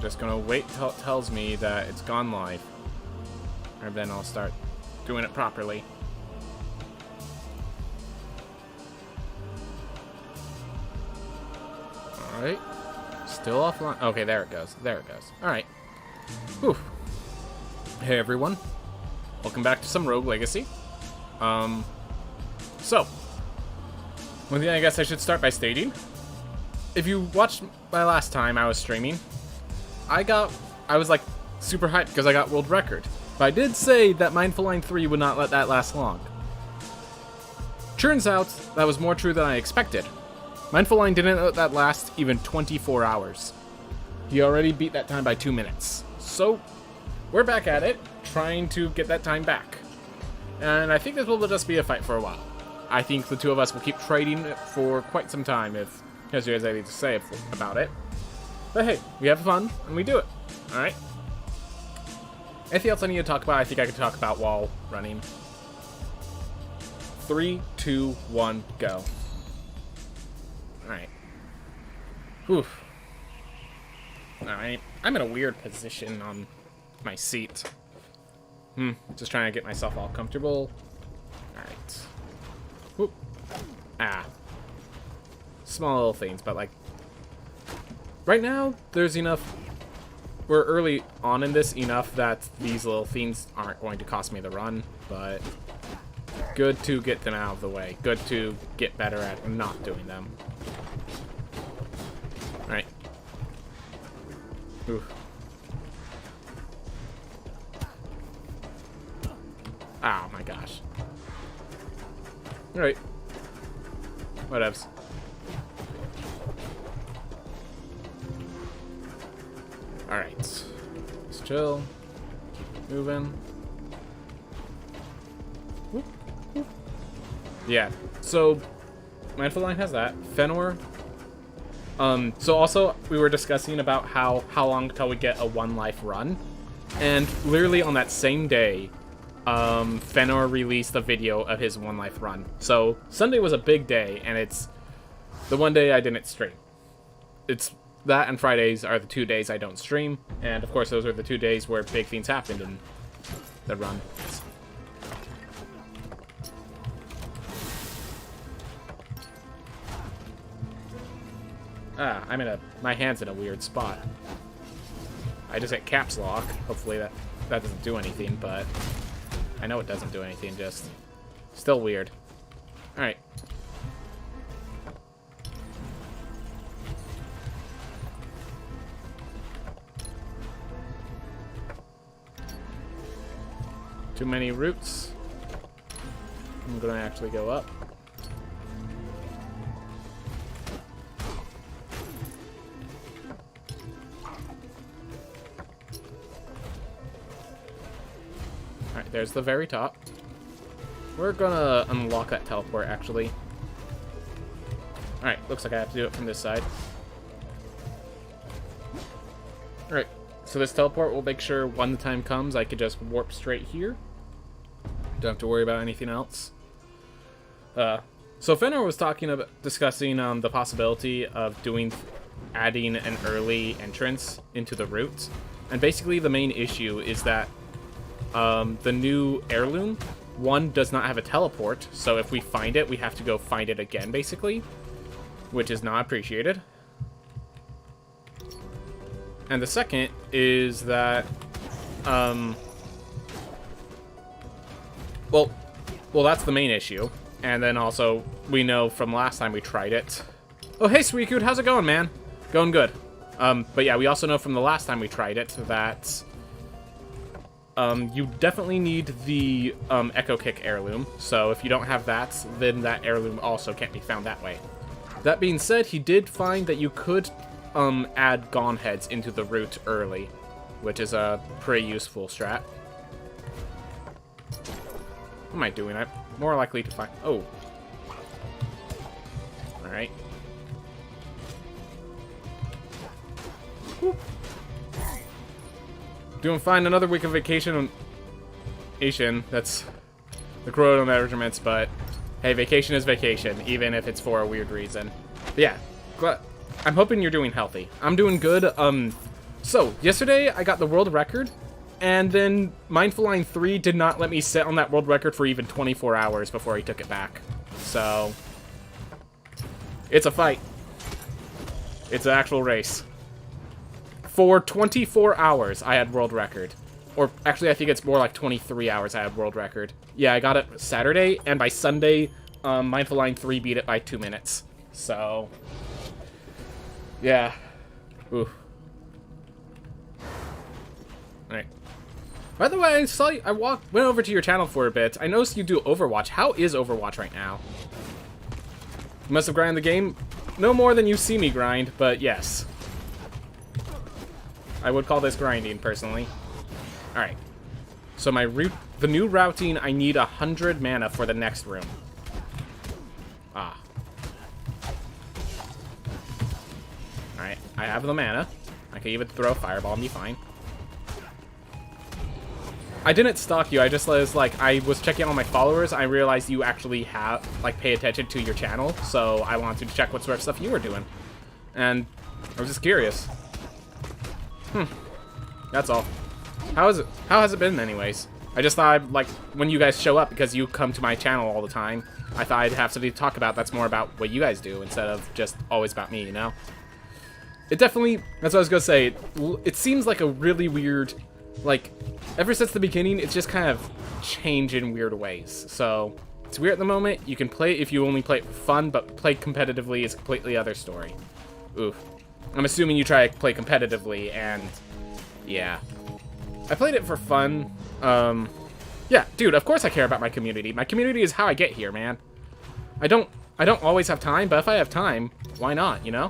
Just gonna wait till it tells me that it's gone live. And then I'll start doing it properly. Alright. Still offline. Okay, there it goes. There it goes. Alright. Whew. Hey everyone. Welcome back to some Rogue Legacy. So, one thing I guess I should start by stating. If you watched my last time I was streaming, I was like super hyped because I got world record. But I did say that Mindful Line 3 would not let that last long. Turns out that was more true than I expected. Mindful Line didn't let that last even 24 hours. He already beat that time by 2 minutes. So, we're back at it, trying to get that time back. And I think this will just be a fight for a while. I think the two of us will keep trading it for quite some time if there's anything to say about it. But hey, we have fun, and we do it. Alright? Anything else I need to talk about? I think I can talk about while running. 3, 2, 1, go. Alright. Oof. Alright. I'm in a weird position on my seat. Just trying to get myself all comfortable. Alright. Whoop. Ah. Small little things, but like... Right now, there's enough... We're early on in this enough that these little things aren't going to cost me the run, but... Good to get them out of the way. Good to get better at not doing them. Alright. Oof. Oh my gosh. Alright. Whatevs. Alright. Just chill. Keep moving. Whoop, whoop. Yeah. So, Mindful Line has that. Fenor. So also, we were discussing about how long till we get a 1 life run. And literally on that same day, Fenor released a video of his 1 life run. So, Sunday was a big day, and it's the one day I didn't stream. It's that and Fridays are the 2 days I don't stream, and of course those are the 2 days where big things happened in the run. Ah, my hand's in a weird spot. I just hit caps lock. Hopefully that doesn't do anything, but I know it doesn't do anything, just still weird. Alright. Too many routes. I'm gonna actually go up. Alright, there's the very top. We're gonna unlock that teleport, actually. Alright, looks like I have to do it from this side. Alright, so this teleport will make sure when the time comes, I could just warp straight here. Don't have to worry about anything else. So Fenor was discussing the possibility of adding an early entrance into the route. And basically the main issue is that the new heirloom, 1, does not have a teleport, so if we find it, we have to go find it again, basically, which is not appreciated. And the second is that, well, that's the main issue, and then also, we know from last time we tried it. Oh, hey, Suicune, how's it going, man? Going good. But yeah, we also know from the last time we tried it that you definitely need the Echo Kick heirloom. So if you don't have that, then that heirloom also can't be found that way. That being said, he did find that you could add Gone Heads into the route early, which is a pretty useful strat. What am I doing? I'm more likely to find... Oh. Alright. Doing fine. Another week of vacation. That's the corona measurements, but hey, vacation is vacation, even if it's for a weird reason. But yeah, I'm hoping you're doing healthy. I'm doing good. So, yesterday I got the world record, and then Mindful Line 3 did not let me sit on that world record for even 24 hours before he took it back. So, it's a fight. It's an actual race. For 24 hours, I had world record. Or, actually, I think it's more like 23 hours I had world record. Yeah, I got it Saturday, and by Sunday, Mindful Line 3 beat it by 2 minutes. So, yeah. Ooh. Alright. By the way, I saw you, went over to your channel for a bit. I noticed you do Overwatch. How is Overwatch right now? You must have grinded the game. No more than you see me grind, but yes. I would call this grinding, personally. Alright. So the new routing, I need 100 mana for the next room. Ah. Alright, I have the mana. I can even throw a fireball and be fine. I didn't stalk you, I just was like, I was checking out on my followers, I realized you actually have, like, pay attention to your channel, so I wanted to check what sort of stuff you were doing. And I was just curious. That's all. How has it been anyways? I just thought I'd, like, when you guys show up, because you come to my channel all the time, I thought I'd have something to talk about that's more about what you guys do, instead of just always about me, you know? It definitely, that's what I was gonna say, it seems like a really weird, like, ever since the beginning, it's just kind of changed in weird ways. So, it's weird at the moment. You can play if you only play it for fun, but play competitively is a completely other story. Oof. I'm assuming you try to play competitively, and yeah. I played it for fun. Yeah, dude, of course I care about my community. My community is how I get here, man. I don't always have time, but if I have time, why not, you know?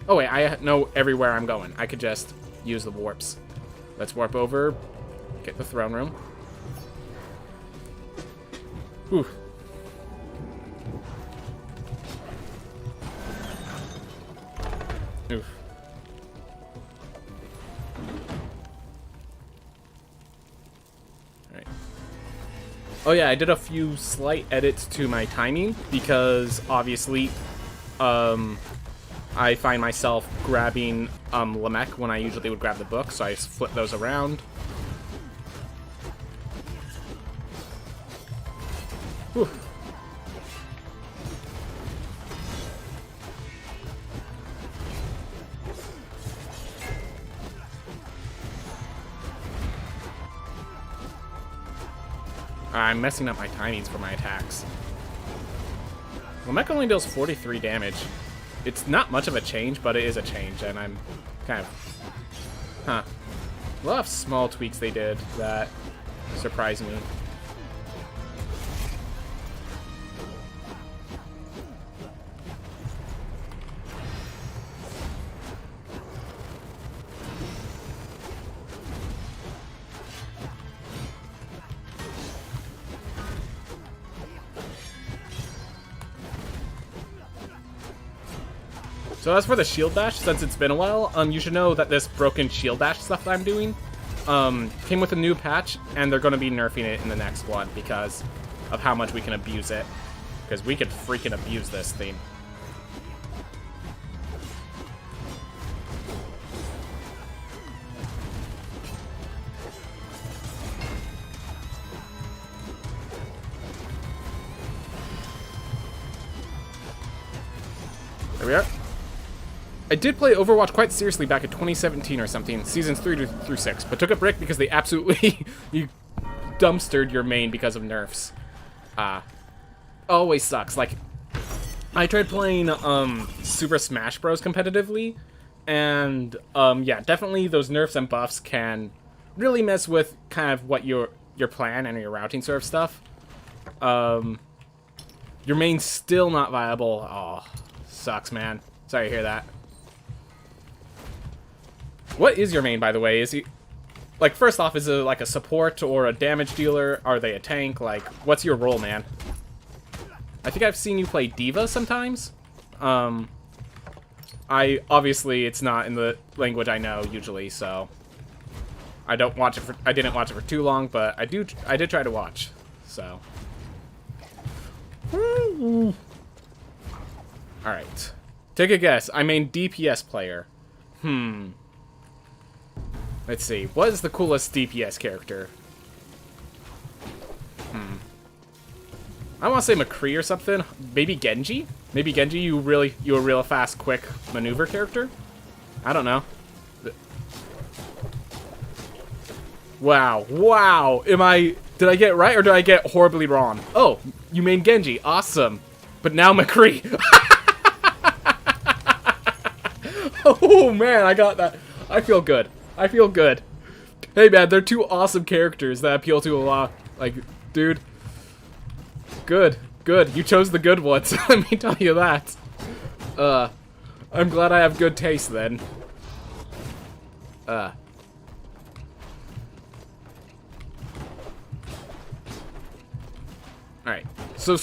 Oh wait, I know everywhere I'm going. I could just use the warps. Let's warp over, get the throne room. Whew. Oof. Alright. Oh yeah, I did a few slight edits to my timing, because obviously, I find myself grabbing Lamech when I usually would grab the book, so I just flip those around. Whew. I'm messing up my timings for my attacks. Lamech only deals 43 damage. It's not much of a change, but it is a change, and I'm kind of... Huh. A lot of small tweaks they did that surprised me. So as for the shield dash, since it's been a while, you should know that this broken shield dash stuff that I'm doing came with a new patch, and they're going to be nerfing it in the next one because of how much we can abuse it. Because we could freaking abuse this thing. There we are. I did play Overwatch quite seriously back in 2017 or something, seasons 3 through 6, but took a break because they absolutely you dumpstered your main because of nerfs. Always sucks. Like, I tried playing Super Smash Bros. Competitively, and yeah, definitely those nerfs and buffs can really mess with kind of what your plan and your routing sort of stuff. Your main's still not viable. Oh, sucks, man. Sorry to hear that. What is your main, by the way? Is he... Like, first off, is it like a support or a damage dealer? Are they a tank? Like, what's your role, man? I think I've seen you play Diva sometimes. Obviously, it's not in the language I know, usually, so... I didn't watch it for too long, but I did try to watch, so... Alright. Take a guess. I main DPS player. Let's see. What is the coolest DPS character? I want to say McCree or something. Maybe Genji? Maybe Genji, you a real fast, quick maneuver character? I don't know. Wow. Wow. Did I get it right or did I get horribly wrong? Oh, you mean Genji. Awesome. But now McCree. Oh, man, I got that. I feel good. I feel good. Hey, man, they're two awesome characters that appeal to a lot. Like, dude. Good. Good. You chose the good ones. Let me tell you that. I'm glad I have good taste, then. Alright. So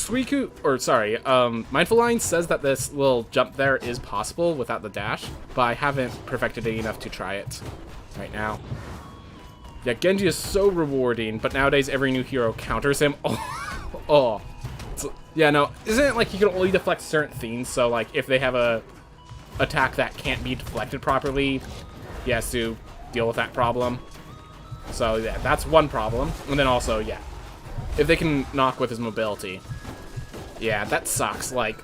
Mindful Line says that this little jump there is possible without the dash, but I haven't perfected it enough to try it right now. Yeah, Genji is so rewarding, but nowadays every new hero counters him. Oh. So, yeah, no, isn't it like you can only deflect certain things, so like if they have a attack that can't be deflected properly, he has to deal with that problem. So yeah, that's one problem. And then also, yeah, if they can knock with his mobility. Yeah, that sucks. Like,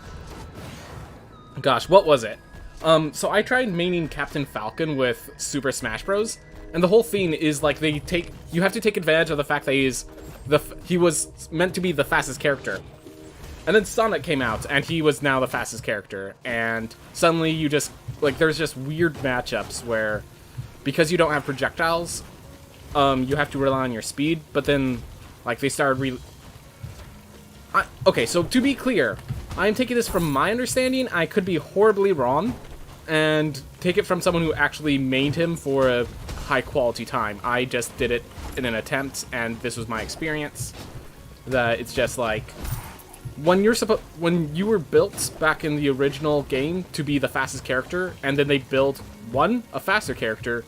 gosh, what was it? So I tried maining Captain Falcon with Super Smash Bros. And the whole thing is like you have to take advantage of the fact that he was meant to be the fastest character. And then Sonic came out, and he was now the fastest character. And suddenly you just, like, there's just weird matchups where, because you don't have projectiles, you have to rely on your speed, but then, like, they started okay, so to be clear, I'm taking this from my understanding. I could be horribly wrong, and take it from someone who actually mained him for a high-quality time. I just did it in an attempt, and this was my experience. That it's just, like, when you were built back in the original game to be the fastest character, and then they build a faster character,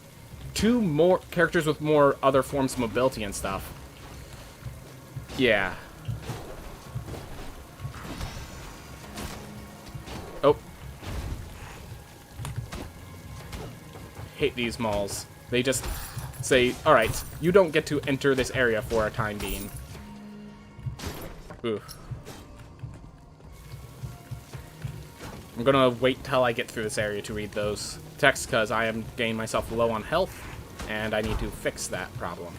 two more characters with more other forms of mobility and stuff. Yeah. Oh. Hate these malls. They just say, alright, you don't get to enter this area for a time being. Ooh. I'm gonna wait till I get through this area to read those texts, because I am getting myself low on health, and I need to fix that problem.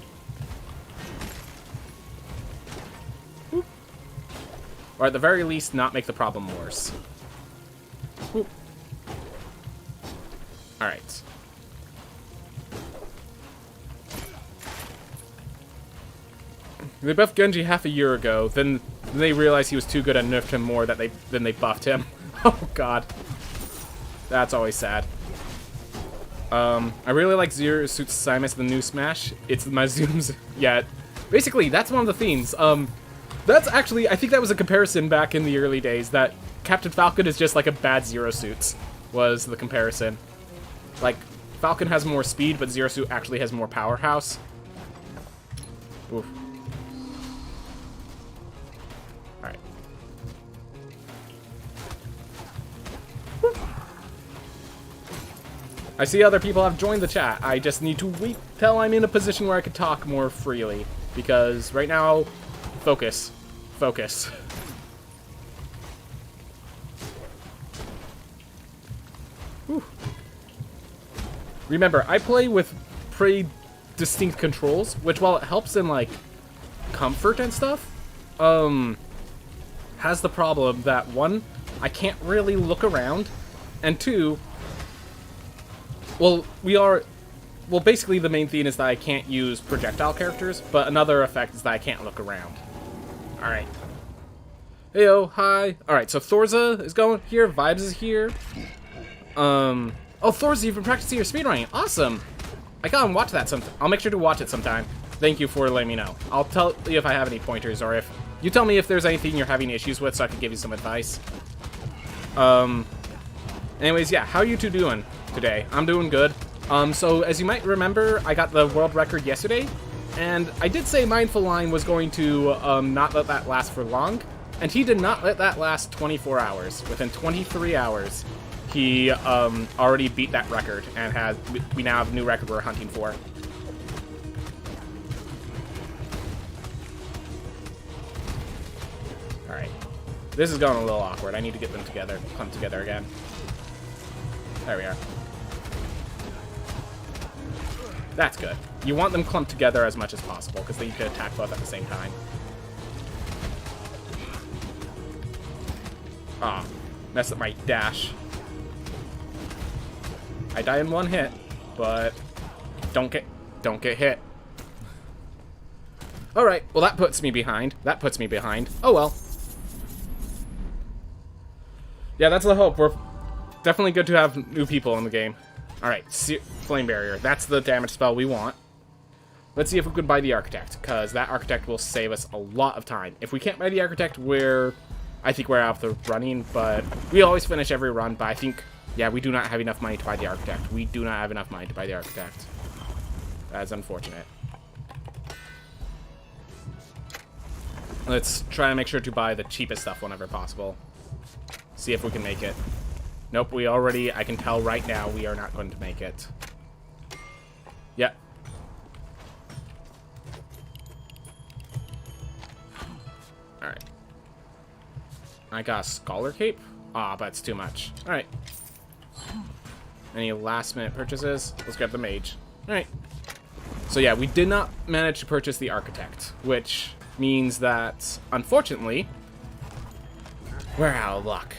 Whoop. Or at the very least, not make the problem worse. Whoop. Alright. They buffed Genji half a year ago, then they realized he was too good and nerfed him more than they buffed him. Oh god. That's always sad. I really like Zero Suit Simus, the new Smash. It's my zooms. Yeah, basically, that's one of the themes. That's actually, I think that was a comparison back in the early days, that Captain Falcon is just like a bad Zero Suit, was the comparison. Like, Falcon has more speed, but Zero Suit actually has more powerhouse. Oof. Alright. I see other people have joined the chat. I just need to wait till I'm in a position where I can talk more freely. Because right now, focus. Focus. Whew. Remember, I play with pretty distinct controls, which while it helps in, like, comfort and stuff, has the problem that, one, I can't really look around, and two, well, basically the main thing is that I can't use projectile characters, but another effect is that I can't look around. Alright. Heyo, hi. Alright, so Thorza is going here, Vibes is here. Oh, Thorza, you've been practicing your speedrunning. Awesome. I gotta watch that sometime. I'll make sure to watch it sometime. Thank you for letting me know. I'll tell you if I have any pointers, or if you tell me if there's anything you're having issues with so I can give you some advice. Anyways, yeah, how are you two doing today? I'm doing good. So as you might remember, I got the world record yesterday, and I did say Mindful Line was going to not let that last for long, and he did not let that last 24 hours. Within 23 hours, he already beat that record, and we now have a new record we're hunting for. Alright. This is going a little awkward. I need to get them together, clump together again. There we are. That's good. You want them clumped together as much as possible, because then you can attack both at the same time. Ah, messed up my dash. I die in one hit, but don't get hit. Alright, well that puts me behind. That puts me behind. Oh well. Yeah, that's the hope. We're definitely good to have new people in the game. Alright, Flame Barrier. That's the damage spell we want. Let's see if we can buy the Architect, because that Architect will save us a lot of time. If we can't buy the Architect, I think we're out of the running, but we always finish every run, but I think, yeah, we do not have enough money to buy the Architect. We do not have enough money to buy the Architect. That's unfortunate. Let's try and make sure to buy the cheapest stuff whenever possible. See if we can make it. Nope, I can tell right now we are not going to make it. Yep. Alright. I got a Scholar Cape? Ah, but it's too much. Alright. Any last minute purchases? Let's grab the Mage. Alright. So yeah, we did not manage to purchase the Architect, which means that, unfortunately, we're out of luck.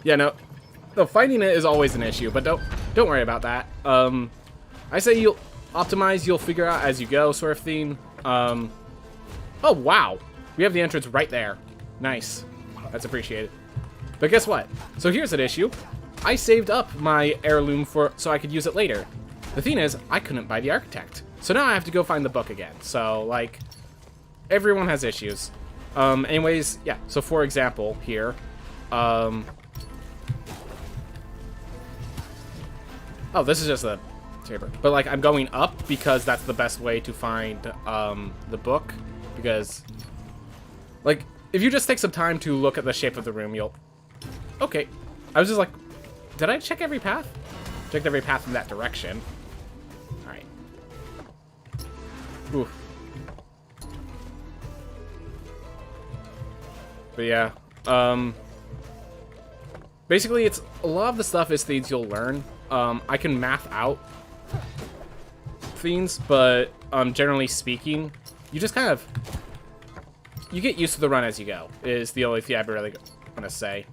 Yeah, no, finding it is always an issue, but don't worry about that. I say you'll optimize, you'll figure out as you go, sort of thing. Oh wow, we have the entrance right there. Nice, that's appreciated. But guess what? So here's an issue. I saved up my heirloom so I could use it later. The thing is, I couldn't buy the Architect, so now I have to go find the book again. So like, everyone has issues. Anyways, yeah. So for example, here, oh, this is just a saber. But, like, I'm going up because that's the best way to find the book. Because, like, if you just take some time to look at the shape of the room, you'll... Okay. I was just like, did I check every path? Checked every path in that direction. Alright. Oof. But, yeah. Basically, it's... A lot of the stuff is things you'll learn. I can math out things, but generally speaking, you just kind of you get used to the run as you go. Is the only thing I'm really gonna say.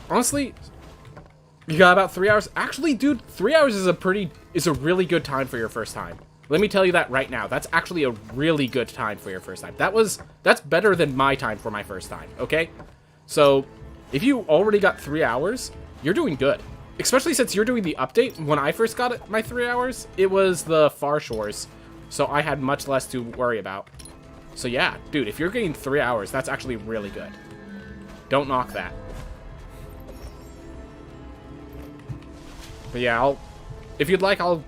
Honestly, you got about 3 hours. Actually, dude, 3 hours is a really good time for your first time. Let me tell you that right now. That's actually a really good time for your first time. That's better than my time for my first time. Okay, so. If you already got 3 hours, you're doing good. Especially since you're doing the update. When I first got it, my 3 hours, it was the Far Shores. So I had much less to worry about. So yeah, dude, if you're getting 3 hours, that's actually really good. Don't knock that. But yeah, if you'd like, I'll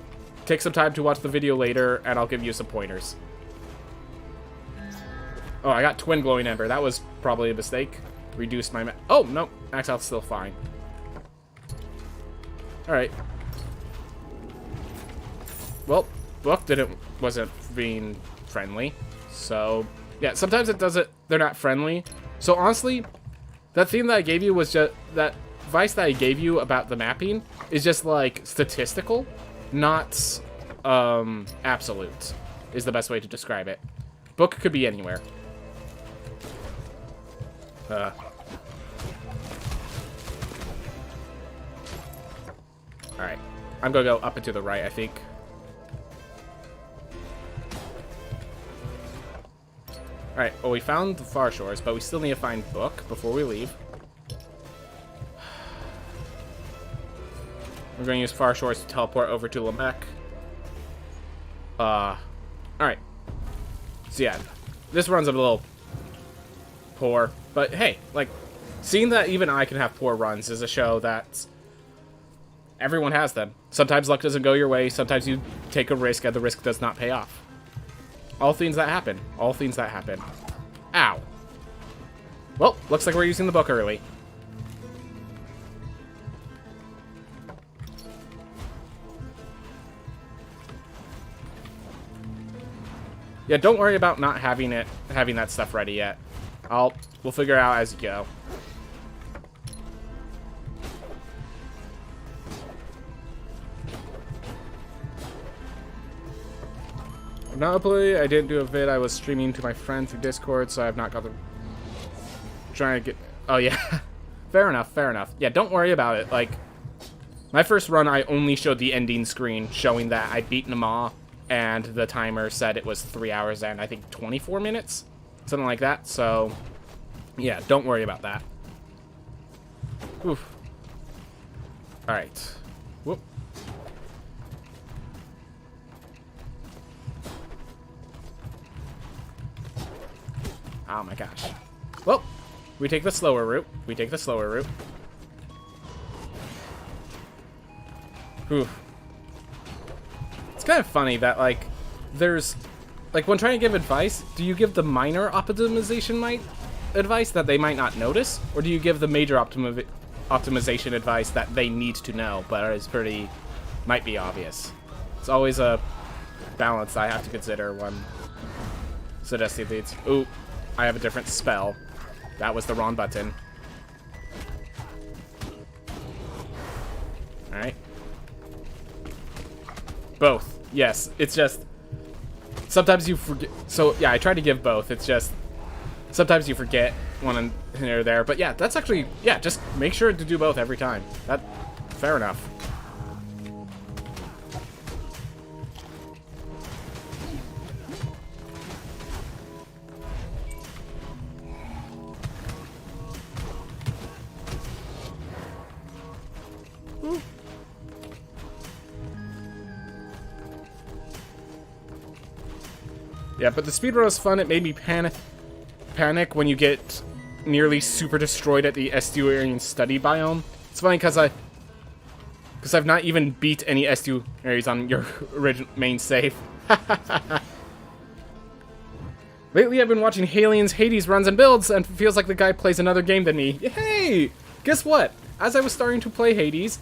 take some time to watch the video later, and I'll give you some pointers. Oh, I got Twin Glowing Ember. That was probably a mistake. Reduce my oh no, max health's still fine. Alright. Well, book wasn't being friendly. So yeah, sometimes they're not friendly. So honestly, that theme that I gave you was just that advice that I gave you about the mapping is just like statistical, not absolute is the best way to describe it. Book could be anywhere. Alright. I'm gonna go up and to the right, I think. Alright, well, we found the Far Shores, but we still need to find Book before we leave. We're gonna use Far Shores to teleport over to Lamech. Alright. So yeah, this run's a little poor, but hey, like, seeing that even I can have poor runs is a show that everyone has them. Sometimes luck doesn't go your way, sometimes you take a risk and the risk does not pay off. All things that happen. All things that happen. Ow. Well, looks like we're using the book early. Yeah, don't worry about not having that stuff ready yet. We'll figure it out as you go. Not play. I didn't do a vid. I was streaming to my friend through Discord, so I've not got the. Trying to get. Oh yeah, fair enough. Fair enough. Yeah, don't worry about it. Like, my first run, I only showed the ending screen showing that I'd beaten them all, and the timer said it was 3 hours and I think 24 minutes, something like that. So, yeah, don't worry about that. Oof. All right. Whoop. Oh my gosh. Well, we take the slower route. We take the slower route. Whew. It's kind of funny that, like, there's... Like, when trying to give advice, do you give the minor optimization advice that they might not notice? Or do you give the major optimization advice that they need to know, but is pretty... might be obvious? It's always a balance I have to consider when suggesting these. Ooh. I have a different spell. That was the wrong button. Alright. Both. Yes, it's just... Sometimes you forget... So, yeah, I tried to give both. It's just... Sometimes you forget one here or there. But yeah, that's actually... Yeah, just make sure to do both every time. Fair enough. Yeah, but the speedrun was fun. It made me panic when you get nearly super destroyed at the estuarine study biome. It's funny because I've not even beat any estuaries on your original main save. Lately, I've been watching Halien's Hades runs and builds, and it feels like the guy plays another game than me. Hey! Guess what? As I was starting to play Hades,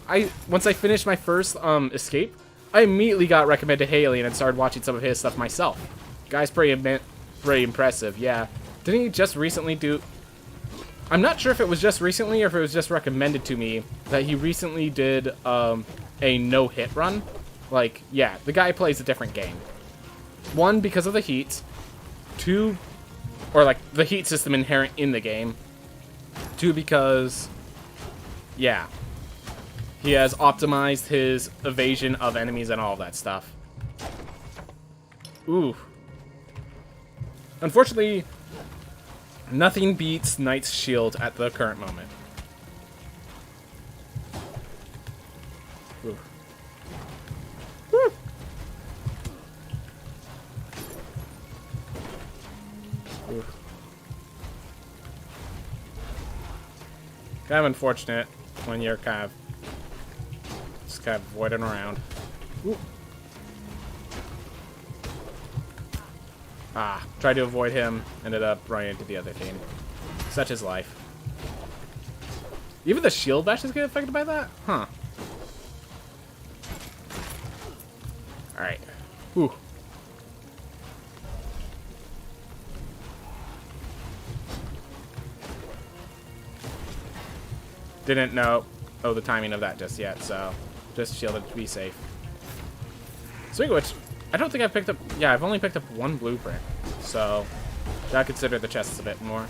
once I finished my first escape, I immediately got recommended Halien and started watching some of his stuff myself. Guy's pretty impressive, yeah. Didn't he just recently do... I'm not sure if it was just recently or if it was just recommended to me that he recently did a no-hit run. Like, yeah, the guy plays a different game. One, because of the heat. Two, or like the heat system inherent in the game. Two, because, yeah, he has optimized his evasion of enemies and all of that stuff. Ooh. Unfortunately, nothing beats Knight's Shield at the current moment. Ooh. Woo. Ooh. Kind of unfortunate when you're just kind of avoiding around. Ooh. Ah, tried to avoid him, ended up running into the other team. Such is life. Even the shield bashes get affected by that? Huh. Alright. Whew. Didn't know the timing of that just yet, so just shielded to be safe. Speaking of which, I don't think I've picked up... Yeah, I've only picked up one blueprint. So, I consider the chests a bit more.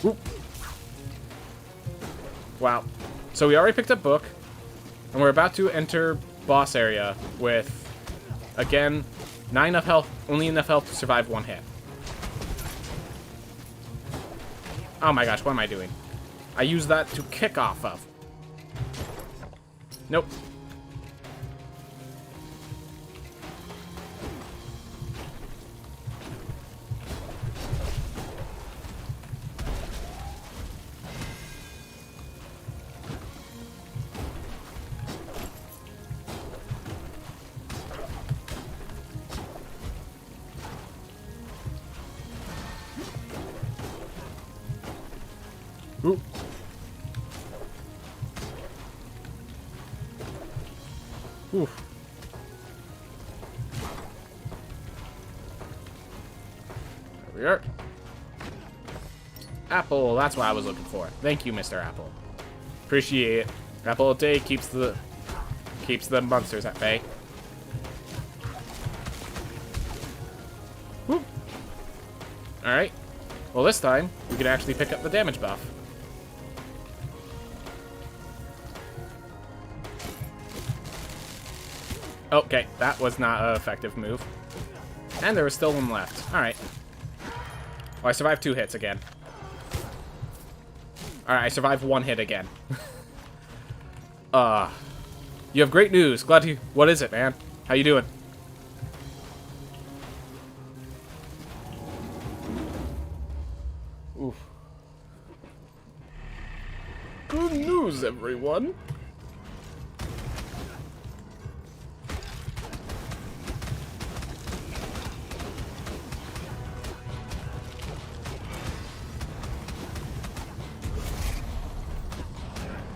Oop. Wow. So we already picked up book. And we're about to enter boss area with, again, 9 enough health, only enough health to survive one hit. Oh my gosh, what am I doing? I use that to kick off of. Nope. Ooh. Oof. There we are. Apple, that's what I was looking for. Thank you, Mr. Apple. Appreciate it. Apple a day keeps the monsters at bay. Whoop. Alright. Well, this time, we can actually pick up the damage buff. Okay, that was not an effective move. And there was still one left. Alright. Well, I survived 2 hits again. Alright, I survived 1 hit again. You have great news. Glad to... What is it, man? How you doing? Oof. Good news, everyone.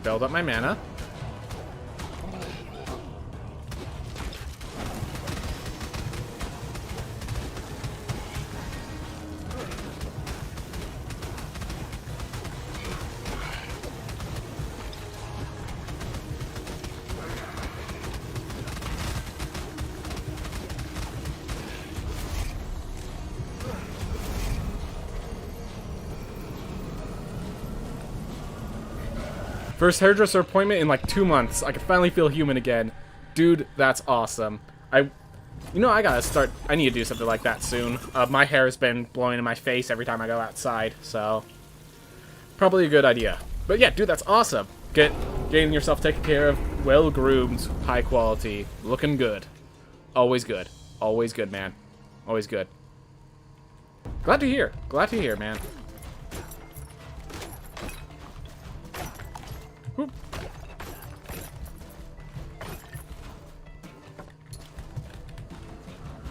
Build up my mana. First hairdresser appointment in like 2 months. I can finally feel human again. Dude, that's awesome. You know, I gotta start... I need to do something like that soon. My hair has been blowing in my face every time I go outside, so... Probably a good idea. But yeah, dude, that's awesome. Getting yourself taken care of, well-groomed, high quality, looking good. Always good. Always good, man. Always good. Glad to hear. Glad to hear, man. Whoop.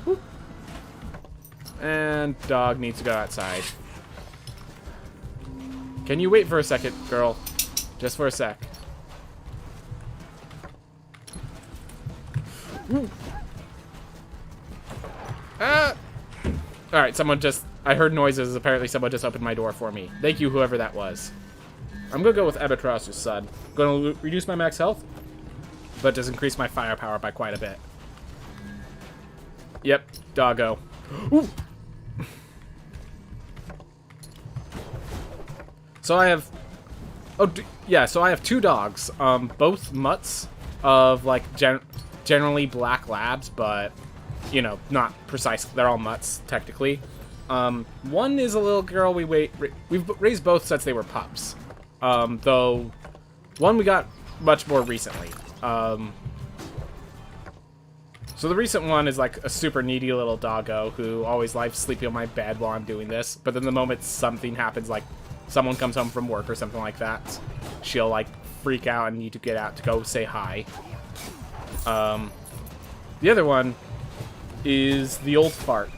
Whoop. And dog needs to go outside. Can you wait for a second, girl? Just for a sec. Woo. Ah! Alright, someone just... I heard noises. Apparently someone just opened my door for me. Thank you, whoever that was. I'm gonna go with Abatross's son. Gonna reduce my max health, but does increase my firepower by quite a bit. Yep, doggo. Ooh. So I have... Oh, yeah, so I have 2 dogs. Both mutts of, like, generally black labs, but, you know, not precise. They're all mutts, technically. One is a little girl we've raised both since they were pups. Though one we got much more recently. So the recent one is like a super needy little doggo who always likes sleeping on my bed while I'm doing this. But then the moment something happens, like someone comes home from work or something like that, she'll like freak out and need to get out to go say hi. The other one is the old fart.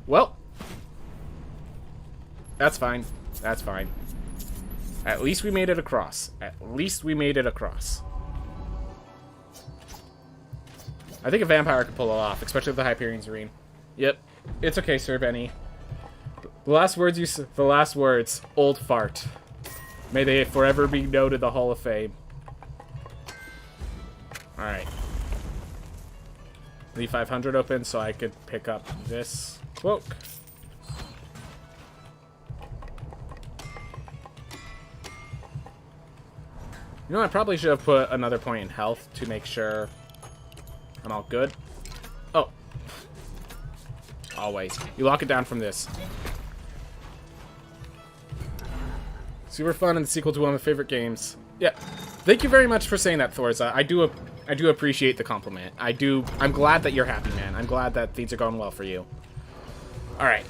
Well, that's fine. That's fine. At least we made it across. At least we made it across. I think a vampire could pull it off, especially with the Hyperion Serene. Yep. It's okay, Sir Benny. The last words, old fart. May they forever be noted in the Hall of Fame. Alright. Leave 500 open so I could pick up this cloak. You know, I probably should have put another point in health to make sure I'm all good. Oh. Always. You lock it down from this. Super fun and the sequel to one of my favorite games. Yeah. Thank you very much for saying that, Thorza. I do appreciate the compliment. I'm glad that you're happy, man. I'm glad that things are going well for you. Alright.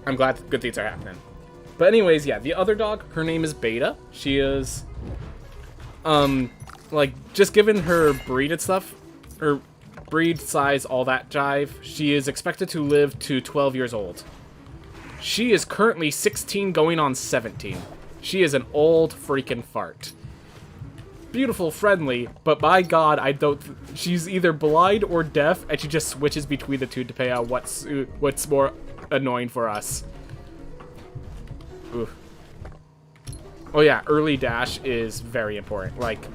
I'm glad good things are happening. But anyways, yeah, the other dog, her name is Beta. She is, like, just given her breed and stuff, her breed, size, all that jive, she is expected to live to 12 years old. She is currently 16 going on 17. She is an old freaking fart. beautiful, friendly, but by God, I don't... She's either blind or deaf, and she just switches between the two depending on what's more annoying for us. Ooh. Oh yeah, early dash is very important. Like,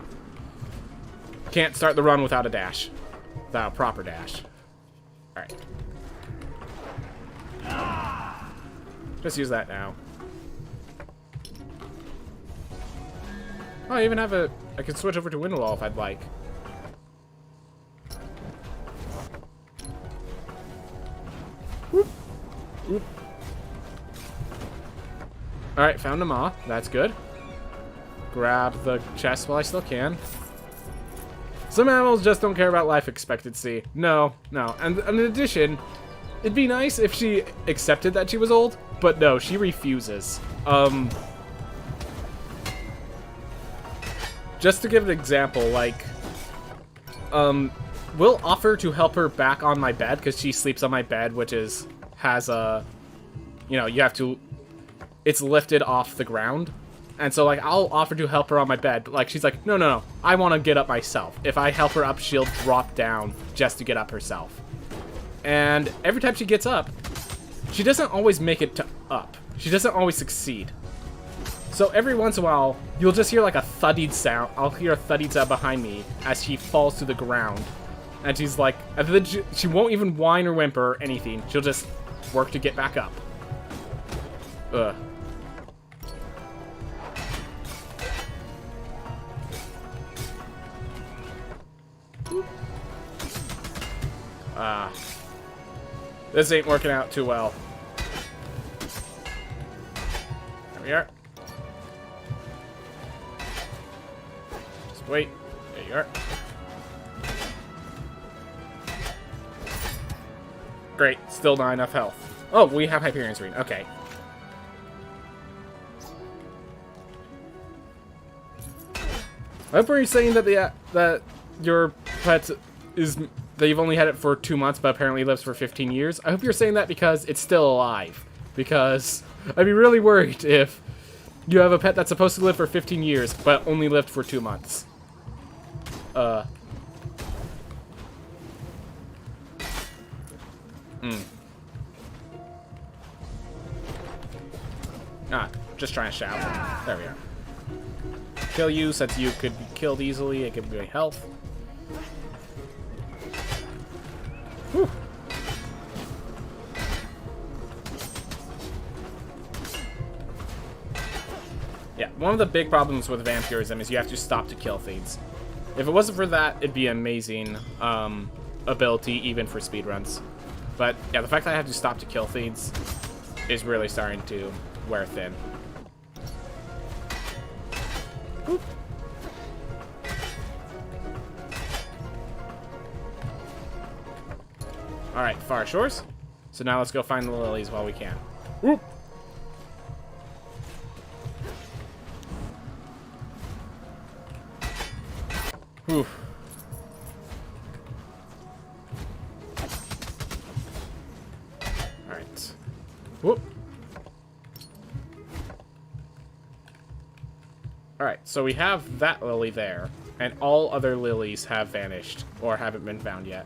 can't start the run without a dash. Without a proper dash. Alright. Just use that now. Oh, I even have a... I can switch over to Windwall if I'd like. Whoop. Whoop. Alright, found a maw. That's good. Grab the chest while I still can. Some animals just don't care about life expectancy. No, no. And in addition, it'd be nice if she accepted that she was old, but no, she refuses. Just to give an example, like, we'll offer to help her back on my bed, because she sleeps on my bed, which has a, you know, you have to, it's lifted off the ground. And so, like, I'll offer to help her on my bed, but, like, she's like, no, no, no, I want to get up myself. If I help her up, she'll drop down just to get up herself. And every time she gets up, she doesn't always make it to up. She doesn't always succeed. So every once in a while, you'll just hear like a thudding sound. I'll hear a thudding sound behind me as she falls to the ground. And she's like, and then she won't even whine or whimper or anything. She'll just work to get back up. Ugh. Ah. This ain't working out too well. There we are. Just wait. There you are. Great. Still not enough health. Oh, we have Hyperion Serene. Okay. I hope you're saying that that your pet is that you've only had it for 2 months, but apparently lives for 15 years. I hope you're saying that because it's still alive. Because I'd be really worried if you have a pet that's supposed to live for 15 years, but only lived for 2 months. Ah, just trying to shout. There we are. Kill you since you could be killed easily. It gives me health. Whew. Yeah, one of the big problems with vampirism is you have to stop to kill things. If it wasn't for that, it'd be an amazing ability even for speedruns. But yeah, the fact that I have to stop to kill things is really starting to wear thin. Whoop. Alright, far shores. So now let's go find the lilies while we can. Whoop. Whew. Alright. Whoop. Alright, so we have that lily there, and all other lilies have vanished, or haven't been found yet.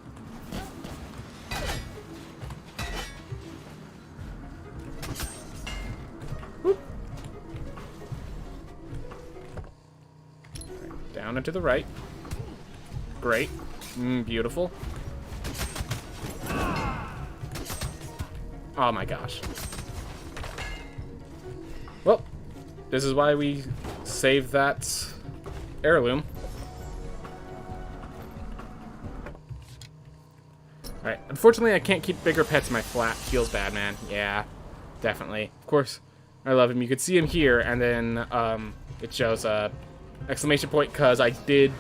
Whoop. Right, down and to the right. Great. Beautiful. Oh my gosh. Well, this is why we save that heirloom. Alright, unfortunately I can't keep bigger pets in my flat. Feels bad, man. Yeah, definitely. Of course, I love him. You could see him here, and then it shows a exclamation point because I did...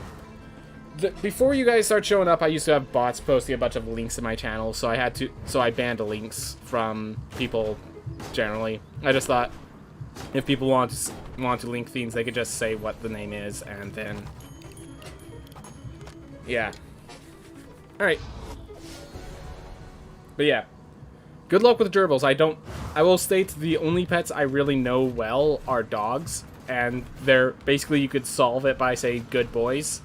Before you guys start showing up, I used to have bots posting a bunch of links in my channel, so I banned links from people generally. I just thought if people want to link things, they could just say what the name is, and then yeah. All right. But yeah, good luck with gerbils. I will state the only pets I really know well are dogs. and they're basically, you could solve it by saying good boys.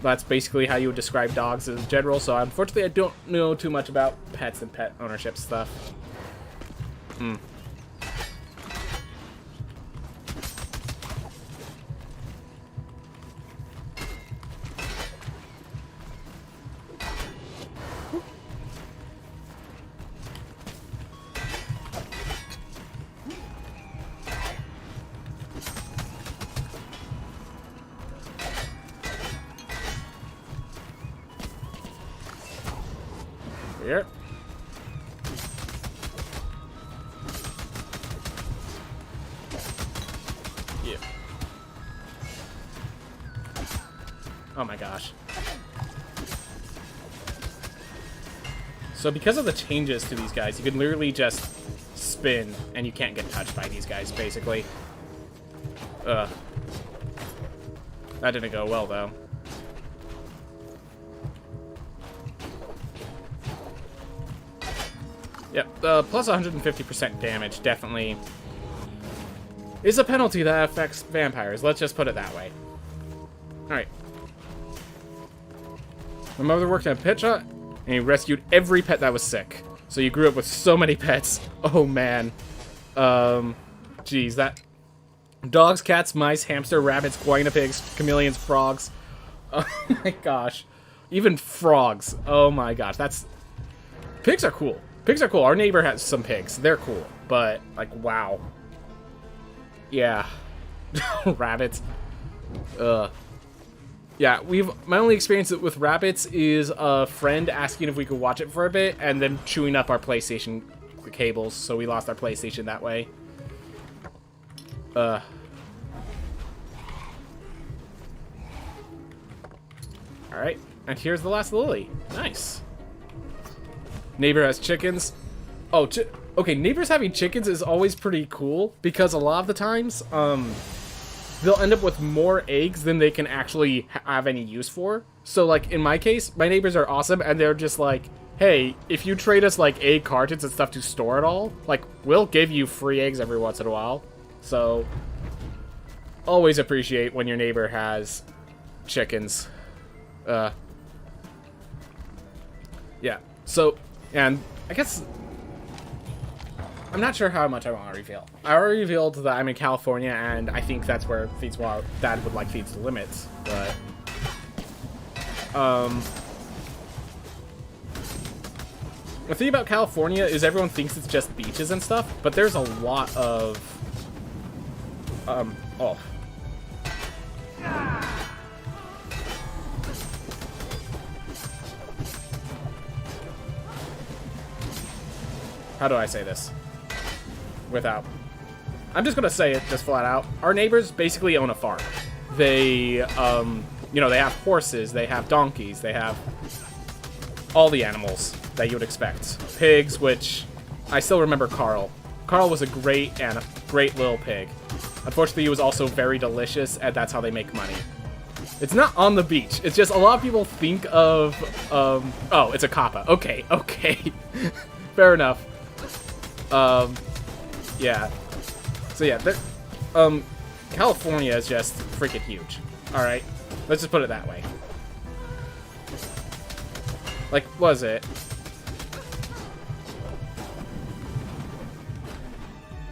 That's basically how you would describe dogs in general. So unfortunately, I don't know too much about pets and pet ownership stuff. Here. Yeah. Oh my gosh. So because of the changes to these guys, you can literally just spin and you can't get touched by these guys, basically. Ugh. That didn't go well, though. Yep, plus 150% damage definitely is a penalty that affects vampires. Let's just put it that way. Alright. My mother worked at a pet shop, and he rescued every pet that was sick. So you grew up with so many pets. Oh, man. Geez, that... Dogs, cats, mice, hamster, rabbits, guinea pigs, chameleons, frogs. Oh, my gosh. Even frogs. Oh, my gosh. That's... Pigs are cool. Pigs are cool. Our neighbor has some pigs. They're cool. But, like, wow. Yeah. Rabbits. Yeah, my only experience with rabbits is a friend asking if we could watch it for a bit, and then chewing up our PlayStation cables, so we lost our PlayStation that way. Alright, and here's the last lily. Nice. Neighbor has chickens. Oh, okay, neighbors having chickens is always pretty cool, because a lot of the times, they'll end up with more eggs than they can actually have any use for. So, like, in my case, my neighbors are awesome, and they're just like, hey, if you trade us, like, egg cartons and stuff to store it all, like, we'll give you free eggs every once in a while. So, always appreciate when your neighbor has chickens. Yeah, so, and I guess... I'm not sure how much I want to reveal. I already revealed that I'm in California, and I think that's where Dad would like Feeds to Limits, but... The thing about California is everyone thinks it's just beaches and stuff, but there's a lot of... oh. How do I say this? Without... I'm just gonna say it just flat out. Our neighbors basically own a farm. They, you know, they have horses, they have donkeys, they have all the animals that you would expect. Pigs, which I still remember Carl. Carl was a great little pig. Unfortunately, he was also very delicious, and that's how they make money. It's not on the beach. It's just a lot of people think of, oh, it's a kappa. Okay, okay. Fair enough. Yeah. So yeah, California is just freaking huge. Alright? Let's just put it that way. Like, was it?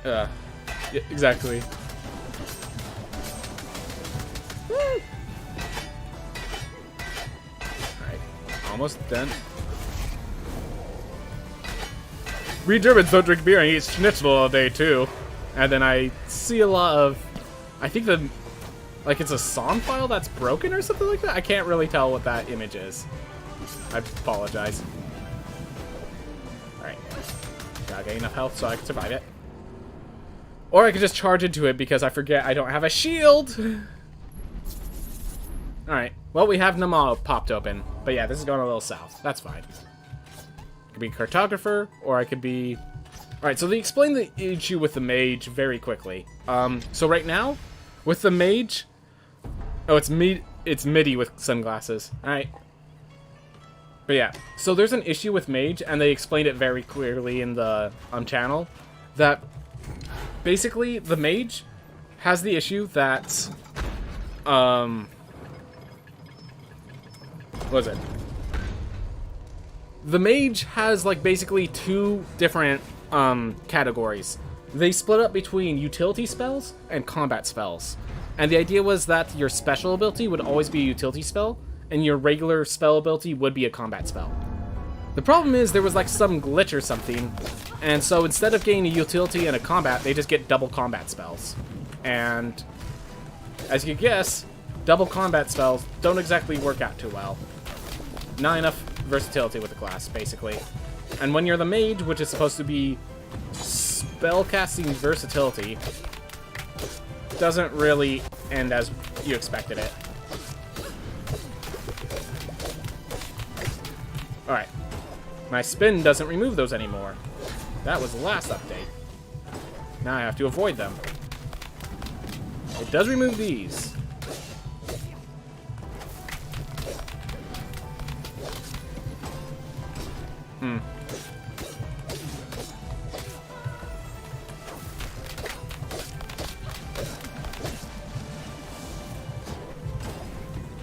Yeah, exactly. Alright. Almost done. We Germans don't drink beer and eat schnitzel all day, too. And then I see a lot of... I think like, it's a song file that's broken or something like that? I can't really tell what that image is. I apologize. Alright. Gotta get enough health so I can survive it. Or I could just charge into it because I forget I don't have a shield! Alright. Well, we have Namal popped open. But yeah, this is going a little south. That's fine. I could be cartographer, or I could be... Alright, so they explain the issue with the mage very quickly. So right now, with the mage... Oh, it's MIDI with sunglasses. Alright. But yeah, so there's an issue with mage, and they explained it very clearly in the channel, that basically the mage has the issue that, what was it? The mage has, like, basically two different, categories. They split up between utility spells and combat spells. And the idea was that your special ability would always be a utility spell, and your regular spell ability would be a combat spell. The problem is there was like some glitch or something, and so instead of getting a utility and a combat, they just get double combat spells. And as you can guess, double combat spells don't exactly work out too well. Not enough versatility with the class, basically. And when you're the mage, which is supposed to be spellcasting versatility, doesn't really end as you expected it. Alright. My spin doesn't remove those anymore. That was the last update. Now I have to avoid them. It does remove these.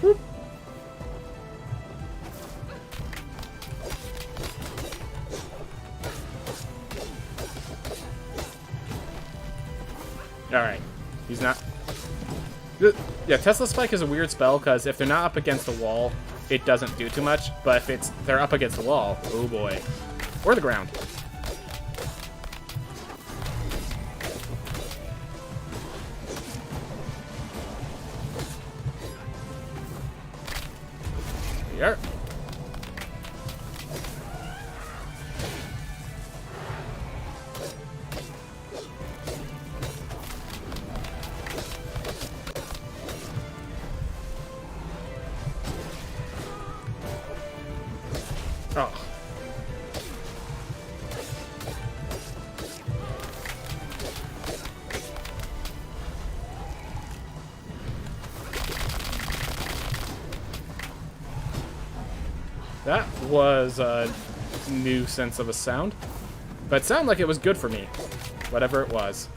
Whoop. Alright. He's not... Yeah, Tesla Spike is a weird spell, because if they're not up against the wall, it doesn't do too much. But if they're up against the wall, oh boy. Or the ground. Here. Oh. That was a nuisance of a sound, but it sounded like it was good for me, whatever it was.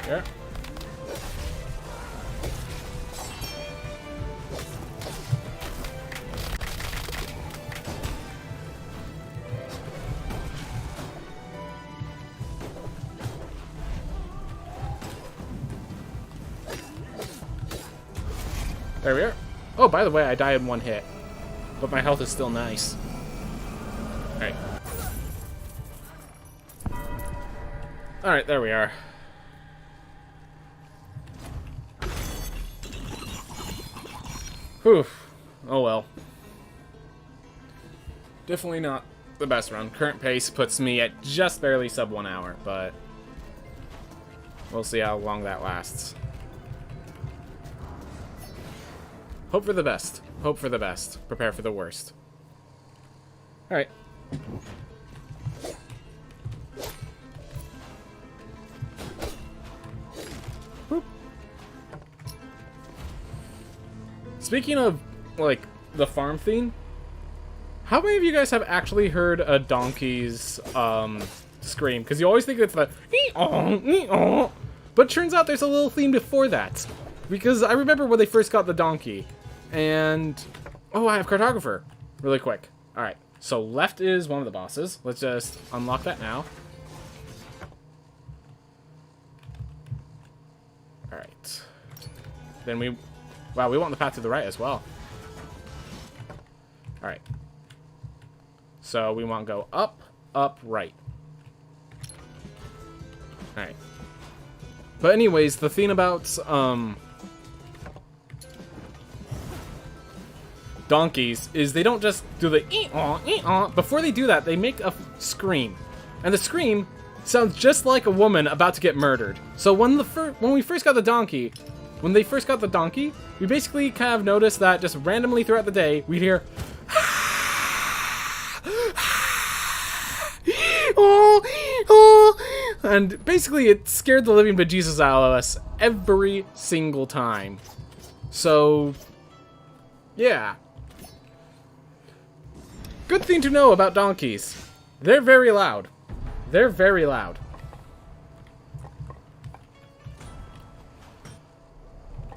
Here. There we are. Oh, by the way, I died in one hit, but my health is still nice. Alright. Alright, there we are. Whew. Oh well. Definitely not the best run. Current pace puts me at just barely sub 1 hour, but we'll see how long that lasts. Hope for the best. Hope for the best. Prepare for the worst. Alright. Speaking of, like, the farm theme, how many of you guys have actually heard a donkey's, scream? Because you always think it's the ee-oh, ee-oh. But it turns out there's a little theme before that. Because I remember when they first got the donkey, and... Oh, I have Cartographer. Really quick. Alright, so left is one of the bosses. Let's just unlock that now. Alright. Then we... Wow, we want the path to the right as well. Alright. So we want to go up, up, right. Alright. But anyways, the thing about, donkeys is they don't just do the ee-aw, ee-aw. Before they do that, they make a scream. And the scream sounds just like a woman about to get murdered. So when we first got the donkey, when they first got the donkey, we basically kind of noticed that just randomly throughout the day, we'd hear, and basically it scared the living bejesus out of us every single time. So, yeah. Good thing to know about donkeys. They're very loud. They're very loud.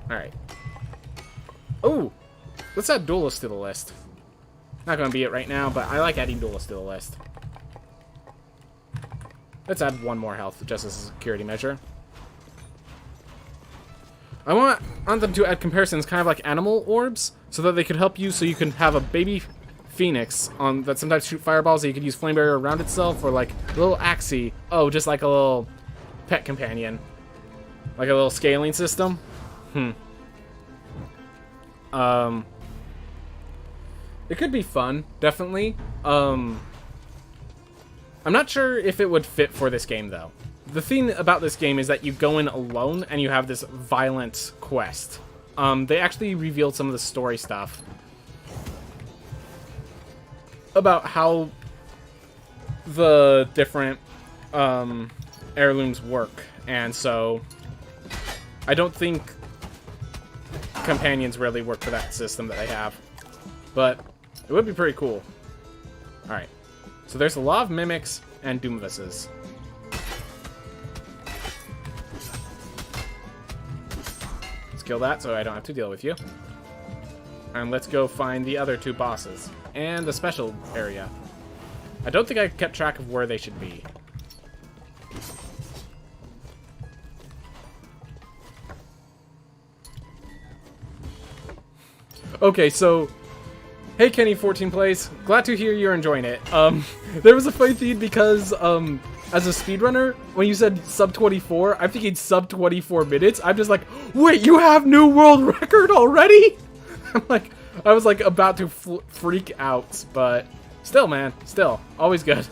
Alright. Oh! Let's add duelists to the list. Not gonna be it right now, but I like adding duelists to the list. Let's add one more health just as a security measure. I want them to add comparisons kind of like animal orbs, so that they could help you so you can have a baby phoenix that sometimes shoot fireballs that you could use flame barrier around itself, or like a little axie. Oh, just like a little pet companion. Like a little scaling system. It could be fun, definitely. I'm not sure if it would fit for this game, though. The thing about this game is that you go in alone and you have this violent quest. They actually revealed some of the story stuff about how the different heirlooms work, and so I don't think companions really work for that system that they have, but it would be pretty cool. Alright, so there's a lot of mimics and doomvises. Let's kill that so I don't have to deal with you. And let's go find the other two bosses and the special area. I don't think I kept track of where they should be. Okay, so hey Kenny14 Plays, glad to hear you're enjoying it. There was a funny thing because as a speedrunner, when you said sub 24, I'm thinking sub 24 minutes. I'm just like, wait, you have new world record already? I was like about to freak out, but still, man, still, always good.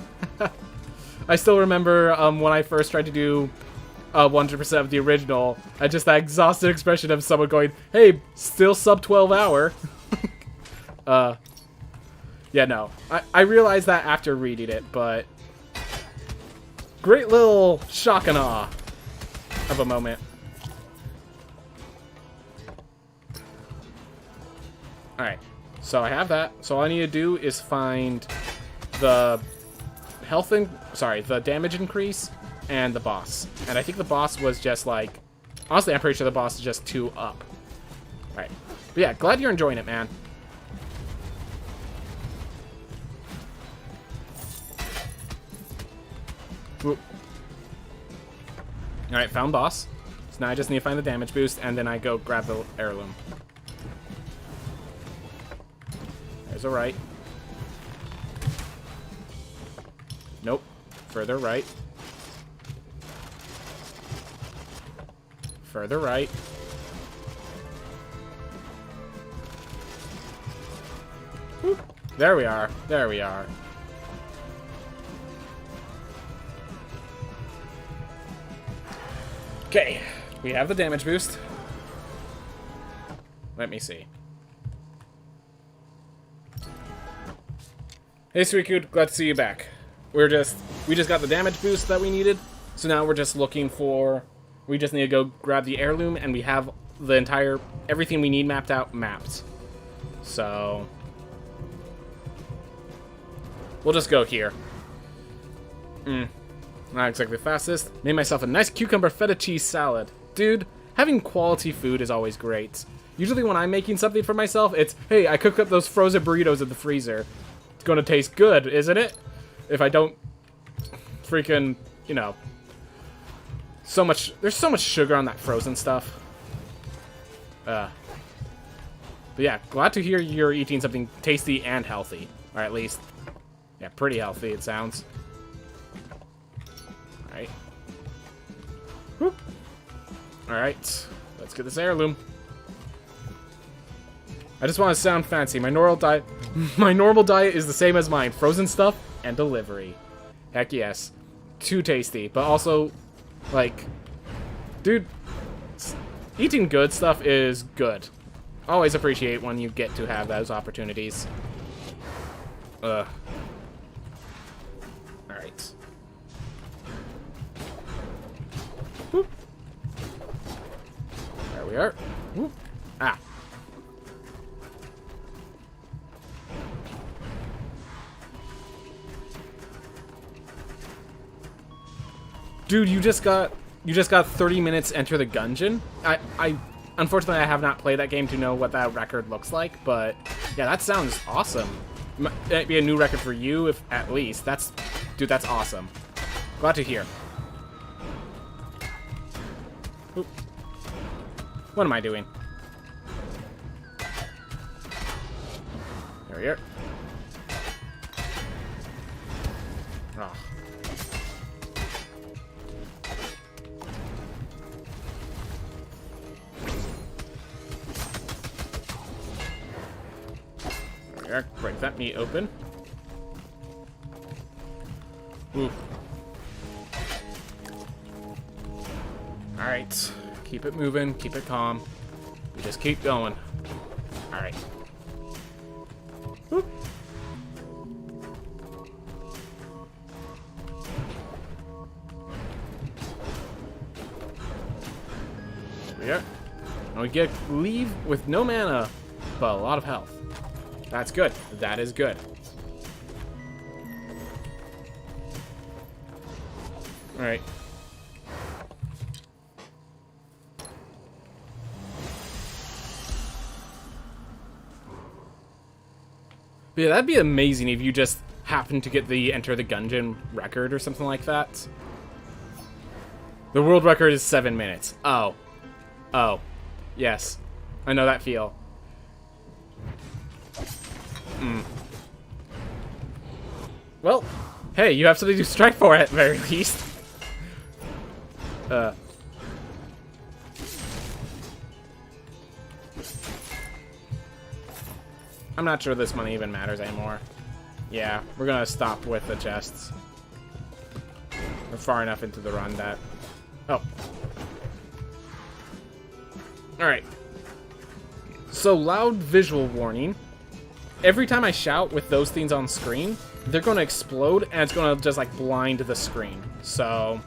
I still remember when I first tried to do 100% of the original, and just that exhausted expression of someone going, hey, still sub 12 hour. Yeah, no, I realized that after reading it, but great little shock and awe of a moment. Alright, so I have that. So all I need to do is find the the damage increase and the boss. And I think the boss was just like, honestly, I'm pretty sure the boss is just 2 up. Alright, but yeah, glad you're enjoying it, man. Alright, found boss. So now I just need to find the damage boost, and then I go grab the heirloom. There's a right. Nope. Further right. Further right. Whoop. There we are. There we are. Okay, we have the damage boost. Let me see. Hey, Suicune, glad to see you back. We just got the damage boost that we needed, so now we're just looking for. We just need to go grab the heirloom, and we have the everything we need mapped. So we'll just go here. Not exactly the fastest. Made myself a nice cucumber feta cheese salad. Dude, having quality food is always great. Usually when I'm making something for myself, it's, hey, I cooked up those frozen burritos in the freezer. It's gonna taste good, isn't it? If I don't freaking, you know, there's so much sugar on that frozen stuff. But yeah, glad to hear you're eating something tasty and healthy. Or at least, yeah, pretty healthy, it sounds. Alright. Whoop. Alright. Let's get this heirloom. I just want to sound fancy. My normal diet is the same as mine. Frozen stuff and delivery. Heck yes. Too tasty. But also, like, dude, eating good stuff is good. Always appreciate when you get to have those opportunities. Ugh. Alright. Whoop. There we are. Whoop. Ah. Dude, you just got 30 minutes Enter the Gungeon. I unfortunately I have not played that game to know what that record looks like, but yeah, that sounds awesome. Might be a new record for you, if at least. Dude, that's awesome. Glad to hear. Oop. What am I doing? There we are. Oh. Break that meat open. Ooh. Alright. Keep it moving. Keep it calm. We just keep going. Alright. Whoop. There we are. And we leave with no mana, but a lot of health. That's good. That is good. Alright. But yeah, that'd be amazing if you just happened to get the Enter the Gungeon record or something like that. The world record is 7 minutes. Oh. Oh. Yes. I know that feel. Well, hey, you have something to strike for at the very least. I'm not sure this money even matters anymore. Yeah, we're gonna stop with the chests. We're far enough into the run that... Oh. Alright. So, loud visual warning. Every time I shout with those things on screen, they're going to explode, and it's going to just, like, blind the screen. So,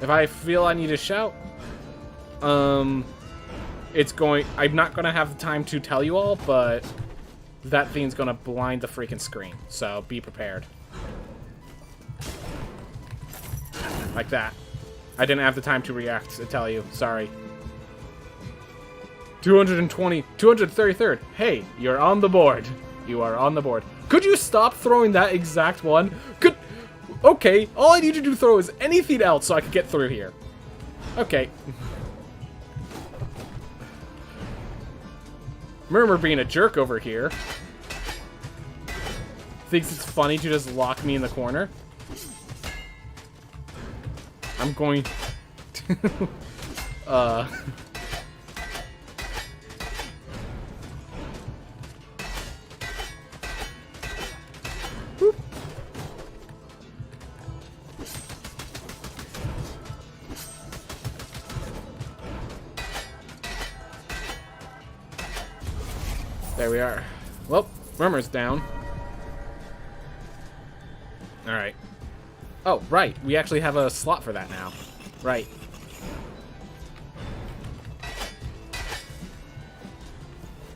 if I feel I need to shout, I'm not going to have the time to tell you all, but that thing's going to blind the freaking screen. So, be prepared. Like that. I didn't have the time to react to tell you. Sorry. 233rd. Hey, you're on the board. You are on the board. Could you stop throwing that exact one? Okay, all I need you to throw is anything else so I can get through here. Okay. Murmur being a jerk over here. Thinks it's funny to just lock me in the corner. I'm going to... There we are. Well, Murmur's down. Alright. Oh, right. We actually have a slot for that now. Right.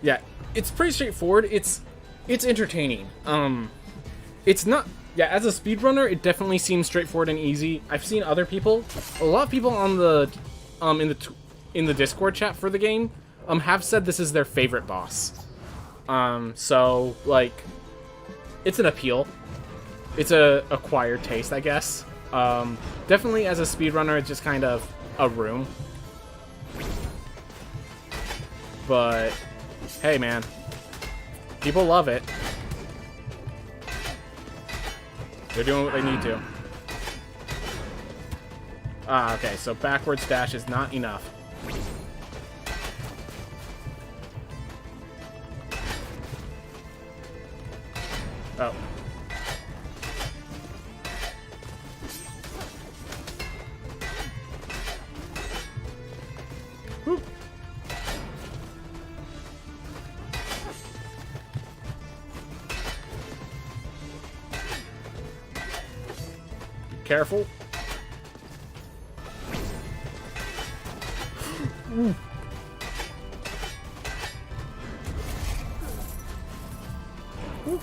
Yeah, it's pretty straightforward. It's entertaining. It's not... Yeah, as a speedrunner, it definitely seems straightforward and easy. I've seen other people... A lot of people on the... in the Discord chat for the game, have said this is their favorite boss. So, like, it's an appeal. It's a acquired taste, I guess. Definitely as a speedrunner, it's just kind of a room. But, hey, man. People love it. They're doing what they need to. Ah, okay, so backwards dash is not enough. Oh. Whoop. careful. Ooh. Ooh.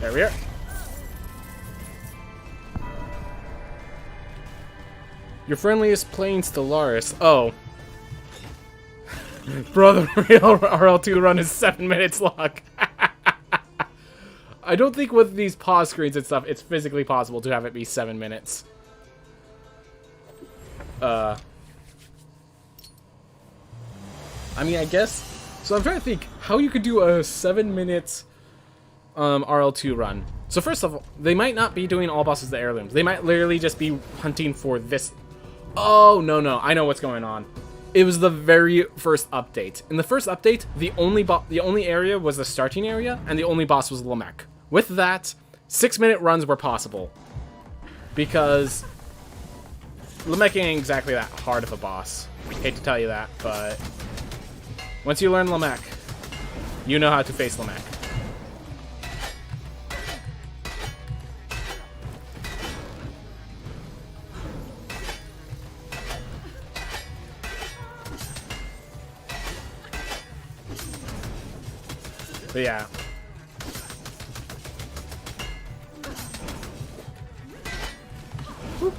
There we are. Your friendliest playing Stellaris. Oh. Brother, real RL2 run is 7 minutes long. I don't think with these pause screens and stuff, it's physically possible to have it be 7 minutes. I mean, I guess... So I'm trying to think how you could do a 7 minutes RL2 run. So first of all, they might not be doing all bosses the heirlooms. They might literally just be hunting for this... Oh, no. I know what's going on. It was the very first update. In the first update, the only area was the starting area, and the only boss was Lamech. With that, 6-minute runs were possible. Because Lamech ain't exactly that hard of a boss. Hate to tell you that, but once you learn Lamech, you know how to face Lamech. But yeah. Woo.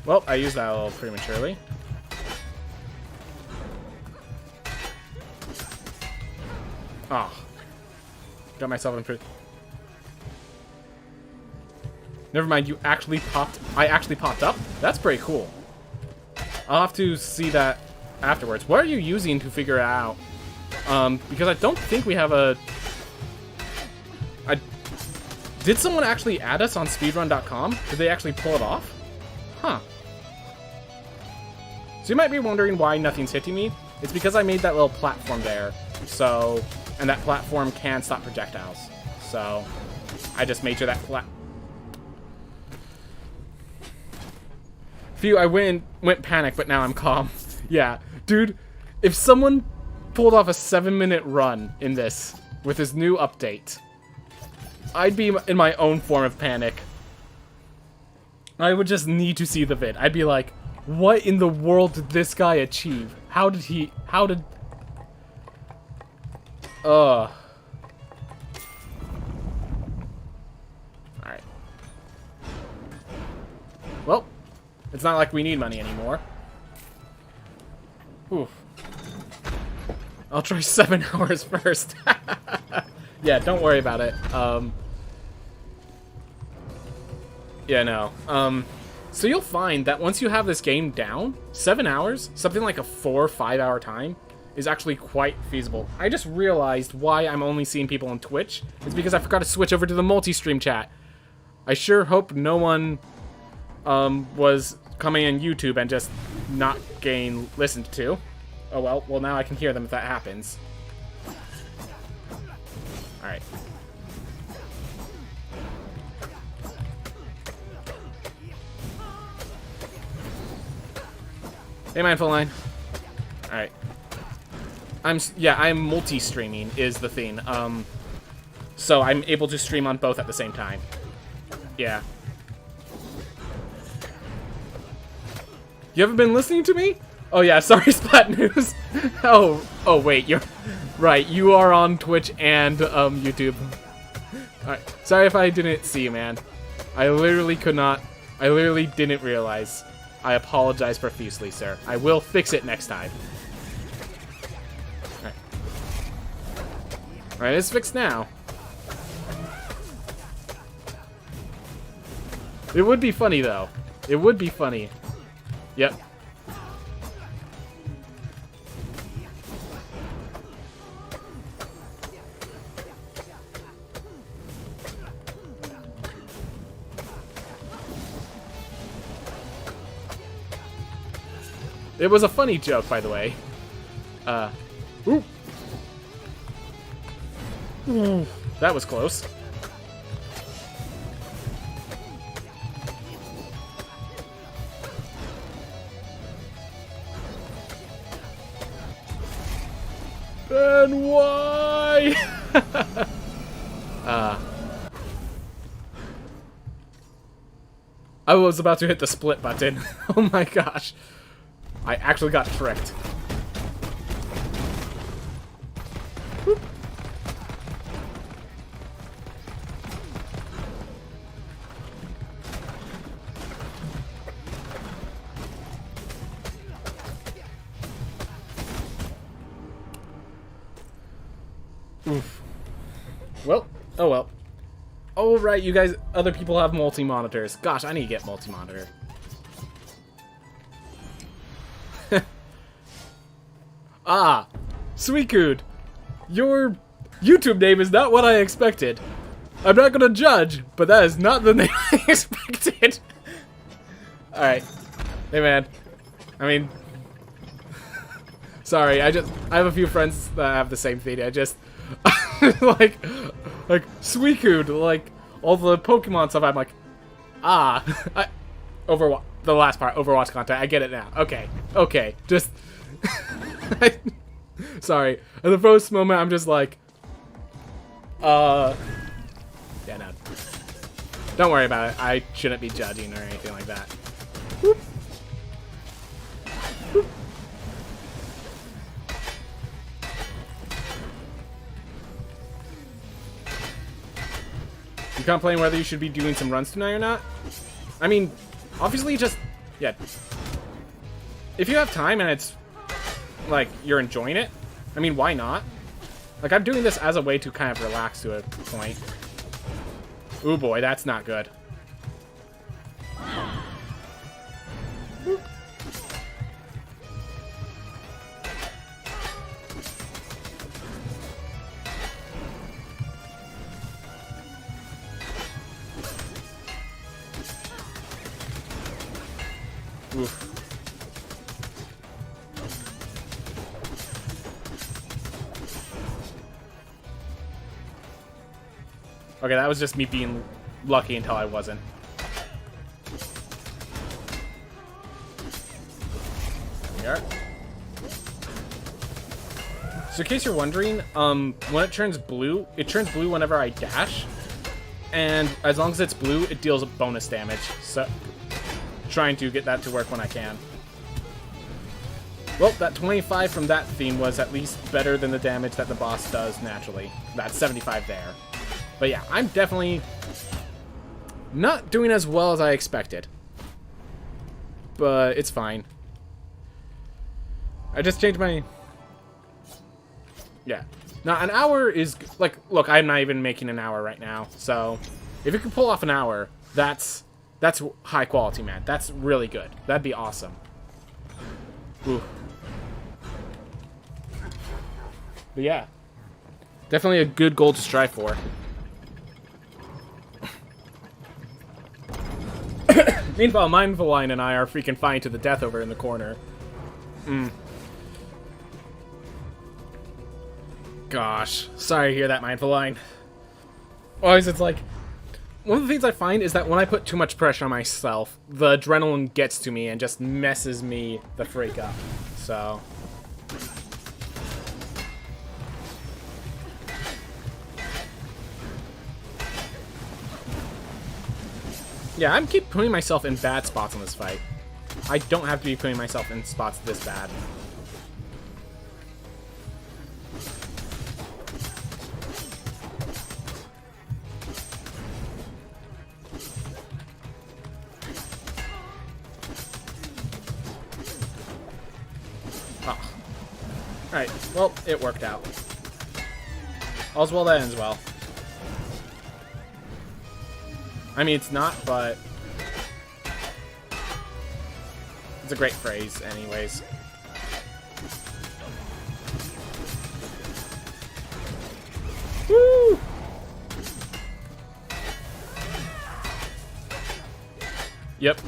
Well, I used that a little prematurely. Oh. Got myself in pretty... Never mind, you actually popped... I actually popped up? That's pretty cool. I'll have to see that afterwards. What are you using to figure it out? Because I don't think we have a... Did someone actually add us on speedrun.com? Did they actually pull it off? Huh. So you might be wondering why nothing's hitting me. It's because I made that little platform there. So, and that platform can stop projectiles. So, I just made sure that Phew, I went panic, but now I'm calm. Yeah, dude, if someone pulled off a 7-minute run in this with his new update, I'd be in my own form of panic. I would just need to see the vid. I'd be like, what in the world did this guy achieve? How did... Alright. Well, it's not like we need money anymore. Oof. I'll try 7 hours first. Yeah, don't worry about it. Yeah, no. So you'll find that once you have this game down, 7 hours, something like a 4 or 5 hour time, is actually quite feasible. I just realized why I'm only seeing people on Twitch. It's because I forgot to switch over to the multi-stream chat. I sure hope no one was coming on YouTube and just not getting listened to. Oh well, now I can hear them if that happens. Alright. Hey, Mindful Line. Alright. I'm multi-streaming is the thing. So I'm able to stream on both at the same time. Yeah. You haven't been listening to me? Oh yeah, sorry, Splat News. Oh wait, you're right. You are on Twitch and YouTube. Alright, sorry if I didn't see you, man. I literally didn't realize. I apologize profusely, sir. I will fix it next time. Alright. Alright, it's fixed now. It would be funny, though. It would be funny. Yep. It was a funny joke, by the way. Ooh. Ooh, that was close. And why? I was about to hit the split button. Oh my gosh. I actually got tricked. Whoop. Oof. Well, oh well. Oh right, you guys, other people have multi-monitors. Gosh, I need to get multi-monitor. Ah, Suicune, your YouTube name is not what I expected. I'm not gonna judge, but that is not the name I expected. Alright. Hey man. I mean, sorry, I have a few friends that have the same thing. I just like Suicune, like all the Pokemon stuff. I'm like, Overwatch. The last part, Overwatch content. I get it now. Okay, just sorry. At the first moment, I'm just like, yeah, no. Don't worry about it. I shouldn't be judging or anything like that. Whoop. Whoop. You contemplating whether you should be doing some runs tonight or not? I mean, obviously just, yeah. If you have time and it's, like, you're enjoying it, I mean, why not? Like, I'm doing this as a way to kind of relax to a point. Ooh boy, that's not good. Oof. Okay, that was just me being lucky until I wasn't. There we are. So in case you're wondering, when it turns blue whenever I dash. And as long as it's blue, it deals bonus damage. So trying to get that to work when I can. Well, that 25 from that theme was at least better than the damage that the boss does naturally. That's 75 there. But yeah, I'm definitely not doing as well as I expected. But it's fine. I just changed my... Yeah. Now, an hour is... Like, look, I'm not even making an hour right now. So, if you can pull off an hour, that's high quality, man. That's really good. That'd be awesome. Ooh. But yeah. Definitely a good goal to strive for. Meanwhile, Mindful Line and I are freaking fighting to the death over in the corner. Gosh. Sorry to hear that, Mindful Line. Always, it's like... One of the things I find is that when I put too much pressure on myself, the adrenaline gets to me and just messes me the freak up. So... Yeah, I'm keep putting myself in bad spots in this fight. I don't have to be putting myself in spots this bad. Oh. Alright, well, it worked out. All's well that ends well. I mean, it's not, but it's a great phrase anyways. Woo! Yep.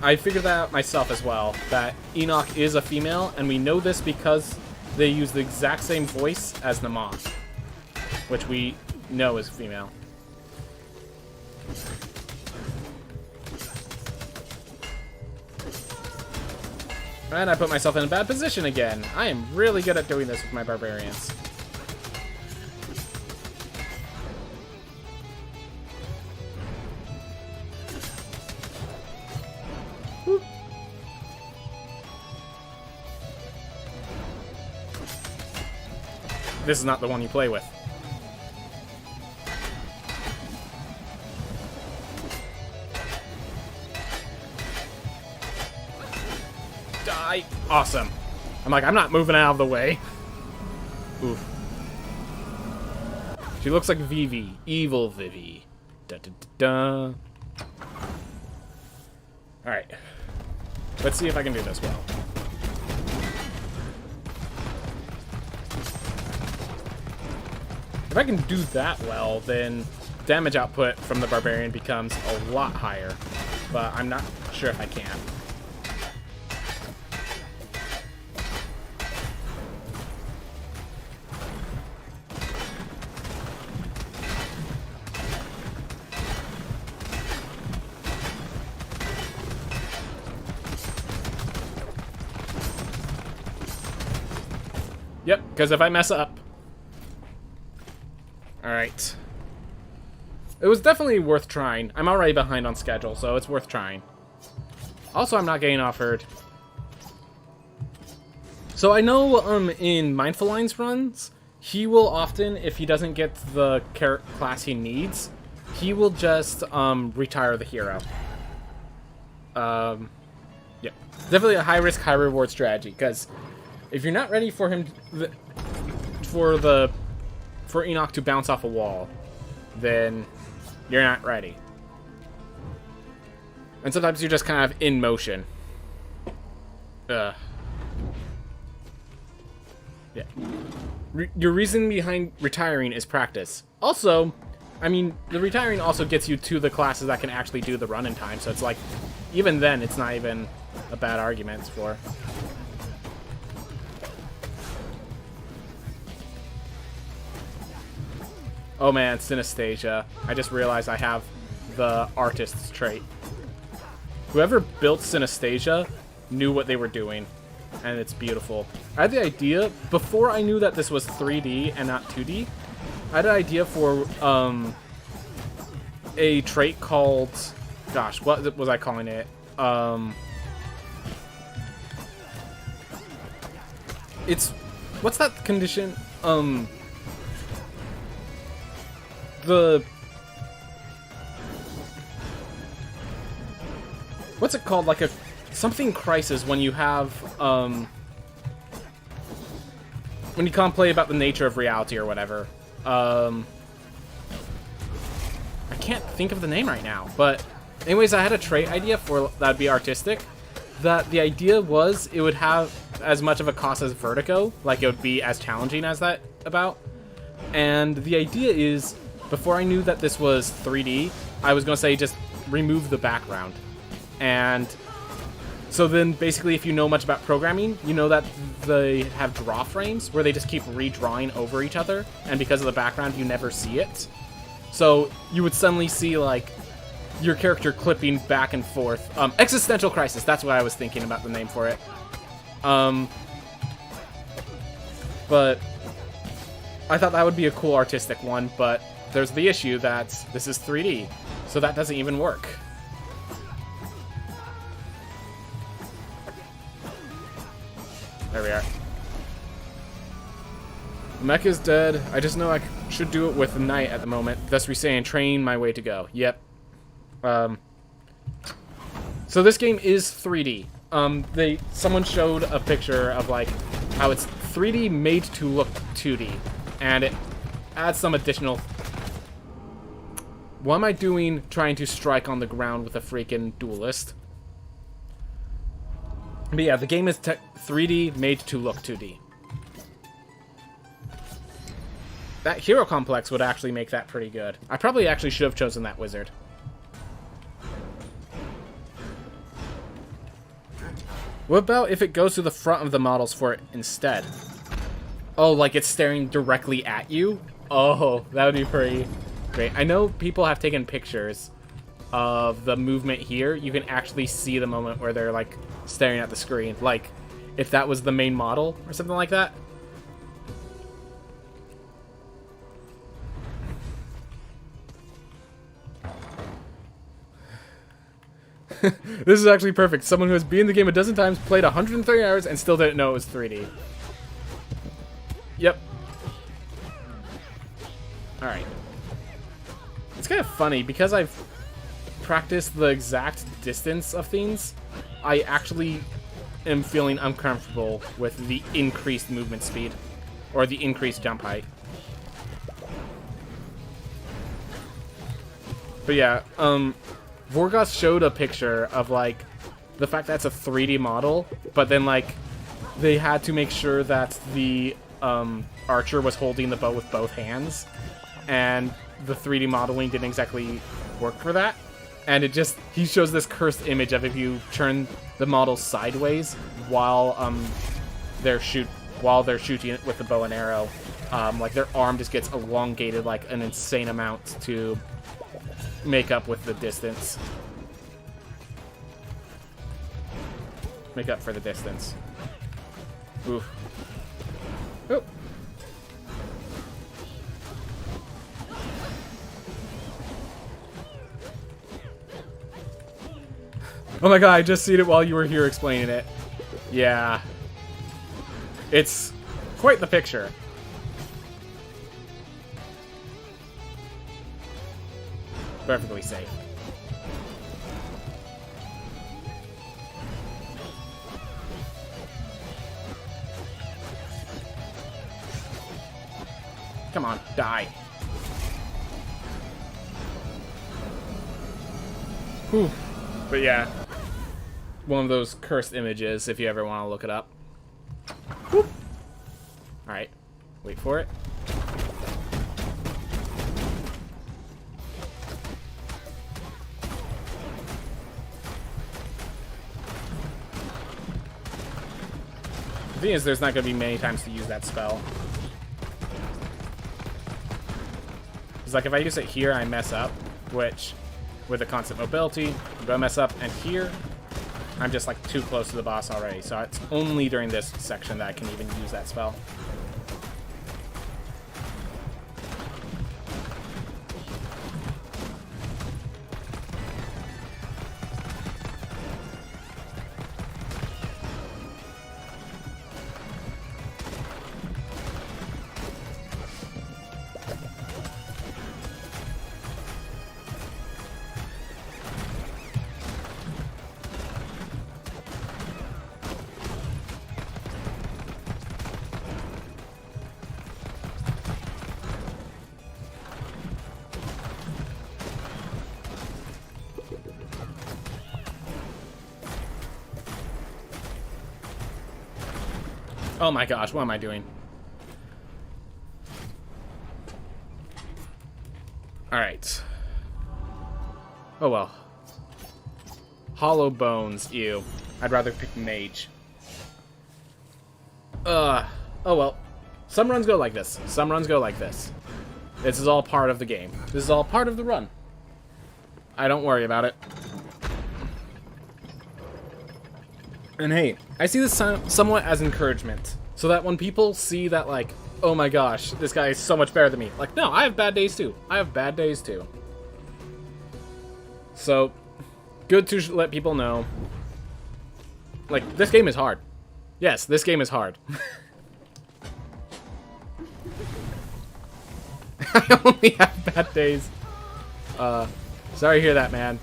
I figured that out myself as well, that Enoch is a female, and we know this because they use the exact same voice as Namoth, which we know is female. And I put myself in a bad position again. I am really good at doing this with my barbarians. Whoop. This is not the one you play with. Die. Awesome. I'm like, I'm not moving out of the way. Oof. She looks like Vivi. Evil Vivi. Da da da da. Alright. Let's see if I can do this well. If I can do that well, then damage output from the Barbarian becomes a lot higher. But I'm not sure if I can. Yep, because if I mess up... Alright. It was definitely worth trying. I'm already behind on schedule, so it's worth trying. Also, I'm not getting offered. So I know in Mindful Lines runs, he will often, if he doesn't get the class he needs, he will just retire the hero. Yeah. Definitely a high-risk, high-reward strategy, because if you're not ready for him, for Enoch to bounce off a wall, then you're not ready. And sometimes you're just kind of in motion. Yeah. Your reason behind retiring is practice. Also, I mean, the retiring also gets you to the classes that can actually do the run in time, so it's like, even then, it's not even a bad argument for. Oh man, Synesthesia. I just realized I have the artist's trait. Whoever built Synesthesia knew what they were doing, and it's beautiful. I had the idea, before I knew that this was 3D and not 2D, I had an idea for a trait called... Gosh, what was I calling it? It's... What's that condition? What's it called? Like a something crisis when you have when you contemplate about the nature of reality or whatever. I can't think of the name right now, but anyways, I had a trait idea for that'd be artistic. That the idea was it would have as much of a cost as Vertigo, like it would be as challenging as that about. And the idea is, before I knew that this was 3D, I was going to say just remove the background. And so then basically if you know much about programming, you know that they have draw frames where they just keep redrawing over each other. And because of the background, you never see it. So you would suddenly see like your character clipping back and forth. Existential Crisis, that's what I was thinking about the name for it. But I thought that would be a cool artistic one, but there's the issue that this is 3D, so that doesn't even work. There we are. Mech is dead. I just know I should do it with Knight at the moment. Thus we say and train my way to go. Yep. So this game is 3D. Someone showed a picture of like how it's 3D made to look 2D, and it adds some additional. What am I doing trying to strike on the ground with a freaking duelist? But yeah, the game is 3D made to look 2D. That hero complex would actually make that pretty good. I probably actually should have chosen that wizard. What about if it goes to the front of the models for it instead? Oh, like it's staring directly at you? Oh, that would be pretty great. I know people have taken pictures of the movement here. You can actually see the moment where they're like staring at the screen. Like if that was the main model or something like that. This is actually perfect. Someone who has beaten the game a dozen times, played 130 hours, and still didn't know it was 3D. Yep. Alright. It's kind of funny, because I've practiced the exact distance of things, I actually am feeling uncomfortable with the increased movement speed, or the increased jump height. But yeah, Vorgoth showed a picture of, like, the fact that it's a 3D model, but then, like, they had to make sure that the archer was holding the bow with both hands, and the 3D modeling didn't exactly work for that. And it just, he shows this cursed image of if you turn the model sideways while they're shooting it with the bow and arrow, like their arm just gets elongated like an insane amount to make up with the distance. Make up for the distance. Oof. Oh. Oh my god, I just seen it while you were here explaining it. Yeah. It's quite the picture. Perfectly safe. Come on, die. Whew. But yeah, one of those cursed images if you ever want to look it up. Whoop. Alright, wait for it. The thing is, there's not going to be many times to use that spell. It's like if I use it here, I mess up, which, with the constant mobility, I'm going to mess up, and here, I'm just like too close to the boss already, so it's only during this section that I can even use that spell. Oh my gosh, what am I doing? Alright. Oh well. Hollow bones, ew. I'd rather pick mage. Oh well. Some runs go like this. Some runs go like this. This is all part of the game. This is all part of the run. I don't worry about it. And hey, I see this somewhat as encouragement. So that when people see that, like, oh my gosh, this guy is so much better than me. Like, no, I have bad days too. I have bad days too. So, good to let people know. Like, this game is hard. Yes, this game is hard. I only have bad days. Sorry to hear that, man.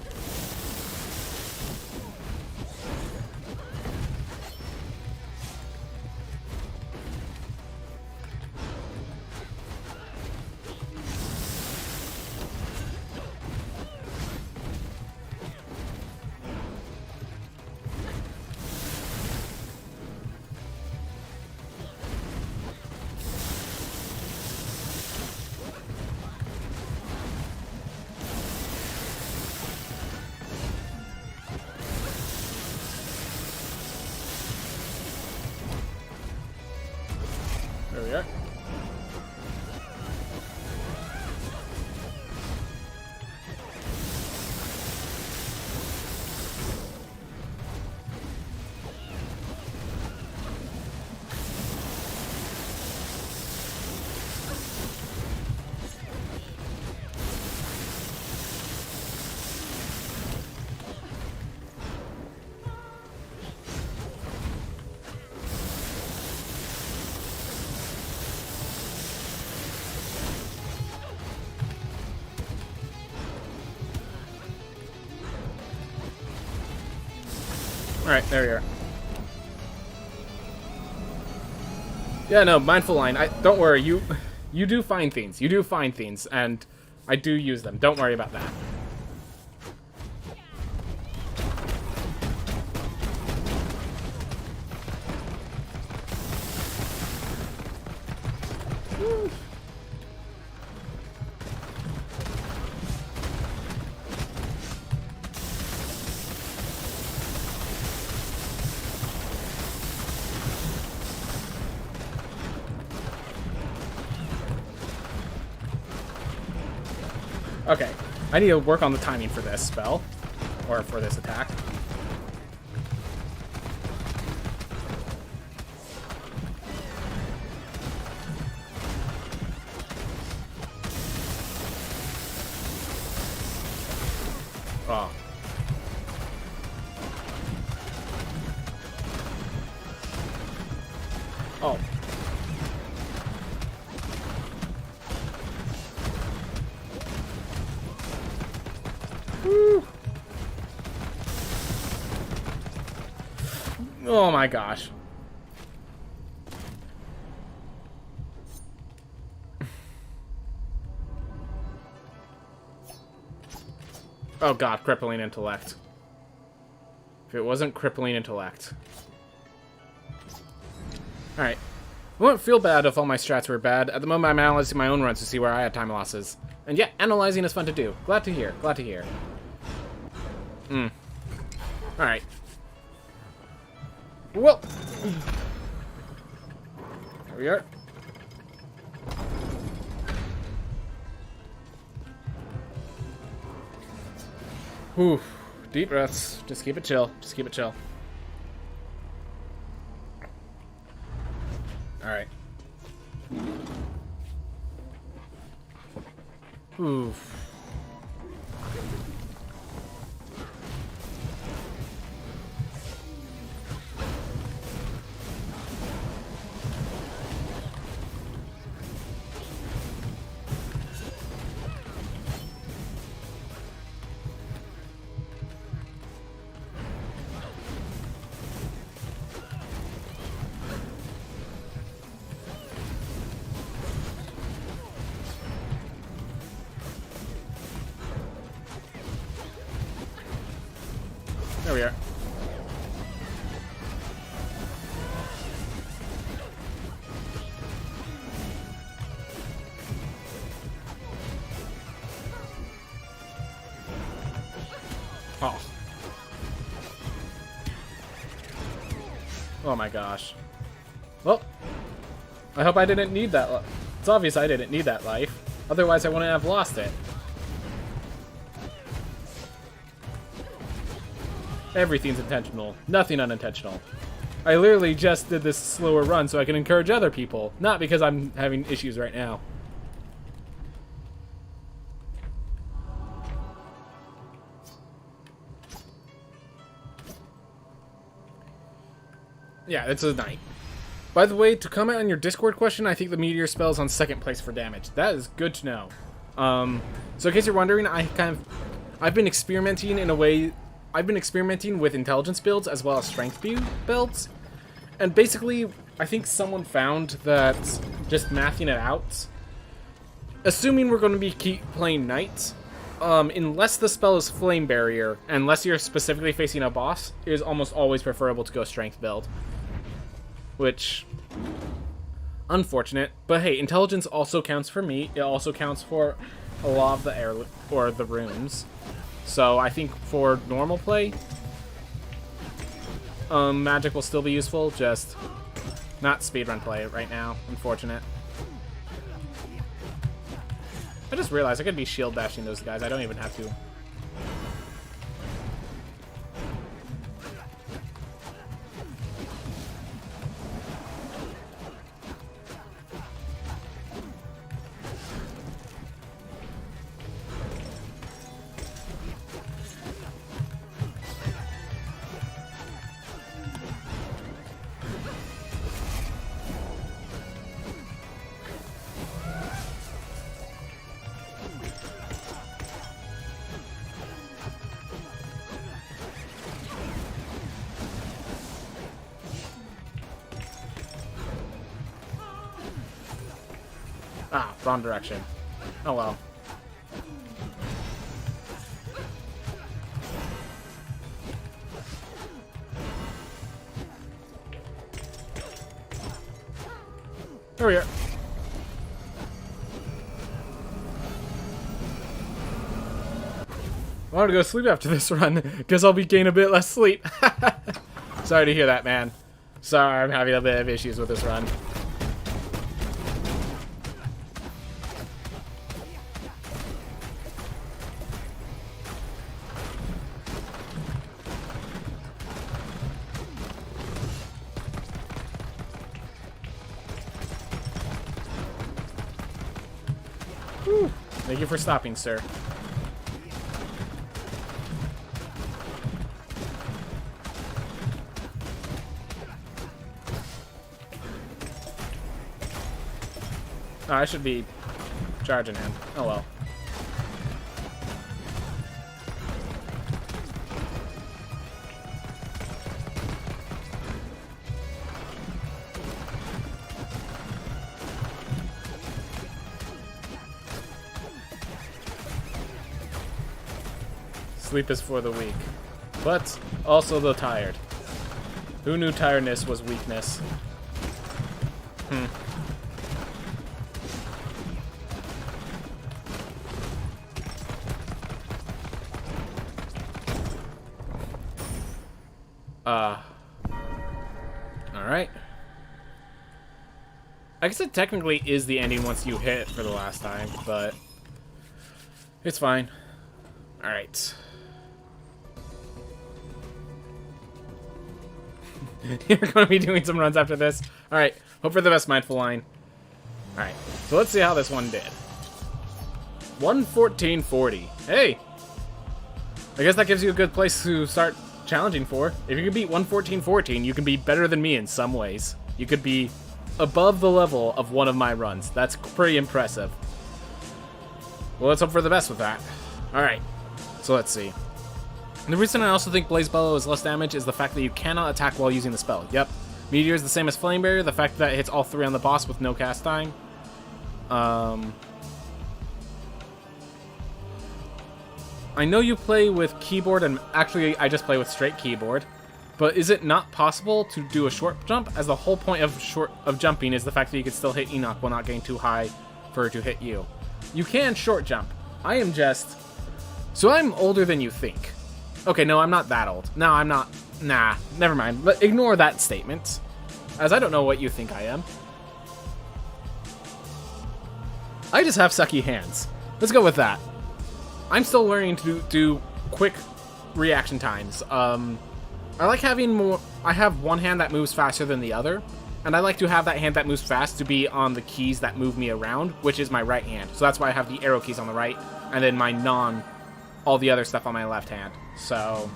Alright, there we are. Yeah, no, mindful line. Don't worry, you do find things. You do find things, and I do use them. Don't worry about that. Woo. Okay, I need to work on the timing for this spell, or for this attack. Oh. Oh. Woo. Oh my gosh. Oh god, crippling intellect. If it wasn't crippling intellect. Alright. I wouldn't feel bad if all my strats were bad. At the moment, I'm analyzing my own runs to see where I had time losses. And yeah, analyzing is fun to do. Glad to hear. Glad to hear. Alright. Well. There we are. Whew. Deep breaths. Just keep it chill. Just keep it chill. Alright. Oof. There we are. Oh. Oh my gosh. Well, I hope I didn't need that. It's obvious I didn't need that life. Otherwise, I wouldn't have lost it. Everything's intentional. Nothing unintentional. I literally just did this slower run so I can encourage other people. Not because I'm having issues right now. Yeah, it's a knight. By the way, to comment on your Discord question, I think the meteor spell is on second place for damage. That is good to know. So in case you're wondering, I've been experimenting in a way. I've been experimenting with intelligence builds as well as strength builds, and basically, I think someone found that just mathing it out, assuming we're going to keep playing knight, unless the spell is flame barrier, unless you're specifically facing a boss, it is almost always preferable to go strength build, which unfortunate. But hey, intelligence also counts for me. It also counts for a lot of the air or the rooms. So I think for normal play, magic will still be useful, just not speedrun play right now. Unfortunate. I just realized I could be shield bashing those guys. I don't even have to. Ah, wrong direction. Oh well. There we are. I want to go to sleep after this run, because I'll be gaining a bit less sleep. Sorry to hear that, man. Sorry, I'm having a bit of issues with this run. Whew. Thank you for stopping, sir. Oh, I should be charging him. Oh well. Sleep is for the weak, but also the tired. Who knew tiredness was weakness? Alright. I guess it technically is the ending once you hit for the last time, but it's fine. Alright. You're going to be doing some runs after this. Alright, hope for the best, Mindful Line. Alright, so let's see how this one did. 1:14:40. Hey! I guess that gives you a good place to start challenging for. If you can beat 1:14:14, you can be better than me in some ways. You could be above the level of one of my runs. That's pretty impressive. Well, let's hope for the best with that. Alright, so let's see. The reason I also think Blaze Bellow is less damage is the fact that you cannot attack while using the spell. Yep. Meteor is the same as Flame Barrier, the fact that it hits all three on the boss with no cast time. I know you play with keyboard, and actually I just play with straight keyboard, but is it not possible to do a short jump, as the whole point of jumping is the fact that you can still hit Enoch while not getting too high for her to hit you? You can short jump. I am just... So I'm older than you think. Okay, no, I'm not that old. No, I'm not. Nah, never mind. But ignore that statement, as I don't know what you think I am. I just have sucky hands. Let's go with that. I'm still learning to do quick reaction times. I like having more... I have one hand that moves faster than the other, and I like to have that hand that moves fast to be on the keys that move me around, which is my right hand. So that's why I have the arrow keys on the right, and then my all the other stuff on my left hand. So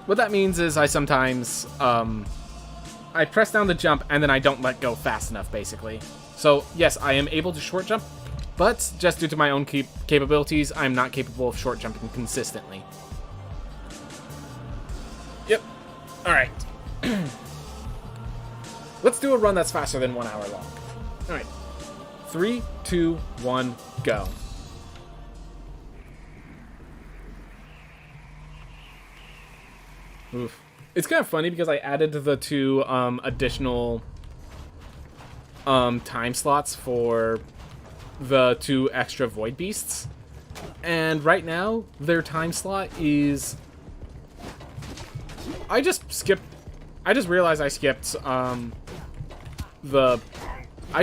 what that means is I sometimes I press down the jump and then I don't let go fast enough, basically. So yes, I am able to short jump, but just due to my own capabilities, I'm not capable of short jumping consistently. Yep. Alright. Let's do a run that's faster than 1 hour long. Alright. 3, 2, 1, go. Oof. It's kind of funny because I added the two additional time slots for the two extra Void Beasts, and right now their time slot is... I just realized I skipped I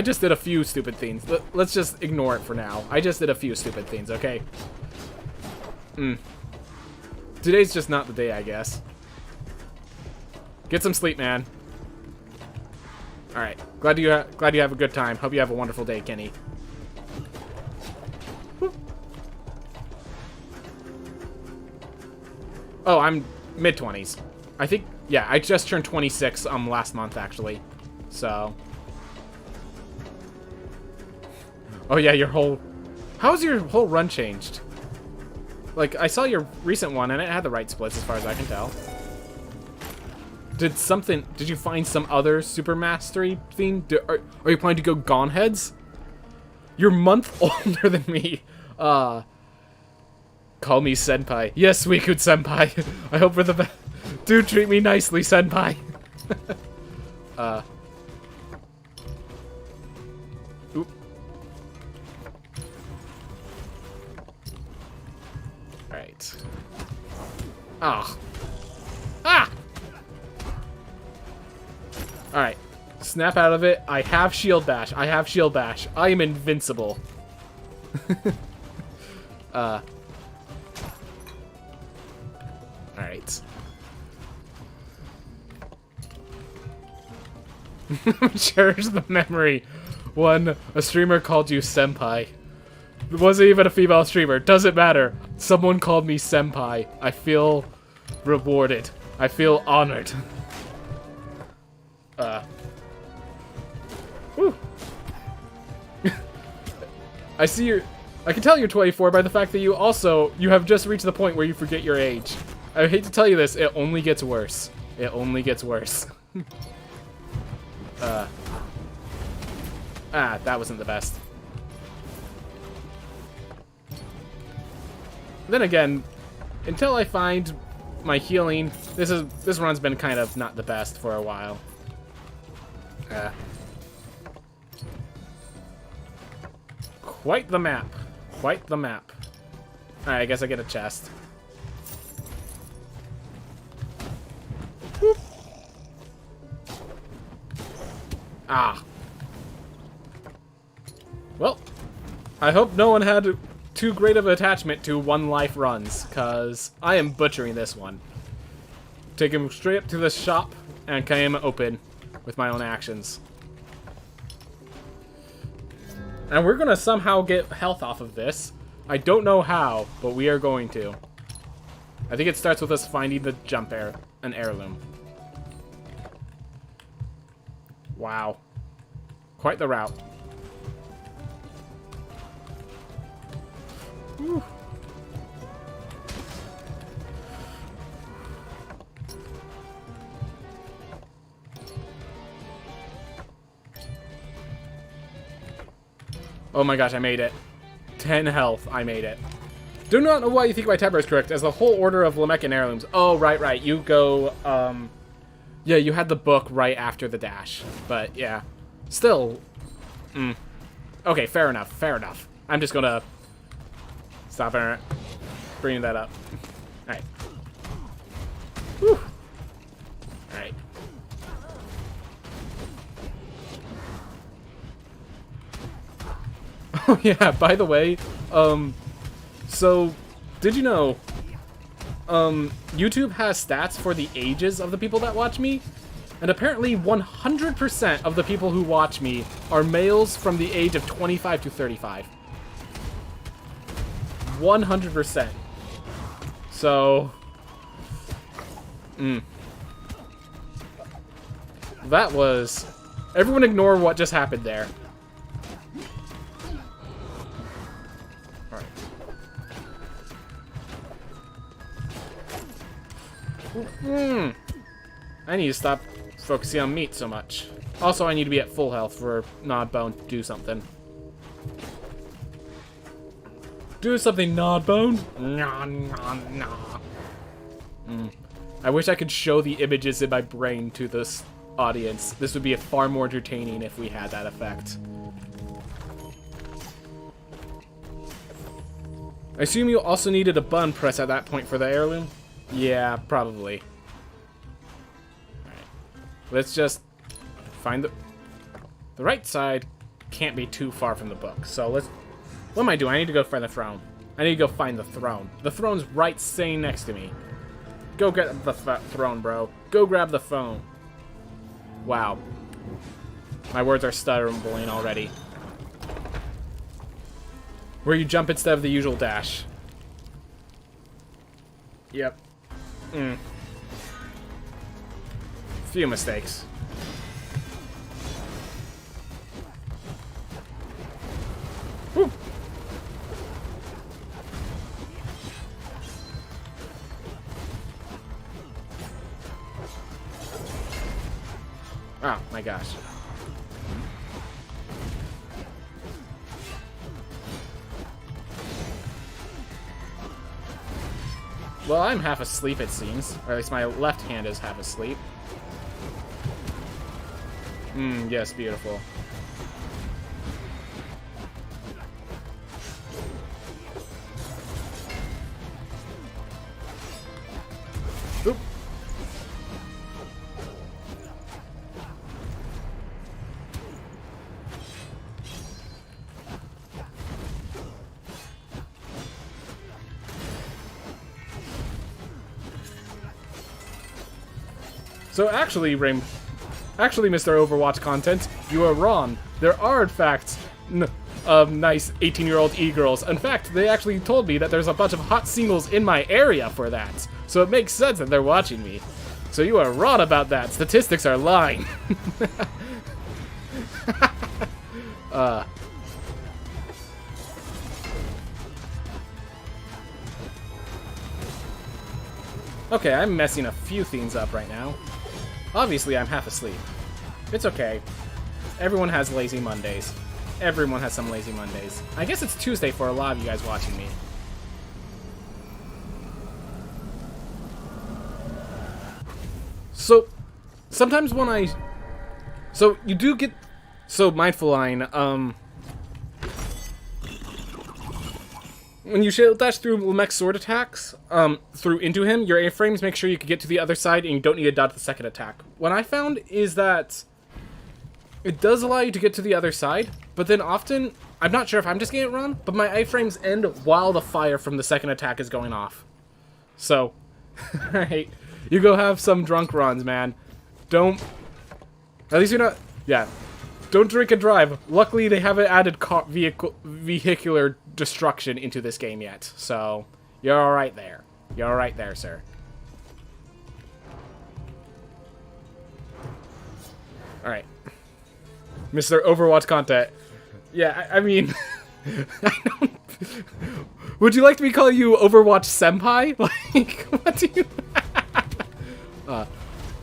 just did a few stupid things. Let's just ignore it for now. I just did a few stupid things, okay? Today's just not the day, I guess. Get some sleep, man. All right. Glad you have a good time. Hope you have a wonderful day, Kenny. Whoop. Oh, I'm mid-20s. I think, yeah, I just turned 26 last month, actually. So. Oh, yeah, how's your whole run changed? Like, I saw your recent one, and it had the right splits, as far as I can tell. Did you find some other super mastery theme? Are you planning to go Gone Heads? You're a month older than me. Call me senpai. Yes, Suiku senpai. I hope for the best. Do treat me nicely, senpai. Oop. Alright. Ah. Ah! Alright. Snap out of it. I have shield bash. I have shield bash. I am invincible. Alright. Cherish the memory when a streamer called you senpai. It wasn't even a female streamer. Doesn't matter. Someone called me senpai. I feel rewarded. I feel honored. Whew. I see you're... I can tell you're 24 by the fact that you have just reached the point where you forget your age. I hate to tell you this, it only gets worse. It only gets worse. That wasn't the best. Then again, until I find my healing, this run's been kind of not the best for a while. Quite the map. Quite the map. Alright, I guess I get a chest. Whoop. Ah. Well, I hope no one had too great of an attachment to one life runs, because I am butchering this one. Take him straight up to the shop and came open with my own actions. And we're going to somehow get health off of this. I don't know how, but we are going to. I think it starts with us finding the an heirloom. Wow. Quite the route. Whew. Oh my gosh, I made it. 10 health, I made it. Do not know why you think my tabber is correct, as the whole order of Lamecan heirlooms. Oh, right. You go, yeah, you had the book right after the dash. But, yeah. Still. Okay, fair enough. I'm just gonna stop bringing that up. Alright. Whew. Alright. Oh yeah, by the way, so, did you know, YouTube has stats for the ages of the people that watch me? And apparently 100% of the people who watch me are males from the age of 25 to 35. 100%. So, that was... Everyone ignore what just happened there. I need to stop focusing on meat so much. Also, I need to be at full health for Nodbone to do something. Do something, Nodbone! I wish I could show the images in my brain to this audience. This would be far more entertaining if we had that effect. I assume you also needed a button press at that point for the heirloom? Yeah, probably. Alright. Let's just find the right side can't be too far from the book. So let's... What am I doing? I need to go find the throne. I need to go find the throne. The throne's right sitting next to me. Go get the throne, bro. Go grab the phone. Wow. My words are stumbling already. Where you jump instead of the usual dash. Yep. Few mistakes. Whew. Oh my gosh. Well, I'm half asleep, it seems. Or at least my left hand is half asleep. Yes, beautiful. Oop. So actually, Mr. Overwatch content, you are wrong. There are, in fact, nice 18-year-old e-girls. In fact, they actually told me that there's a bunch of hot singles in my area for that. So it makes sense that they're watching me. So you are wrong about that. Statistics are lying. Okay, I'm messing a few things up right now. Obviously, I'm half asleep. It's okay. Everyone has lazy Mondays. Everyone has some lazy Mondays. I guess it's Tuesday for a lot of you guys watching me. So, sometimes when I... So, you do get... So, Mindful Line, when you shield dash through Lamech's sword attacks, through into him, your A-frames make sure you can get to the other side and you don't need to dodge the second attack. What I found is that it does allow you to get to the other side, but then often, I'm not sure if I'm just getting it wrong, but my A-frames end while the fire from the second attack is going off. So, alright, you go have some drunk runs, man. Don't, at least you're not, yeah. Don't drink and drive. Luckily, they haven't added vehicular destruction into this game yet. So, you're alright there. You're alright there, sir. Alright. Mr. Overwatch content. Yeah, I mean... I don't... Would you like me to call you Overwatch Senpai? Like, what do you...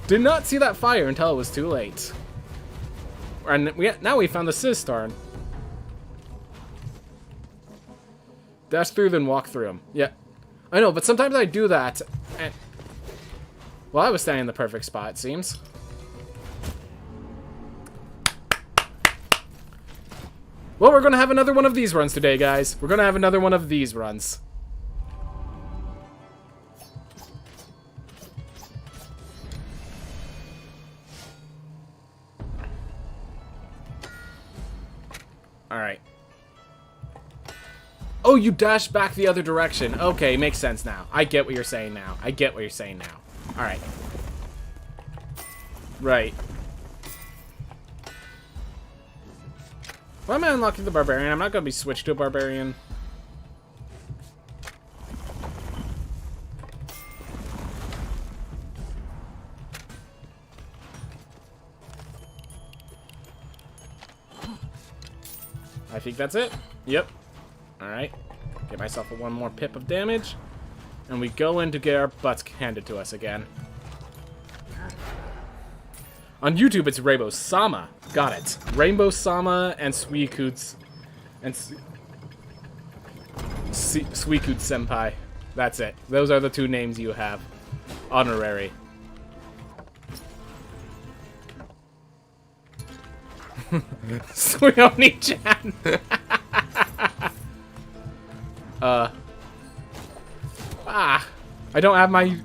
Did not see that fire until it was too late. And now we found the Cistern. Dash through, then walk through them. Yeah. I know, but sometimes I do that. And... Well, I was standing in the perfect spot, it seems. Well, we're going to have another one of these runs today, guys. We're going to have another one of these runs. Alright. Oh, you dash back the other direction. Okay, makes sense now. I get what you're saying now. I get what you're saying now. Alright. Right. Why am I unlocking the Barbarian? I'm not going to be switched to a Barbarian. I think that's it. Yep. Alright. Get myself one more pip of damage. And we go in to get our butts handed to us again. On YouTube, it's Rainbow Sama. Got it. Rainbow Sama and Suicune and Suicune Senpai. That's it. Those are the two names you have. Honorary. Suioni-chan. I don't have my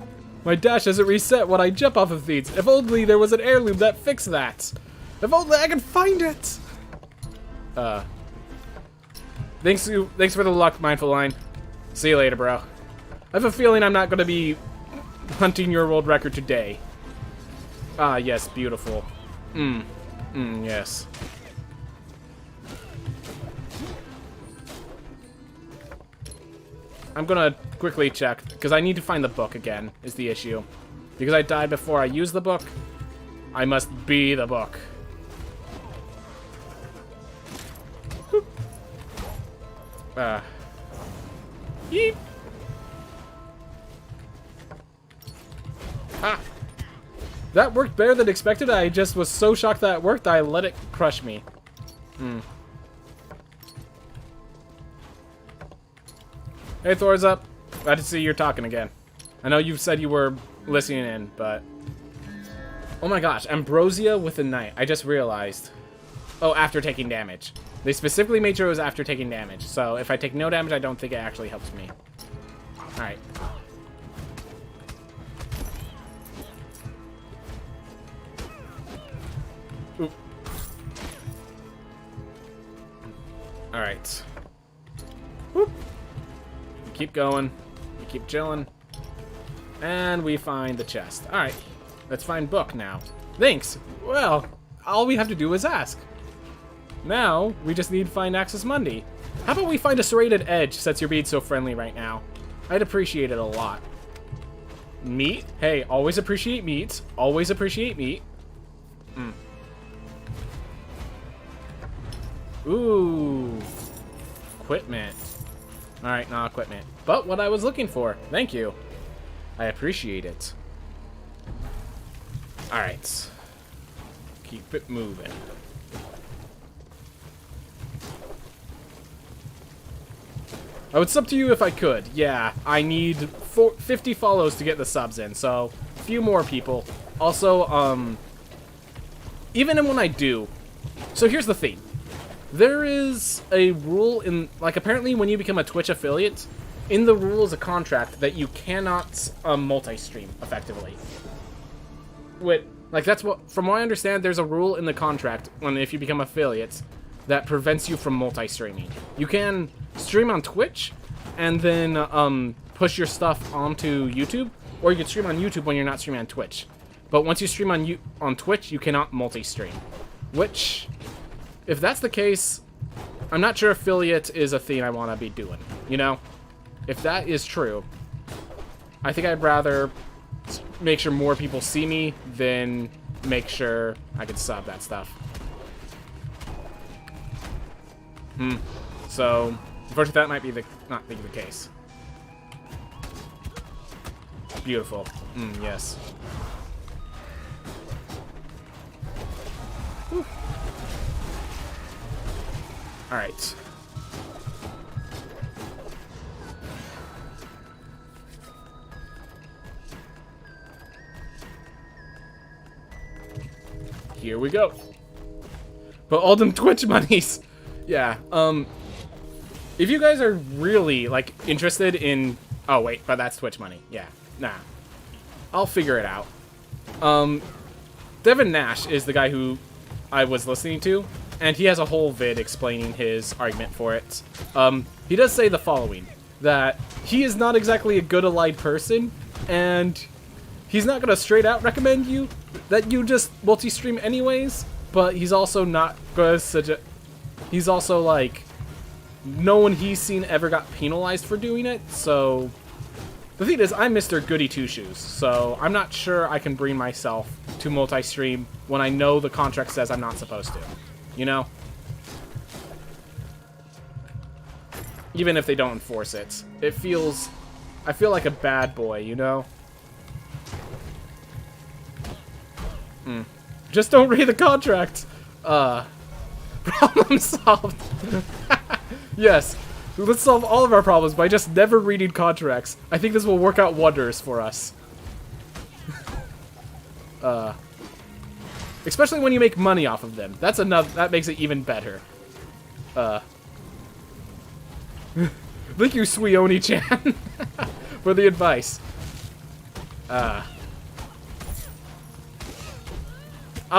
dash doesn't reset when I jump off of these. If only there was an heirloom that fixed that. If only I could find it. Thanks for the luck, Mindful Line. See you later, bro. I have a feeling I'm not gonna be hunting your world record today. Ah, yes, beautiful. Yes. I'm gonna quickly check, because I need to find the book again, is the issue. Because I died before I used the book, I must be the book. Yeep. Ah! That worked better than expected. I just was so shocked that it worked, I let it crush me. Hey, Thor's up. Glad to see you're talking again. I know you've said you were listening in, but... Oh my gosh, Ambrosia with the Knight. I just realized. Oh, after taking damage. They specifically made sure it was after taking damage. So if I take no damage, I don't think it actually helps me. Alright. Oop. Alright. Whoop. We keep going. We keep chilling. And we find the chest. Alright. Let's find book now. Thanks. Well, all we have to do is ask. Now, we just need to find Axis Mundi. How about we find a serrated edge since you're being so friendly right now? I'd appreciate it a lot. Meat? Hey, always appreciate meat. Always appreciate meat. Ooh. Equipment. Alright, not equipment. But what I was looking for. Thank you. I appreciate it. Alright. Keep it moving. I would sub to you if I could. Yeah, I need 50 follows to get the subs in, so a few more people. Also, even when I do... So here's the thing. There is a rule in... Like, apparently when you become a Twitch affiliate, in the rules, a contract that you cannot multi-stream, effectively. Like, that's what... From what I understand, there's a rule in the contract, if you become affiliates, that prevents you from multi-streaming. You can stream on Twitch, and then push your stuff onto YouTube, or you can stream on YouTube when you're not streaming on Twitch. But once you stream on Twitch, you cannot multi-stream. Which, if that's the case, I'm not sure affiliate is a thing I want to be doing, you know? If that is true, I think I'd rather make sure more people see me than make sure I can sub that stuff. So, unfortunately, that might be not be the case. Beautiful. Yes. Alright. Here we go. But all them Twitch monies. Yeah, if you guys are really, like, interested in... Oh, wait, but that's Twitch money. Yeah, nah. I'll figure it out. Devin Nash is the guy who I was listening to, and he has a whole vid explaining his argument for it. He does say the following, that he is not exactly a good allied person, and he's not gonna straight out recommend you that you just multi-stream anyways, but he's also not gonna suggest... He's also, like, no one he's seen ever got penalized for doing it, so... The thing is, I'm Mr. Goody Two-Shoes, so I'm not sure I can bring myself to multi-stream when I know the contract says I'm not supposed to. You know? Even if they don't enforce it. It feels... I feel like a bad boy, you know? Just don't read the contract! Problem solved. Yes, let's solve all of our problems by just never reading contracts. I think this will work out wonders for us. Especially when you make money off of them. That's another. That makes it even better. Thank you, Sweoni-chan, for the advice. Oh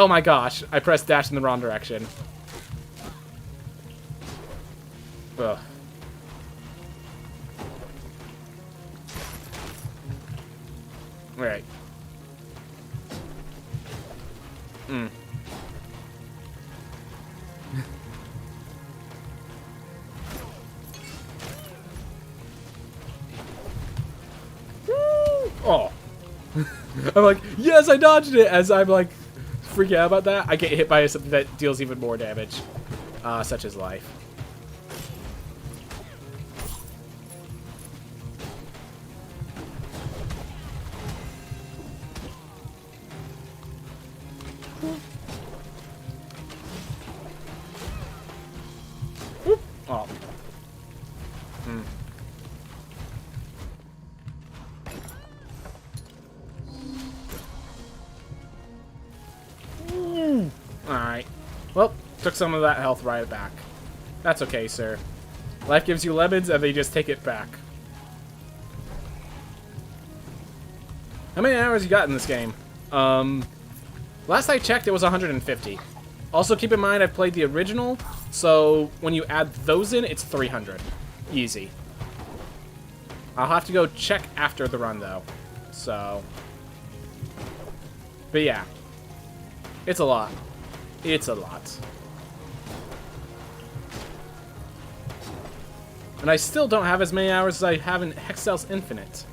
my gosh! I pressed dash in the wrong direction. Ugh. Alright. Oh. I'm like, yes, I dodged it, as I'm like freaking out about that. I get hit by something that deals even more damage. Such as life. Oh. Alright. Well, took some of that health right back. That's okay, sir. Life gives you lemons, and they just take it back. How many hours you got in this game? Last I checked, it was 150. Also, keep in mind, I've played the original, so when you add those in, it's 300. Easy. I'll have to go check after the run, though. So... But yeah. It's a lot. It's a lot. And I still don't have as many hours as I have in Hexcel's Infinite.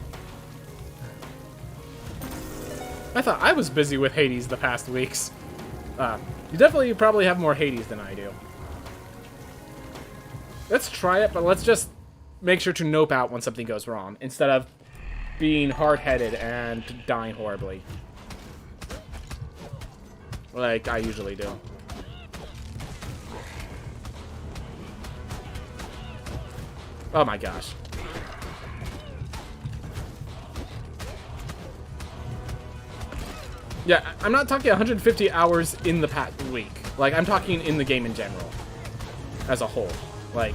I thought I was busy with Hades the past weeks. You definitely probably have more Hades than I do. Let's try it, but let's just make sure to nope out when something goes wrong, instead of being hard-headed and dying horribly. Like I usually do. Oh my gosh. Yeah, I'm not talking 150 hours in the past week. Like, I'm talking in the game in general. As a whole. Like...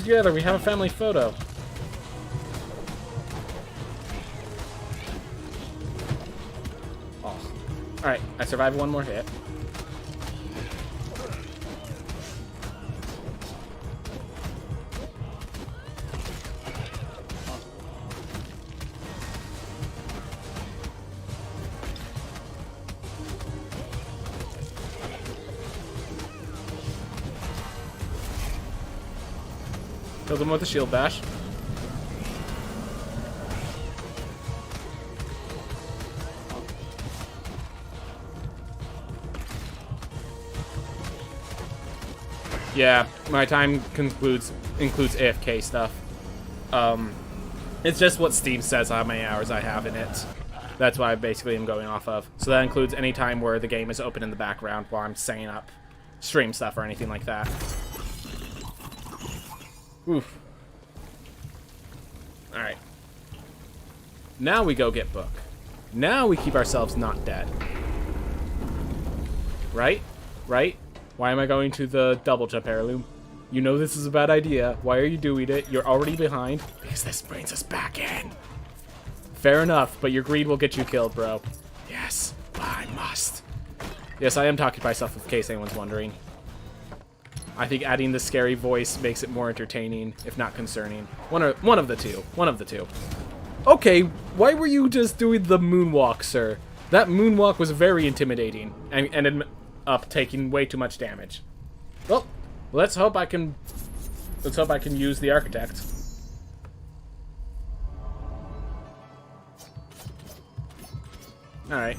Together, we have a family photo. Oh. Alright, I survived one more hit. Killed him with a shield bash. Yeah, my time includes AFK stuff. It's just what Steam says how many hours I have in it. That's what I basically am going off of. So that includes any time where the game is open in the background while I'm setting up stream stuff or anything like that. Oof. Alright. Now we go get Book. Now we keep ourselves not dead. Right? Right? Why am I going to the double jump heirloom? You know this is a bad idea. Why are you doing it? You're already behind. Because this brings us back in. Fair enough, but your greed will get you killed, bro. Yes, I must. Yes, I am talking to myself in case anyone's wondering. I think adding the scary voice makes it more entertaining, if not concerning. One of the two. One of the two. Okay, why were you just doing the moonwalk, sir? That moonwalk was very intimidating, and ended up taking way too much damage. Well, let's hope I can use the architect. Alright.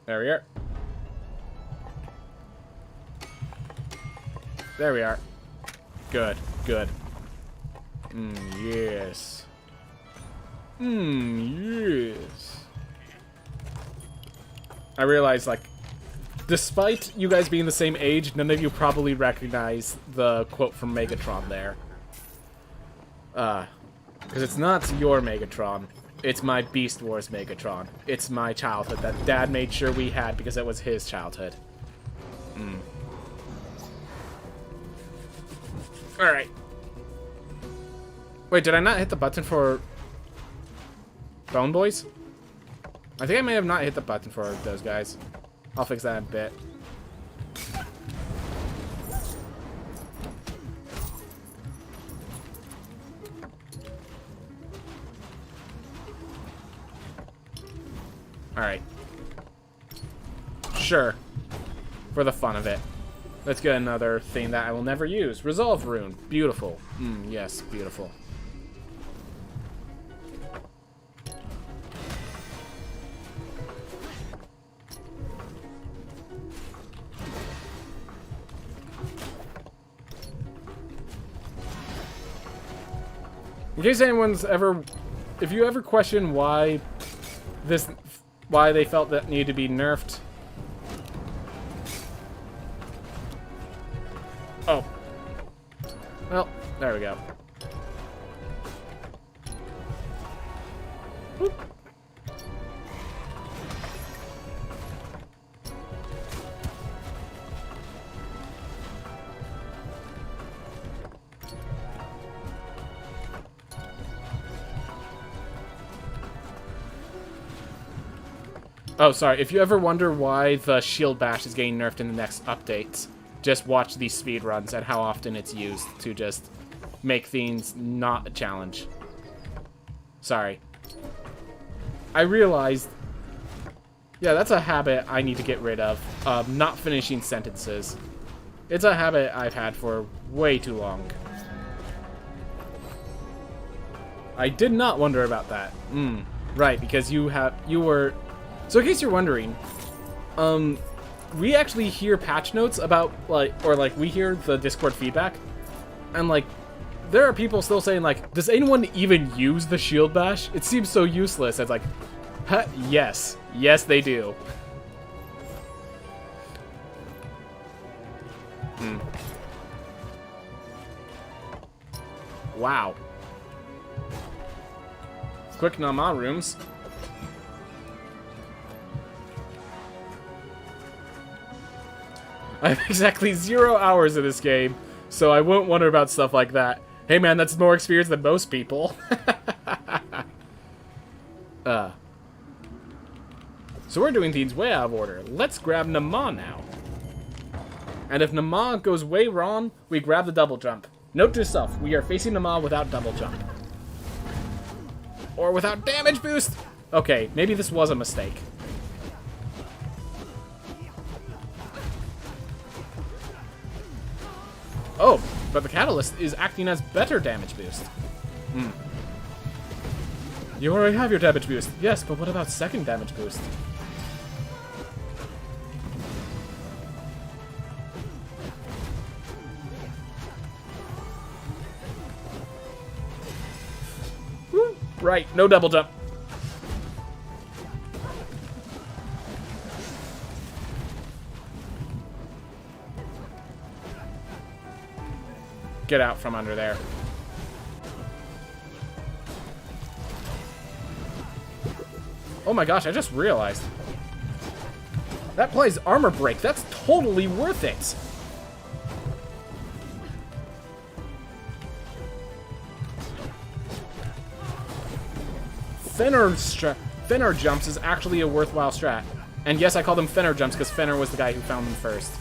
There we are. There we are. Good, good. Yes. Yes. I realize, like, despite you guys being the same age, none of you probably recognize the quote from Megatron there. Because it's not your Megatron. It's my Beast Wars Megatron. It's my childhood that Dad made sure we had because it was his childhood. Alright. Wait, did I not hit the button for Bone Boys? I think I may have not hit the button for those guys. I'll fix that in a bit. Alright. Sure. For the fun of it. Let's get another thing that I will never use. Resolve Rune. Beautiful. Yes, beautiful. In case anyone's ever... If you ever question why they felt that needed to be nerfed... Oh. Well, there we go. Whoop. Oh, sorry. If you ever wonder why the shield bash is getting nerfed in the next updates, just watch these speedruns and how often it's used to just make things not a challenge. Sorry. I realized... Yeah, that's a habit I need to get rid of. Not finishing sentences. It's a habit I've had for way too long. I did not wonder about that. Right, because you were... So in case you're wondering, we actually hear patch notes about, we hear the Discord feedback, and, there are people still saying, does anyone even use the shield bash? It seems so useless. It's like, huh, yes. Yes, they do. Wow. Quick Nama rooms. I have exactly 0 hours in this game, so I won't wonder about stuff like that. Hey man, that's more experience than most people. So we're doing things way out of order. Let's grab Nama now. And if Nama goes way wrong, we grab the double jump. Note to self, we are facing Nama without double jump. Or without damage boost! Okay, maybe this was a mistake. Oh, but the catalyst is acting as better damage boost. You already have your damage boost. Yes, but what about second damage boost? Woo. Right, no double jump. Get out from under there. Oh my gosh, I just realized. That plays armor break. That's totally worth it. Fenner jumps is actually a worthwhile strat. And yes, I call them Fenner jumps because Fenner was the guy who found them first.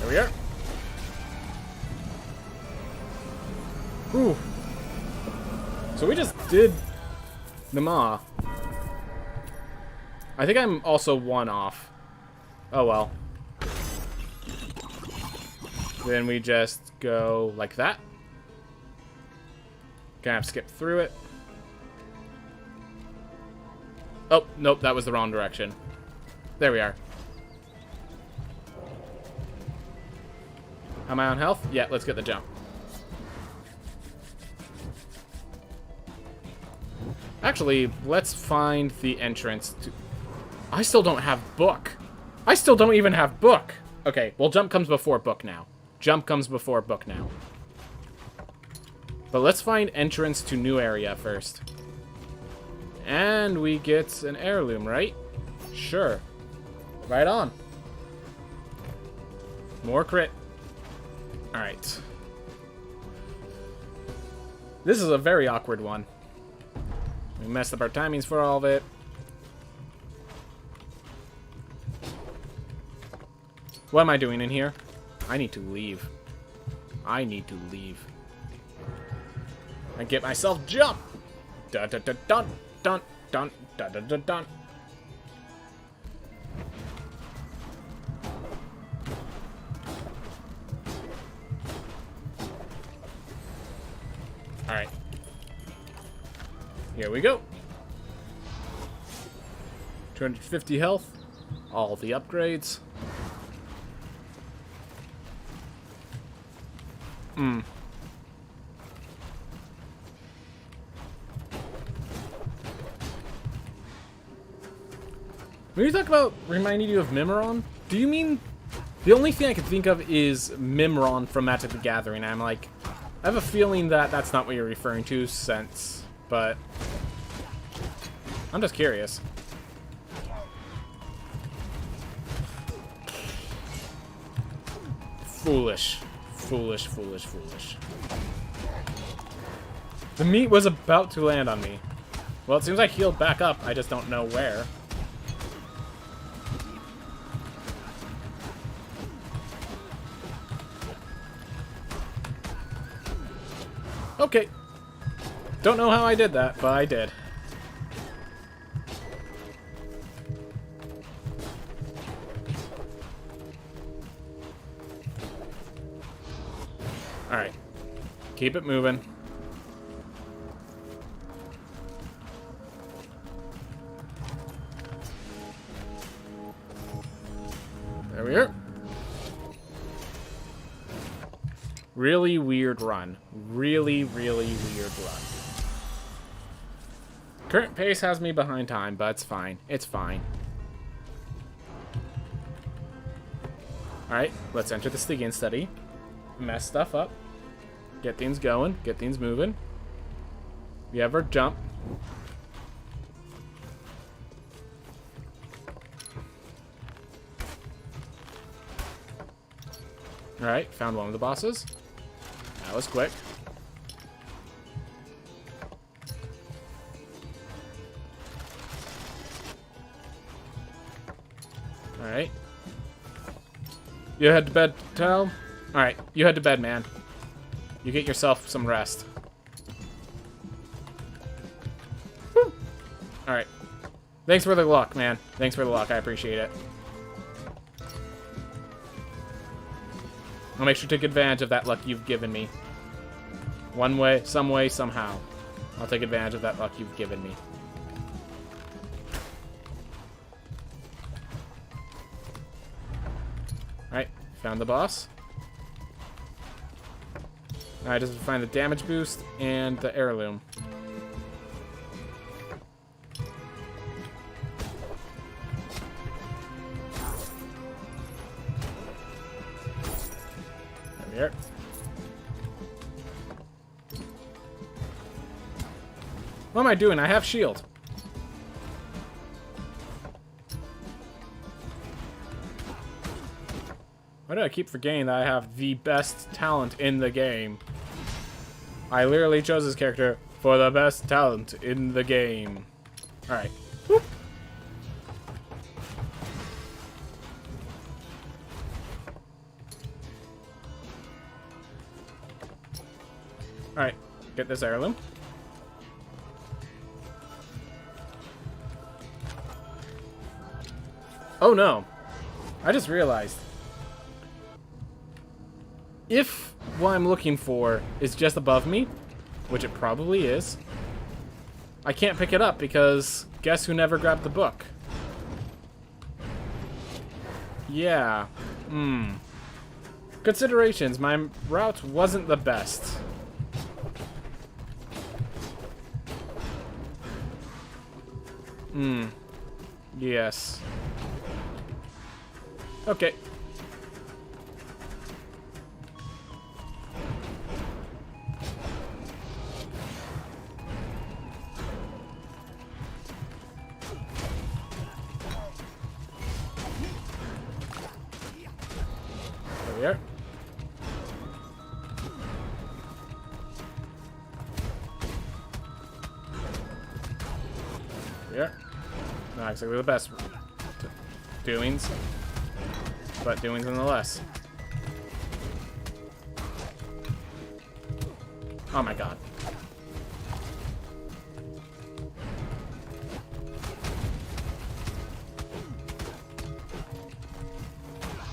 There we are. Whew. So we just did Nama. I think I'm also one off. Oh well. Then we just go like that. Gonna have to skip through it. Oh, nope, that was the wrong direction. There we are. Am I on health? Yeah, let's get the jump. Actually, let's find the entrance to... I still don't have book. I still don't even have book. Okay, well, jump comes before book now. Jump comes before book now. But let's find entrance to new area first. And we get an heirloom, right? Sure. Right on. More crit. Alright. This is a very awkward one. We messed up our timings for all of it. What am I doing in here? I need to leave. I need to leave. I get myself jump. Dun dun dun dun dun dun dun dun dun dun. All right. Here we go. 250 health. All the upgrades. When you talk about reminding you of Mimiron, do you mean... The only thing I can think of is Mimron from Magic the Gathering. I'm like... I have a feeling that that's not what you're referring to, since... But... I'm just curious. Foolish. Foolish, foolish, foolish. The meat was about to land on me. Well, it seems I healed back up. I just don't know where. Okay. Don't know how I did that, but I did. Alright. Keep it moving. There we are. Really weird run. Really, really weird run. Current pace has me behind time, but it's fine. It's fine. Alright, let's enter the Stygian study. Mess stuff up. Get things going. Get things moving. We have our jump. Alright, found one of the bosses. That was quick. Alright. You head to bed, Tal? Alright, you head to bed, man. You get yourself some rest. Alright. Thanks for the luck, man. Thanks for the luck. I appreciate it. I'll make sure to take advantage of that luck you've given me. One way, somehow. I'll take advantage of that luck you've given me. Alright, found the boss. I just find the damage boost and the heirloom. There we are. What am I doing? I have shield. Why do I keep forgetting that I have the best talent in the game? I literally chose this character for the best talent in the game. Alright. Alright, get this heirloom. Oh no. I just realized. If what I'm looking for is just above me, which it probably is, I can't pick it up because guess who never grabbed the book? Yeah. Considerations. My route wasn't the best. Hmm. Yes. Okay. There we are. There. Not exactly the best doings, but doings nonetheless. Oh my god.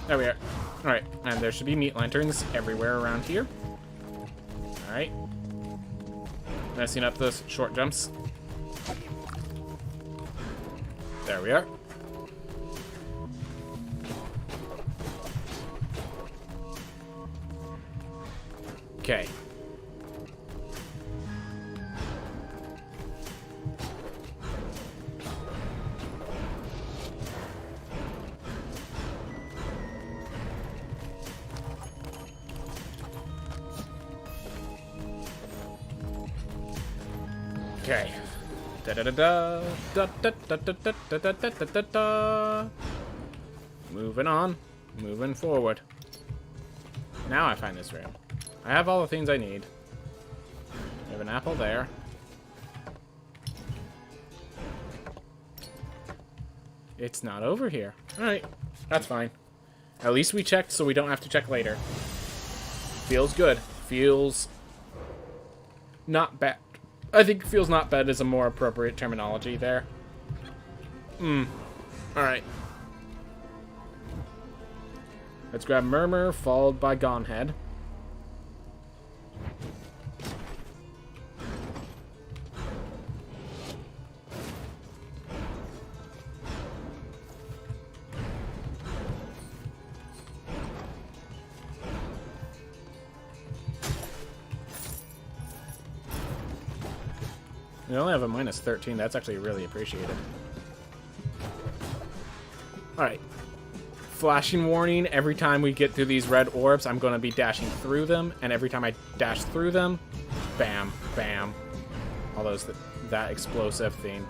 There we are. Alright, and there should be meat lanterns everywhere around here. Alright. Messing up those short jumps. There we are. Okay. Okay. Da da da da da da da da da da da da da. Moving on. Moving forward. Now I find this room. I have all the things I need. I have an apple there. It's not over here. Alright. That's fine. At least we checked so we don't have to check later. Feels good. Feels not bad. I think feels not bad is a more appropriate terminology there. Alright. Let's grab Murmur, followed by Gonehead. We only have a minus 13. That's actually really appreciated. Alright. Flashing warning. Every time we get through these red orbs, I'm going to be dashing through them. And every time I dash through them, bam, bam. All those, that explosive thing.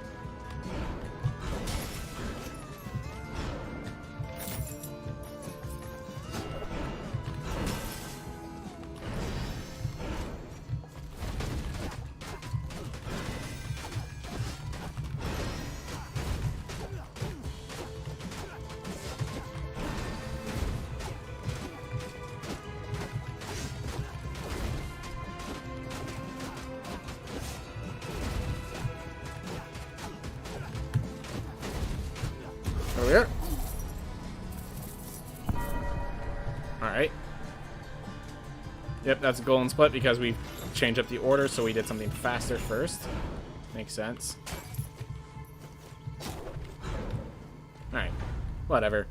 Over here. Alright. Yep, that's a golden split because we changed up the order, so we did something faster first. Makes sense. Alright. Whatever.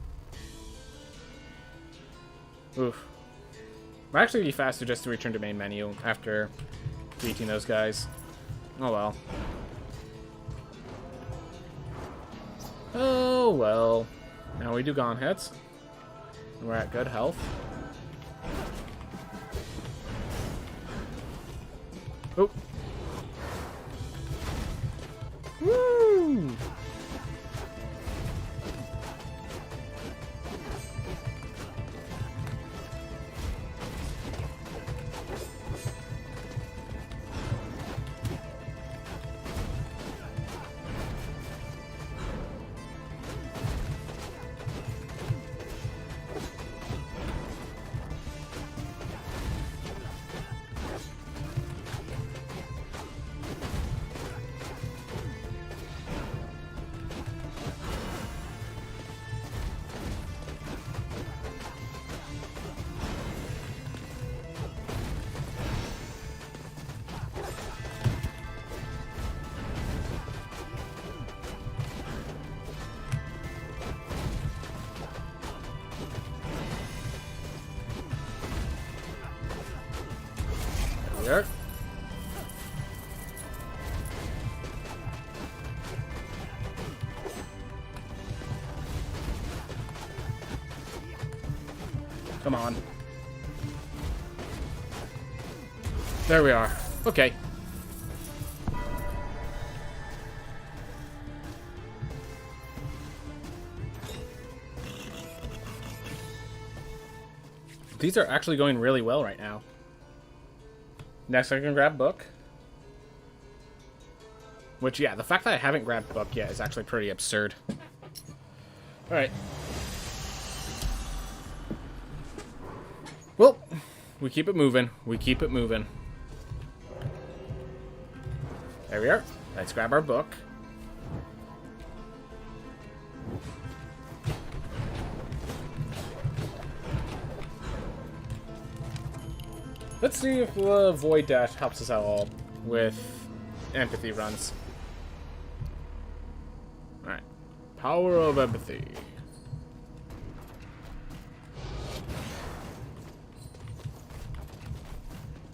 Oof. Might actually be faster just to return to main menu after beating those guys. Oh well. Oh, well. Now we do Goneheads. We're at good health. Oh. Woo! Come on. There we are. Okay. These are actually going really well right now. Next, I can grab book. Which, yeah, the fact that I haven't grabbed book yet is actually pretty absurd. Alright. Well, we keep it moving. We keep it moving. There we are. Let's grab our book. Let's see if the Void Dash helps us out all with empathy runs. Alright. Power of empathy.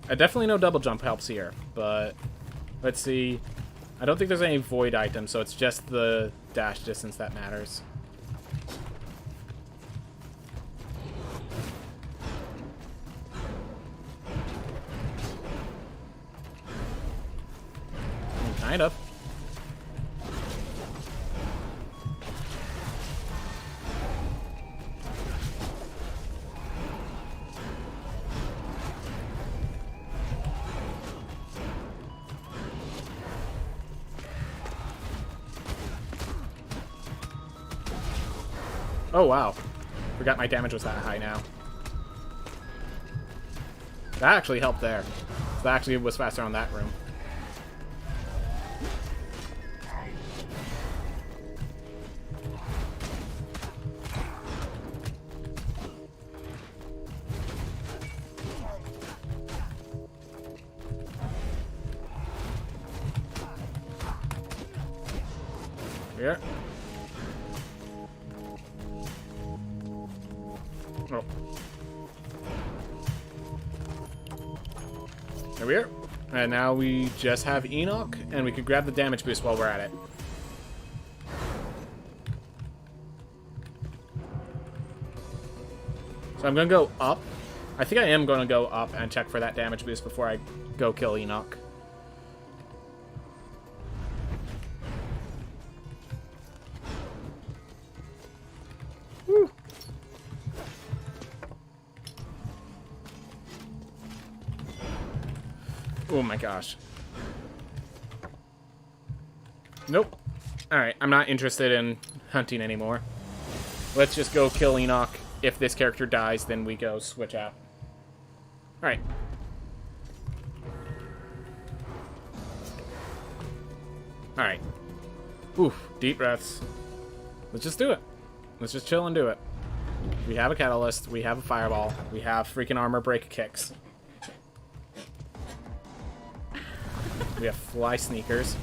I definitely know double jump helps here, but let's see. I don't think there's any void items, so it's just the dash distance that matters. Kind of. Oh, wow. Forgot my damage was that high now. That actually helped there. That actually was faster on that room. Here. Oh. There we are. And now we just have Enoch, and we could grab the damage boost while we're at it. So I'm going to go up. I think I am going to go up and check for that damage boost before I go kill Enoch. Woo. Oh my gosh. Nope. Alright, I'm not interested in hunting anymore. Let's just go kill Enoch. If this character dies, then we go switch out. Alright. Alright. Oof, deep breaths. Let's just do it. Let's just chill and do it. We have a catalyst, we have a fireball, we have freaking armor break kicks. We have fly sneakers.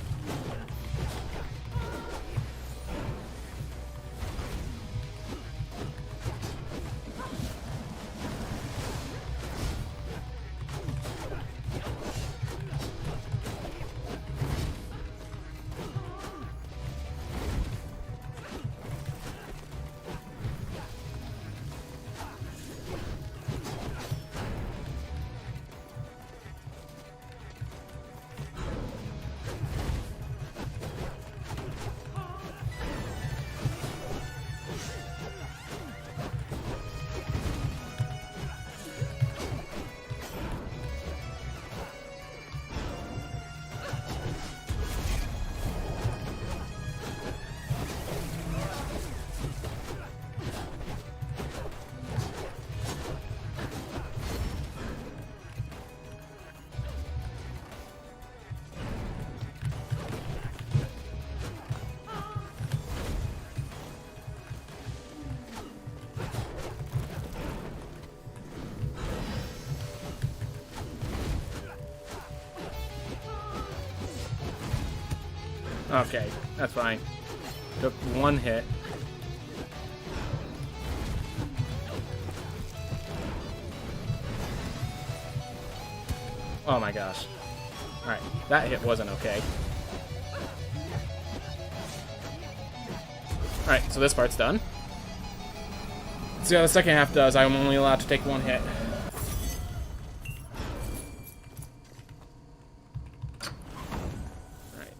Okay, that's fine. Took one hit. Oh my gosh. Alright, that hit wasn't okay. Alright, so this part's done. see how the second half does. I'm only allowed to take one hit. Alright.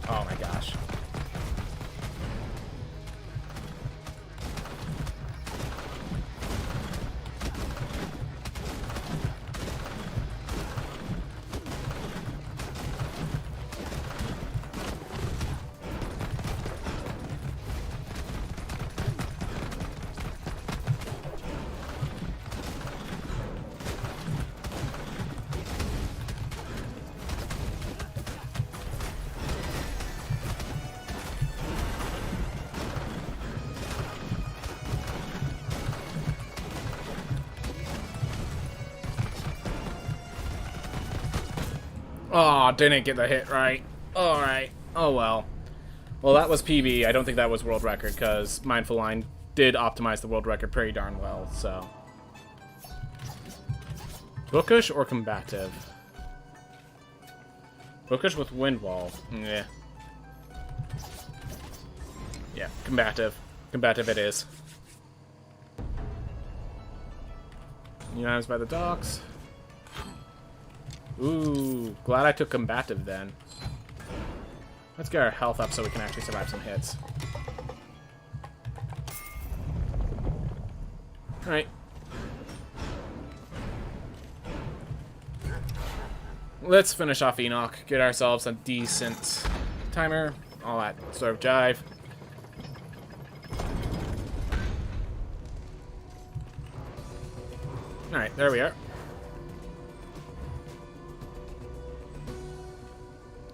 Oh my gosh. Oh, didn't get the hit right. Alright. Oh well. Well, that was PB. I don't think that was world record, because Mindful Line did optimize the world record pretty darn well, so. Bookish or combative? Bookish with Wind Wall. Yeah. Yeah, combative. Combative it is. Unanimous by the docks. Ooh, glad I took combative then. Let's get our health up so we can actually survive some hits. Alright. Let's finish off Enoch, get ourselves a decent timer, all that sort of jive. Alright, there we are.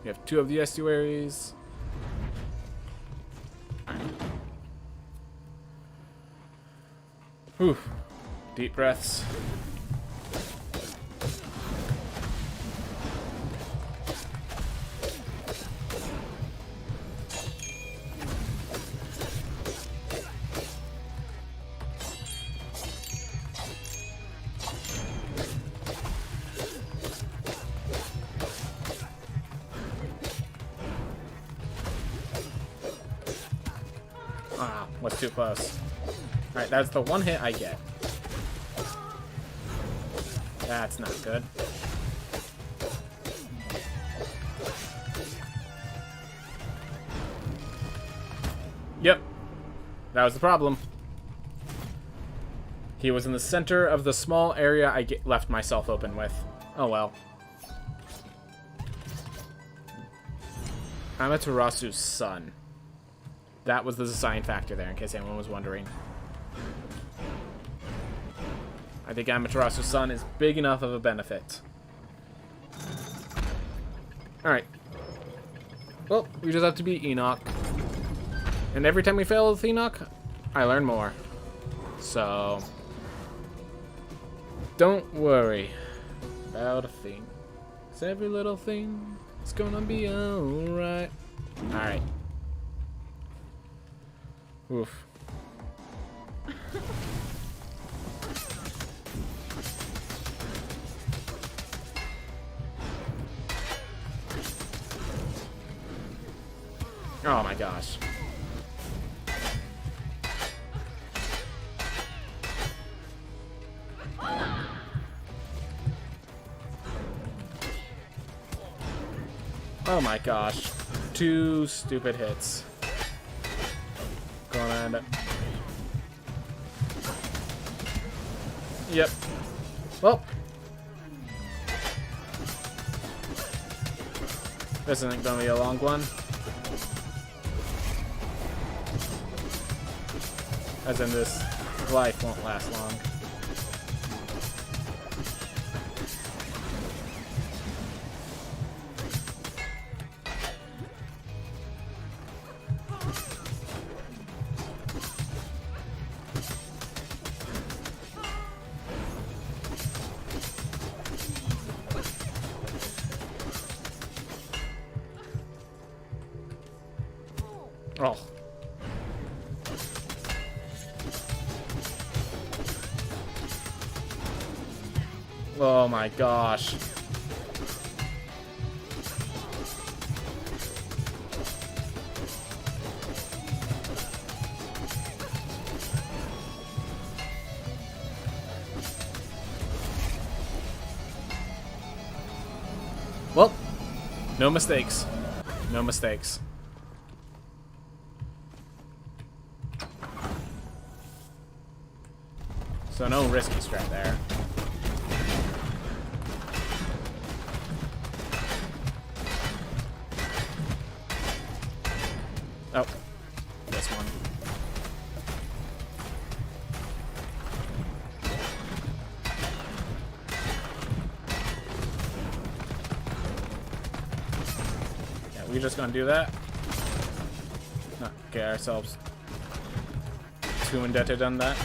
We have 2 of the estuaries. Whew. Deep breaths. Ah, was too close. Alright, that's the one hit I get. That's not good. Yep. That was the problem. He was in the center of the small area I left myself open with. Oh well. Amaterasu's son. That was the design factor there, in case anyone was wondering. I think Amaterasu's son is big enough of a benefit. Alright. Well, we just have to beat Enoch. And every time we fail with Enoch, I learn more. So, don't worry about a thing. 'Cause every little thing is gonna be alright. Alright. Oof. Oh my gosh. Oh my gosh. 2 stupid hits. Gonna end up. Yep. Well. This isn't gonna be a long one. As in, this life won't last long. Oh. Oh my gosh. Well, no mistakes. No mistakes. So no risky strat there. Oh, this one. Yeah, we're just gonna do that. Not get ourselves too indebted on that.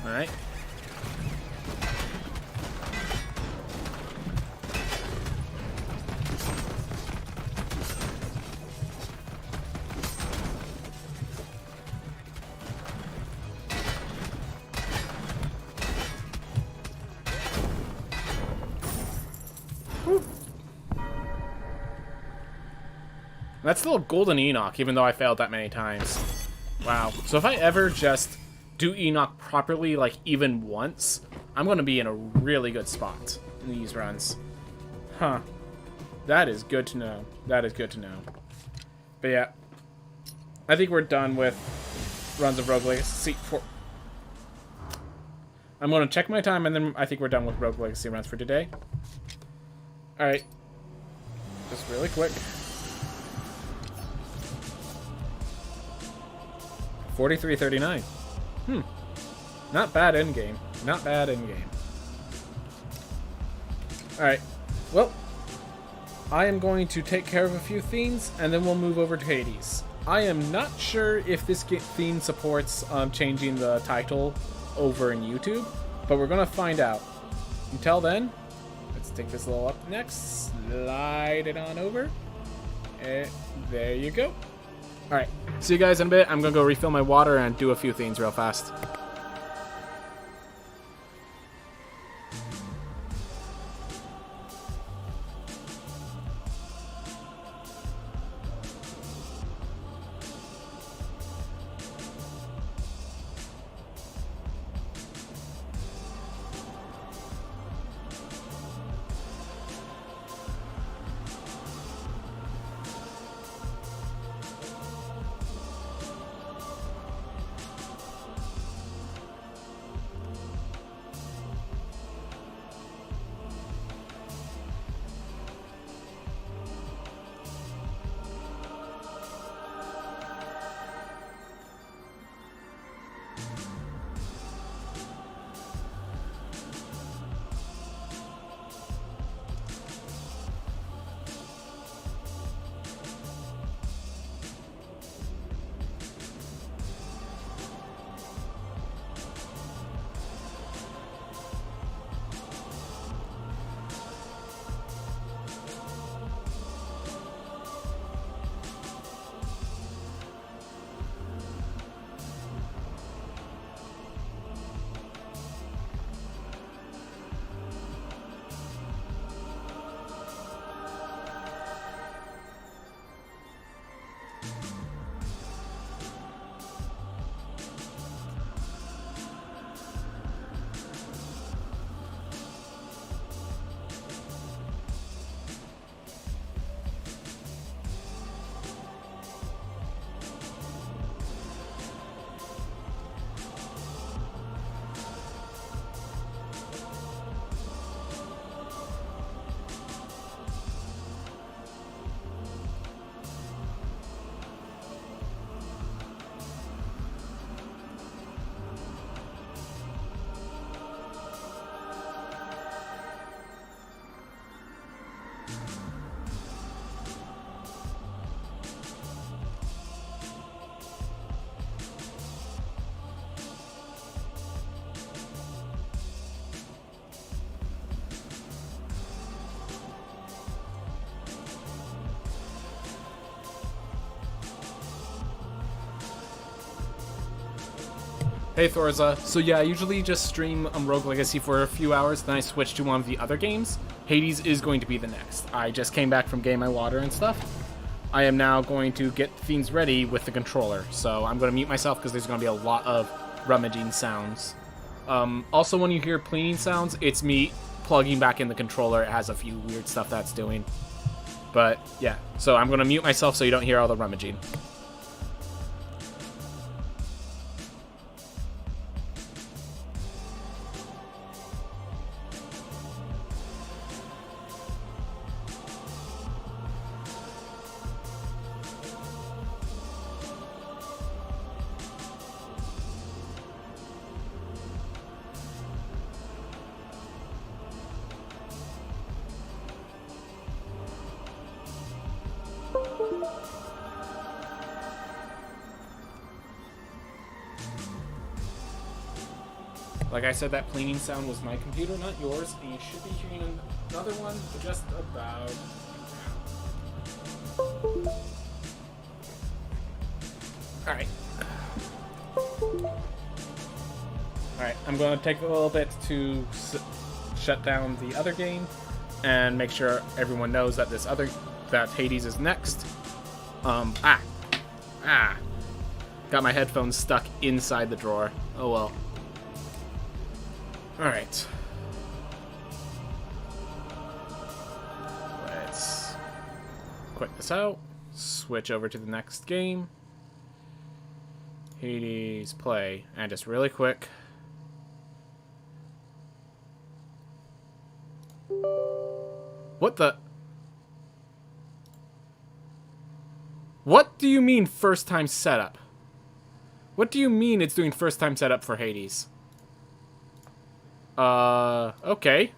Alright. That's still Golden Enoch, even though I failed that many times. Wow. So if I ever just do Enoch properly, like even once, I'm going to be in a really good spot in these runs. Huh. That is good to know. That is good to know. But yeah. I think we're done with runs of Rogue Legacy. I'm going to check my time, and then I think we're done with Rogue Legacy runs for today. Alright. Just really quick. 43:39. Not bad endgame. Not bad endgame. Alright. Well, I am going to take care of a few things, and then we'll move over to Hades. I am not sure if this theme supports changing the title over in YouTube, but we're going to find out. Until then, let's take this little up next. Slide it on over. And there you go. Alright, see you guys in a bit. I'm going to go refill my water and do a few things real fast. Hey Thorza. So yeah, I usually just stream Rogue Legacy for a few hours, then I switch to one of the other games. Hades is going to be the next. I just came back from getting my water and stuff. I am now going to get things ready with the controller. So I'm going to mute myself because there's going to be a lot of rummaging sounds. Also, when you hear cleaning sounds, it's me plugging back in the controller. It has a few weird stuff that's doing. But yeah, so I'm going to mute myself so you don't hear all the rummaging. Like I said, that cleaning sound was my computer, not yours, and you should be hearing another one just about now. Alright. Alright, I'm going to take a little bit to shut down the other game and make sure everyone knows that that Hades is next. Got my headphones stuck inside the drawer. Oh well. Alright. Let's quit this out. Switch over to the next game. Hades, play. And just really quick. What the? What do you mean first time setup? What do you mean it's doing first time setup for Hades? Okay.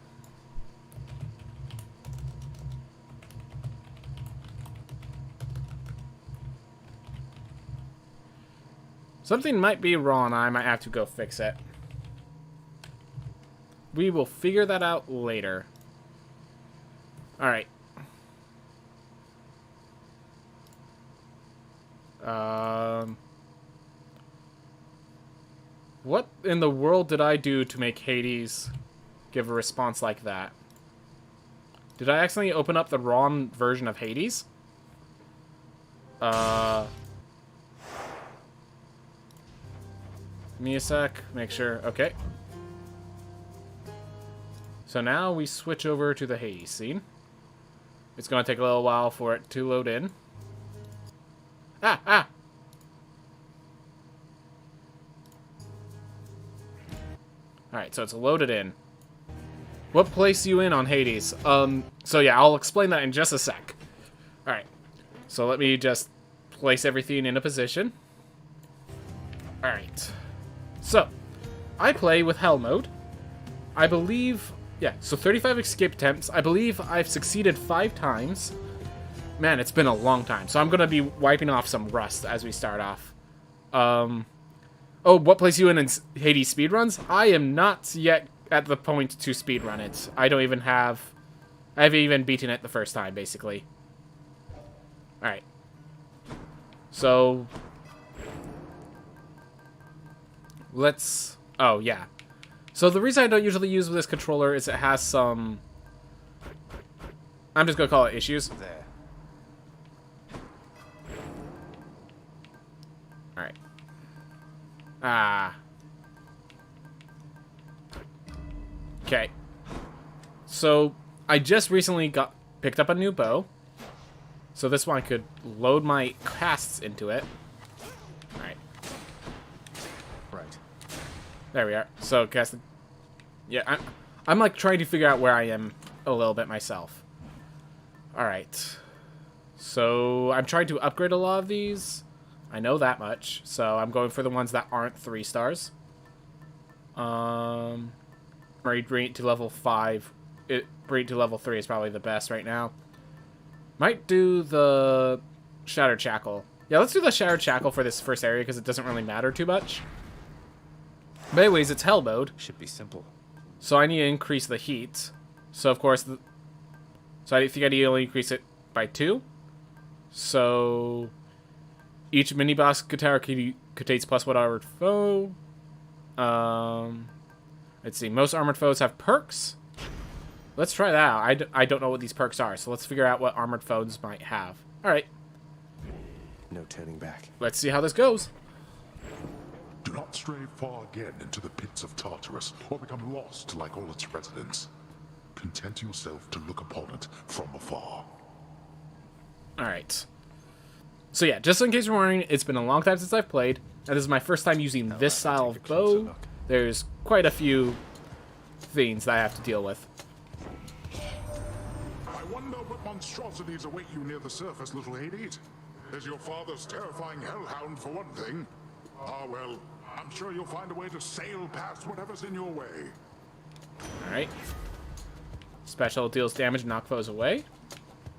Something might be wrong. I might have to go fix it. We will figure that out later. Alright. What in the world did I do to make Hades give a response like that? Did I accidentally open up the wrong version of Hades? Give me a sec. Make sure. Okay. So now we switch over to the Hades scene. It's going to take a little while for it to load in. Ah! Alright, so it's loaded in. What place you in on Hades? So yeah, I'll explain that in just a sec. Alright, so let me just place everything in a position. Alright, so I play with Hell mode. I believe, yeah, so 35 escape attempts. I believe I've succeeded 5 times. Man, it's been a long time. So I'm going to be wiping off some rust as we start off. Oh, what place you in Hades speedruns? I am not yet at the point to speedrun it. I haven't even beaten it the first time, basically. Alright. So, oh, yeah. So the reason I don't usually use this controller is it has some, I'm just going to call it issues. There. Alright. Okay. So, I just recently picked up a new bow. So this one I could load my casts into it. Alright. Right. There we are. So, casted. Yeah, I'm like trying to figure out where I am a little bit myself. Alright. So, I'm trying to upgrade a lot of these. I know that much. So, I'm going for the ones that aren't 3 stars. Bring it to level 5. Bring it to level 3 is probably the best right now. Might do the Shattered Shackle. Yeah, let's do the Shattered Shackle for this first area because it doesn't really matter too much. But anyways, it's Hell mode. Should be simple. So I need to increase the heat. So of course, so I think I need to only increase it by 2. So each mini boss guitar contains plus whatever foe. Let's see. Most armored foes have perks. Let's try that out. I don't know what these perks are, so let's figure out what armored foes might have. All right. No turning back. Let's see how this goes. Do not stray far again into the pits of Tartarus, or become lost like all its residents. Content yourself to look upon it from afar. All right. So yeah, just in case you're wondering, it's been a long time since I've played, and this is my first time using this style of bow. There's quite a few things that I have to deal with. I wonder what monstrosities await you near the surface, little Hades. There's your father's terrifying hellhound, for one thing. Ah, well, I'm sure you'll find a way to sail past whatever's in your way. Alright. Special deals damage, knock foes away.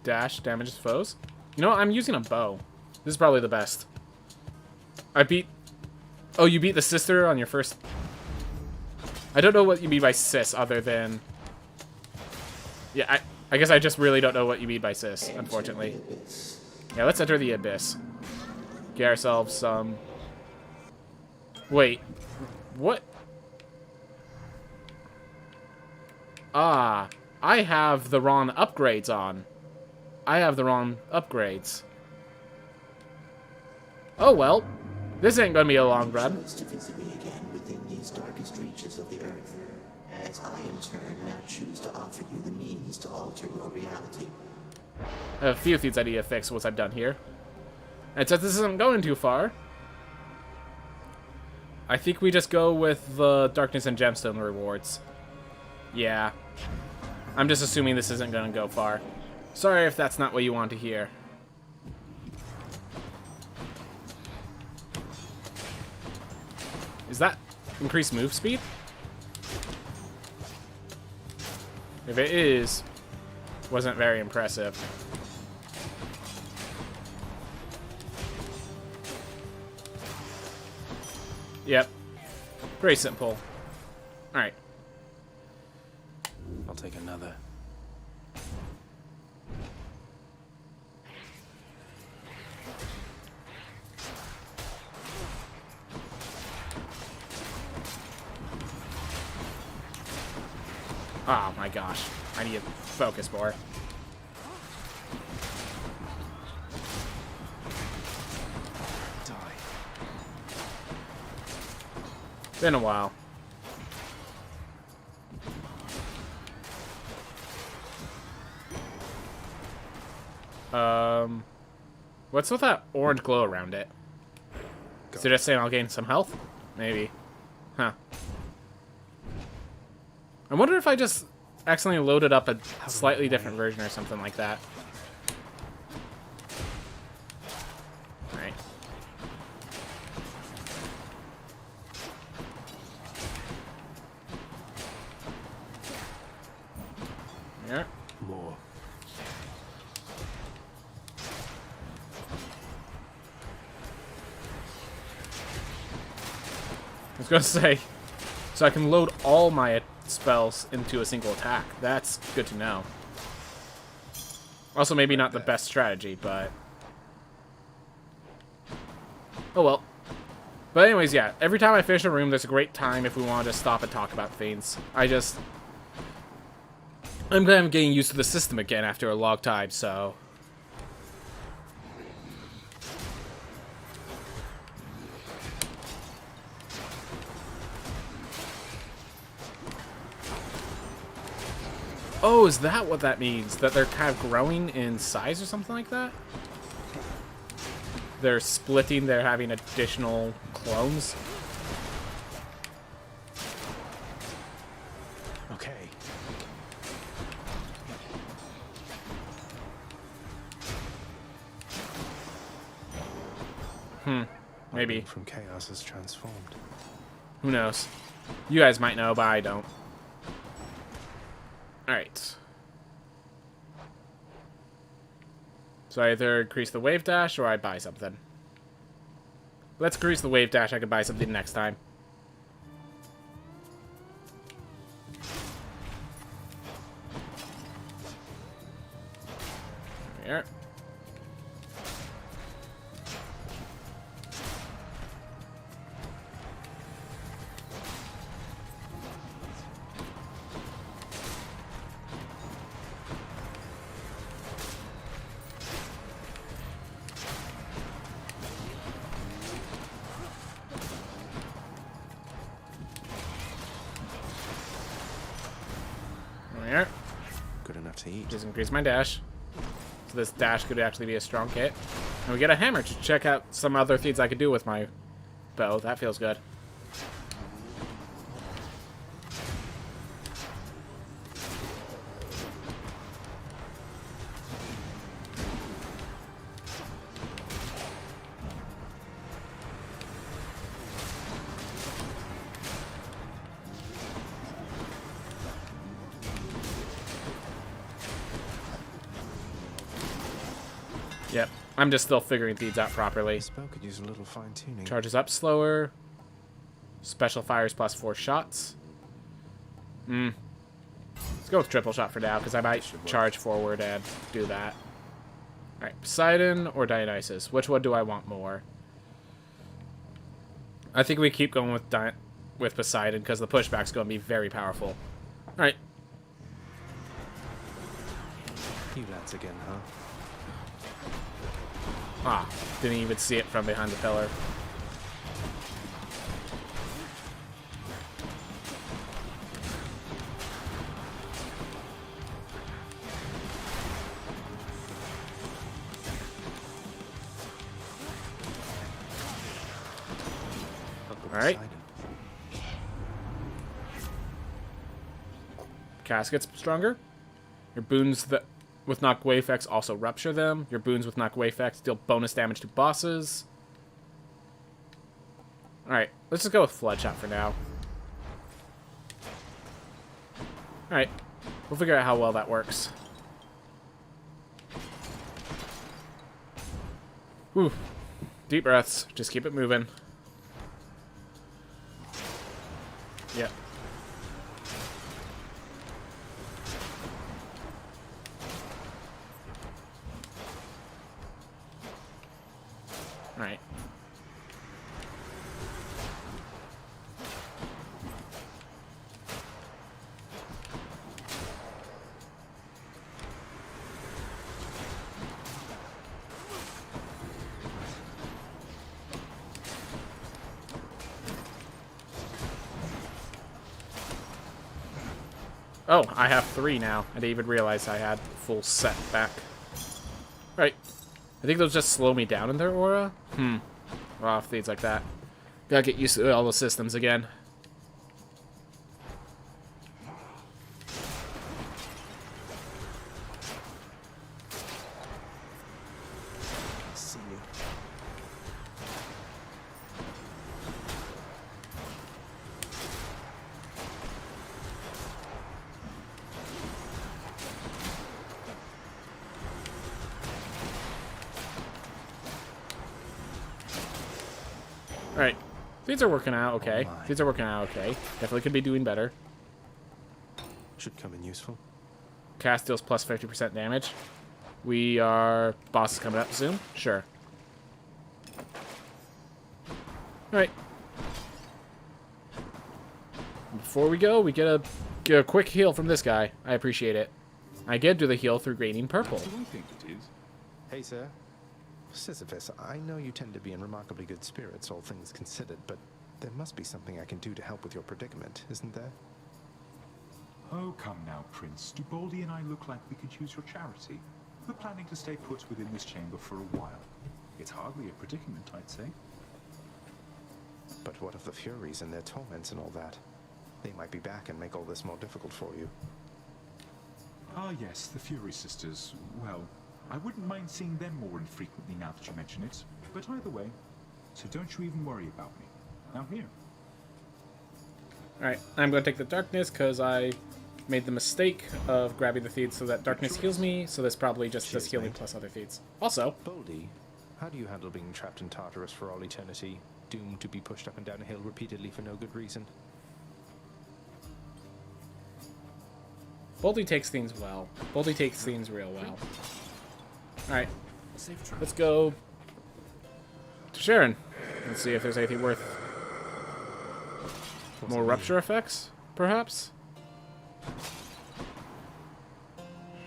Dash damages foes. You know what? I'm using a bow. This is probably the best. I beat... Oh, you beat the sister on your first... I don't know what you mean by sis other than... Yeah, I guess I just really don't know what you mean by sis, unfortunately. Yeah, let's enter the abyss. Get ourselves some... Wait. What? Ah, I have the wrong upgrades on. I have the wrong upgrades. Oh well. This ain't gonna be a long run. To visit me again within these darkest reaches of the earth, as I in turn now choose to offer you the means to alter your reality. I have a few things I need to fix once I'm done here. And since this isn't going too far, I think we just go with the Darkness and Gemstone rewards. Yeah. I'm just assuming this isn't going to go far. Sorry if that's not what you want to hear. Is that increased move speed? If it is, wasn't very impressive. Yep. Pretty simple. Alright. I'll take another. Oh my gosh. I need to focus more. Die. Been a while. What's with that orange glow around it? Is it just saying I'll gain some health? Maybe. Huh. I wonder if I just accidentally loaded up a slightly different version or something like that. Alright. Yeah. More. I was gonna say, so I can load all my spells into a single attack. That's good to know. Also, maybe not the best strategy, but... Oh well. But anyways, yeah, every time I finish a room, there's a great time if we want to just stop and talk about things. I'm kind of getting used to the system again after a long time, so... Oh, is that what that means? That they're kind of growing in size or something like that? They're splitting, they're having additional clones? Okay. Maybe. From chaos is transformed. Who knows? You guys might know, but I don't. Alright. So I either increase the wave dash or I buy something. Let's increase the wave dash. I can buy something next time. There. to eat. Just increase my dash. So this dash could actually be a strong hit. And we get a hammer to check out some other things I could do with my bow. That feels good. Yep, I'm just still figuring things out properly. This bow could use a little fine-tuning. Charges up slower. Special fires plus 4 shots. Let's go with triple shot for now, because I might charge forward and do that. Alright, Poseidon or Dionysus? Which one do I want more? I think we keep going with Poseidon, because the pushback's going to be very powerful. Alright. You lads again, huh? Ah, didn't even see it from behind the pillar. Alright. Caskets stronger. Your boons that with knock away effects also rupture them. Your boons with knock away effects deal bonus damage to bosses. Alright, let's just go with Flood Shot for now. Alright, we'll figure out how well that works. Whew. Deep breaths. Just keep it moving. Yep. Alright. Oh, I have 3 now. I didn't even realize I had full set back. Right. I think those just slow me down in their aura. Well, things like that. Gotta get used to all the systems again. See you. Alright. These are working out okay. Oh my. These are working out okay. Definitely could be doing better. Should come in useful. Cast deals plus 50% damage. We are... Boss is coming up soon? Sure. Alright. Before we go, we get a quick heal from this guy. I appreciate it. I get do the heal through gaining purple. What do I think it is? Hey, sir. Sisyphus, I know you tend to be in remarkably good spirits, all things considered, but there must be something I can do to help with your predicament, isn't there? Oh, come now, Prince. Do Baldy and I look like we could use your charity? We're planning to stay put within this chamber for a while. It's hardly a predicament, I'd say. But what of the Furies and their torments and all that? They might be back and make all this more difficult for you. Ah, yes, the Fury Sisters. Well, I wouldn't mind seeing them more infrequently now that you mention it. But either way, so don't you even worry about me. Now here. Alright, I'm going to take the darkness because I made the mistake of grabbing the feeds so that darkness heals me, so this probably just does Cheers, healing mate. plus other feeds. Also, Boldy, how do you handle being trapped in Tartarus for all eternity, doomed to be pushed up and down a hill repeatedly for no good reason? Boldy takes things well. Boldy takes things real well. Alright, let's go to Sharon. Let's see if there's anything worth... More rupture effects, perhaps?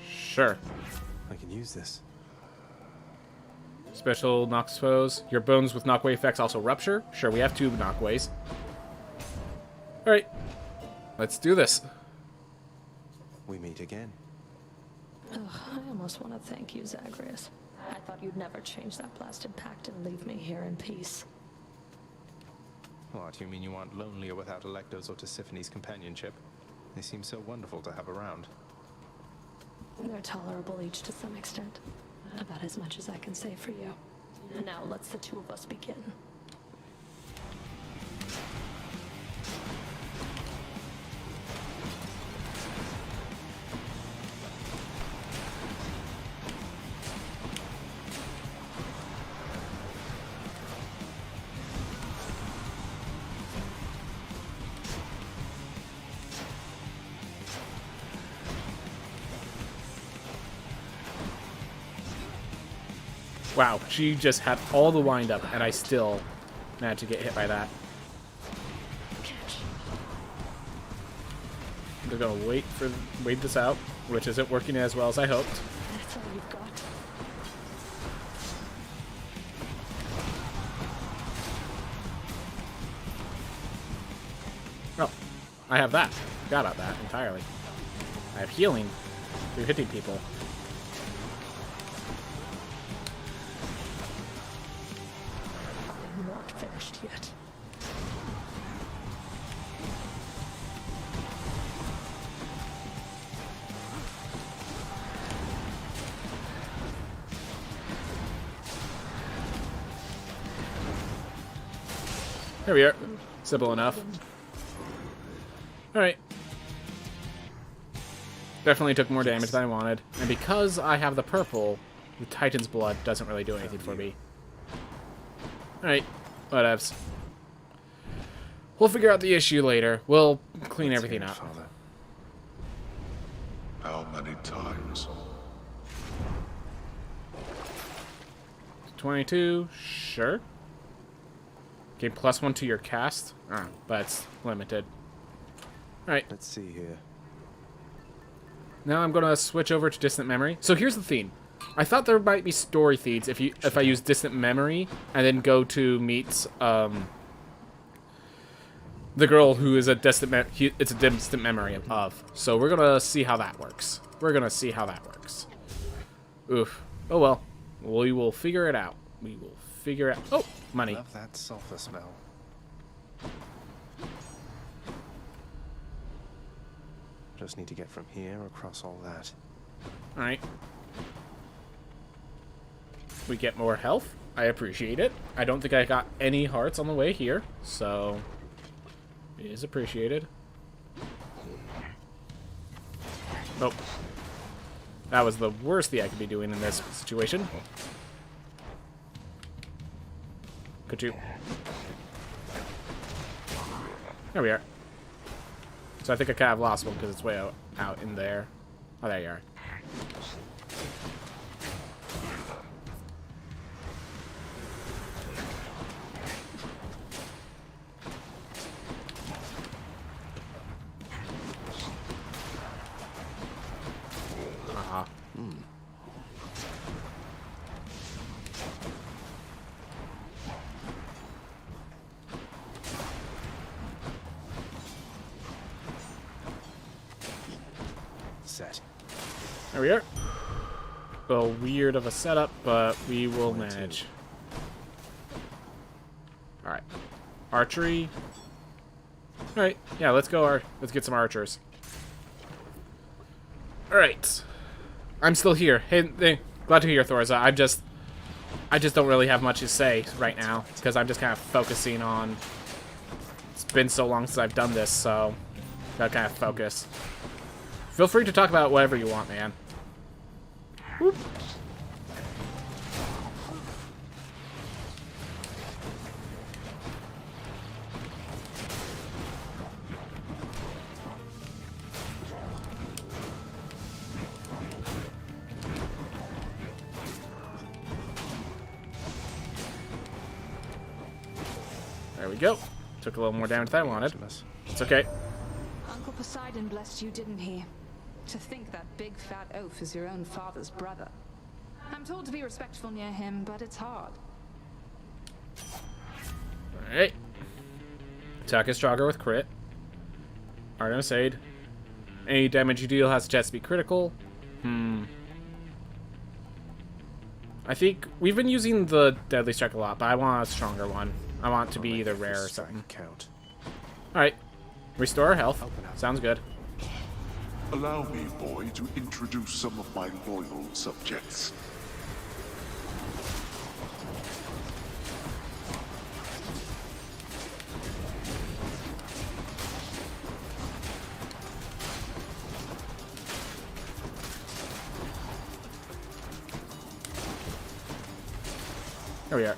Sure. I can use this. Special knocks foes. Your bones with knockaway effects also rupture. Sure, we have 2 knockaways. Alright. Let's do this. We meet again. Ugh, I almost want to thank you, Zagreus. I thought you'd never change that blasted pact and leave me here in peace. What, you mean you aren't lonelier without Electo's or Tisiphone's companionship? They seem so wonderful to have around. They're tolerable each to some extent. About as much as I can say for you. Now let's the two of us begin. Wow, she just had all the wind up, and I still managed to get hit by that. Catch. They're gonna wait this out, which isn't working as well as I hoped. That's all you've got. Oh, I have that. Forgot about that entirely. I have healing through hitting people. I'm not finished yet. There we are. Simple enough. Alright. Definitely took more damage than I wanted. And because I have the purple, the Titan's blood doesn't really do anything for me. Alright. Whatevs. We'll figure out the issue later. We'll clean everything up. Father. How many times? 22, sure. Gain +1 to your cast, but it's limited. Alright, Let's see here. now I'm gonna switch over to Distant Memory. So here's the theme. I thought there might be story feeds if I use Distant Memory and then go to meet the girl who is a distant memory of. So we're gonna see how that works. Oof. Oh well. We will figure it out. Oh, money. Love that sulfur smell. Just need to get from here across all that. Alright. We get more health. I appreciate it. I don't think I got any hearts on the way here, so it is appreciated. Oh. That was the worst thing I could be doing in this situation. Could you? There we are. So I think I kind of lost one because it's way out in there. Oh, there you are. Uh-huh. Set. There we are. A little weird of a setup, but we will manage. Alright. Archery. Alright, yeah, let's go. Let's get some archers. Alright. I'm still here. Hey, glad to hear, Thorza. I just don't really have much to say right now, because I'm just kind of focusing on... It's been so long since I've done this, so... Gotta kind of focus. Feel free to talk about whatever you want, man. Whoop. There we go. Took a little more damage than I wanted. It's okay. Uncle Poseidon blessed you, didn't he? To think that big fat oaf is your own father's brother. I'm told to be respectful near him, but it's hard. Alright. Attack is stronger with crit. Artemis Aid. Any damage you deal has a chance to be critical. I think we've been using the Deadly Strike a lot, but I want a stronger one. I want it to be either rare or something. Count. Alright. Restore our health. Sounds good. Allow me, boy, to introduce some of my loyal subjects. Here we are.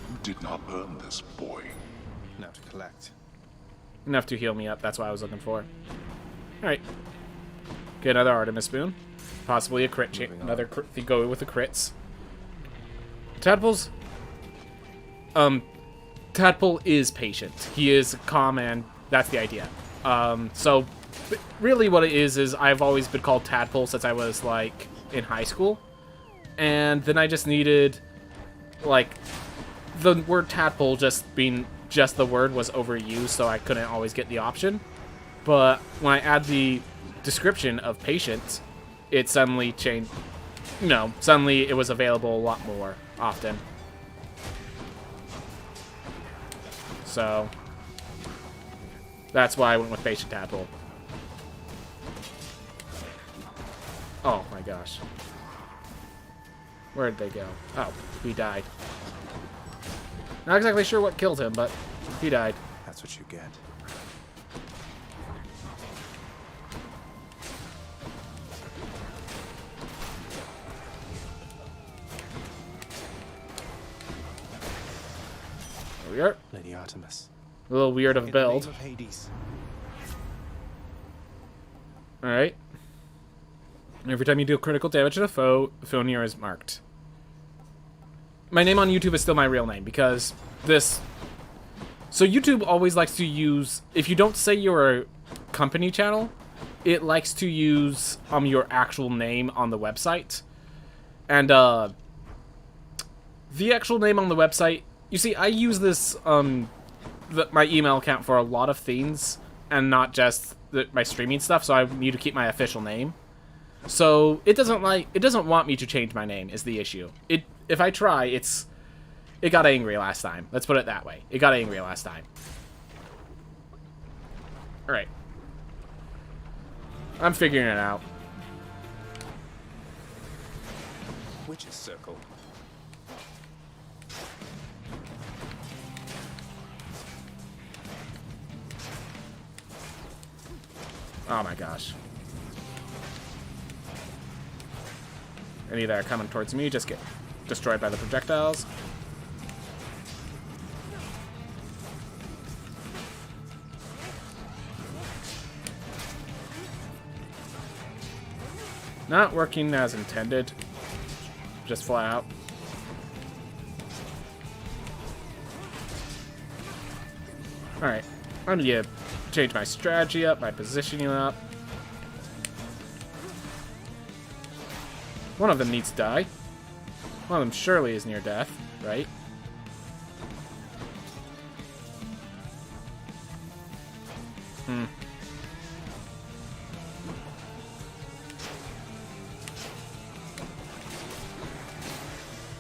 You did not earn this, boy. Now to collect. Enough to heal me up. That's what I was looking for. Alright. Get another Artemis Spoon. Possibly a crit. Another crit. Go with the crits. Tadpole's... Tadpole is patient. He is calm, and that's the idea. So, really what it is I've always been called Tadpole since I was, like, in high school. And then I just needed, like, the word Tadpole just being just the word was overused, so I couldn't always get the option. But when I add the description of patient, it suddenly changed. You know, suddenly it was available a lot more often. So that's why I went with patient Tadpole. Oh my gosh. Where'd they go? Oh, he died. Not exactly sure what killed him, but he died. That's what you get. There we are. Lady Artemis. A little weird of a In the name build. of Hades. Alright. Every time you deal critical damage to a foe, the foe near is marked. My name on YouTube is still my real name because this... So YouTube always likes to use... If you don't say you're a company channel, it likes to use your actual name on the website. And the actual name on the website... You see, I use this, my email account for a lot of things, and not just my streaming stuff, so I need to keep my official name. So, it doesn't want me to change my name, is the issue. If I try, it got angry last time. Let's put it that way. It got angry last time. Alright. I'm figuring it out. Witch's Circle. Oh my gosh. Any that are coming towards me just get destroyed by the projectiles. Not working as intended. Just flat out. Alright. I'm gonna change my strategy up, my positioning up. One of them needs to die. One of them surely is near death, right?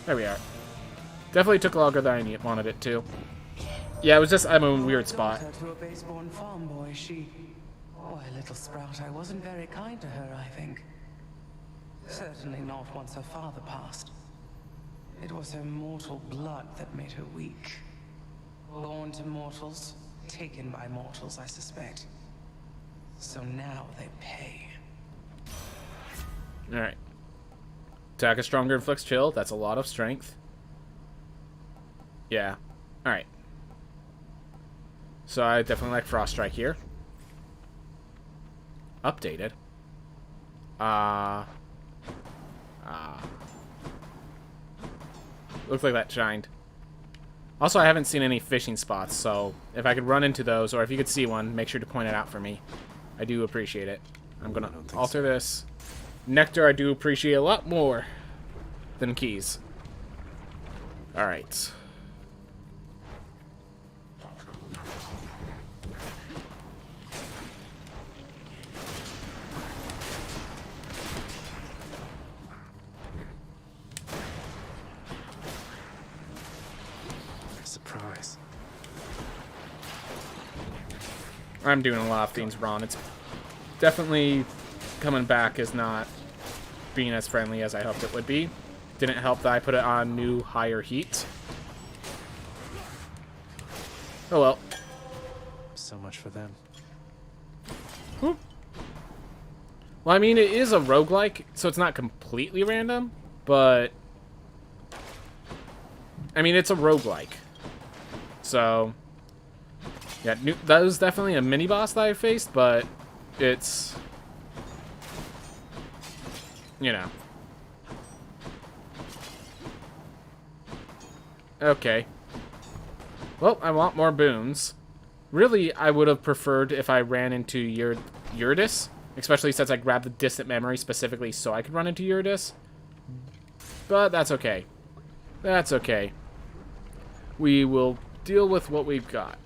There we are. Definitely took longer than I wanted it to. Yeah, it was just, I'm in a weird spot. To a base-born farm boy, she... Why, little sprout, I wasn't very kind to her, I think. Certainly not once her father passed. It was her mortal blood that made her weak. Born to mortals, taken by mortals, I suspect. So now they pay. Alright. Attack is stronger, inflicts chill. That's a lot of strength. Yeah. Alright. So I definitely like Frost Strike here. Updated. Looks like that shined. Also, I haven't seen any fishing spots, so if I could run into those, or if you could see one, make sure to point it out for me. I do appreciate it. I'm gonna alter this. Nectar I do appreciate a lot more than keys. Alright. surprise. I'm doing a lot of things wrong. It's definitely coming back as not being as friendly as I hoped it would be. Didn't help that I put it on new higher heat. Oh well. So much for them. Whoop. Well, I mean, it is a roguelike, so it's not completely random, but I mean, it's a roguelike. So yeah, that was definitely a mini boss that I faced, but it's, you know. Okay. Well, I want more boons. Really, I would have preferred if I ran into Eurydice, especially since I grabbed the distant memory specifically so I could run into Eurydice. But that's okay. That's okay. We will deal with what we've got.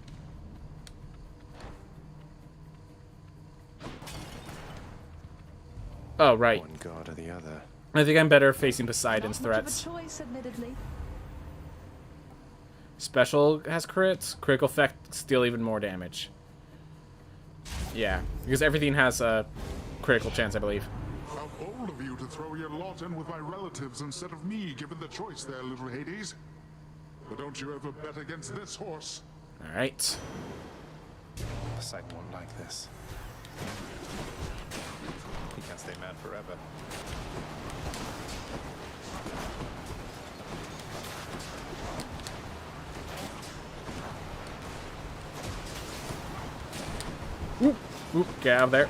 Oh, right. One god or the other. I think I'm better facing Poseidon's Not much of a threats. choice, admittedly. Special has crits. Critical effects deal even more damage. Yeah, because everything has a critical chance, I believe. How bold of you to throw your lot in with my relatives instead of me, given the choice there, little Hades. But don't you ever bet against this horse. Alright. Poseidon won't like this. He can't stay mad forever. Oop, get out of there.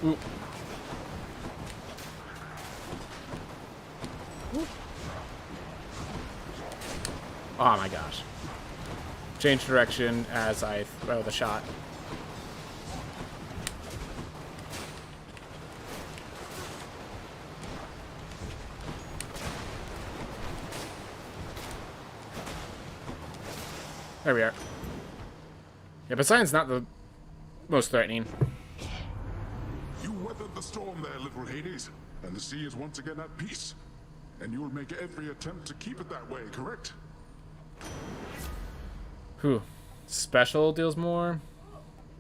Oop. Oh my gosh. Change direction as I throw the shot. There we are. Yeah, Poseidon's not the most threatening. You weathered the storm there, little Hades, and the sea is once again at peace. And you'll make every attempt to keep it that way, correct? Whew. Special deals more.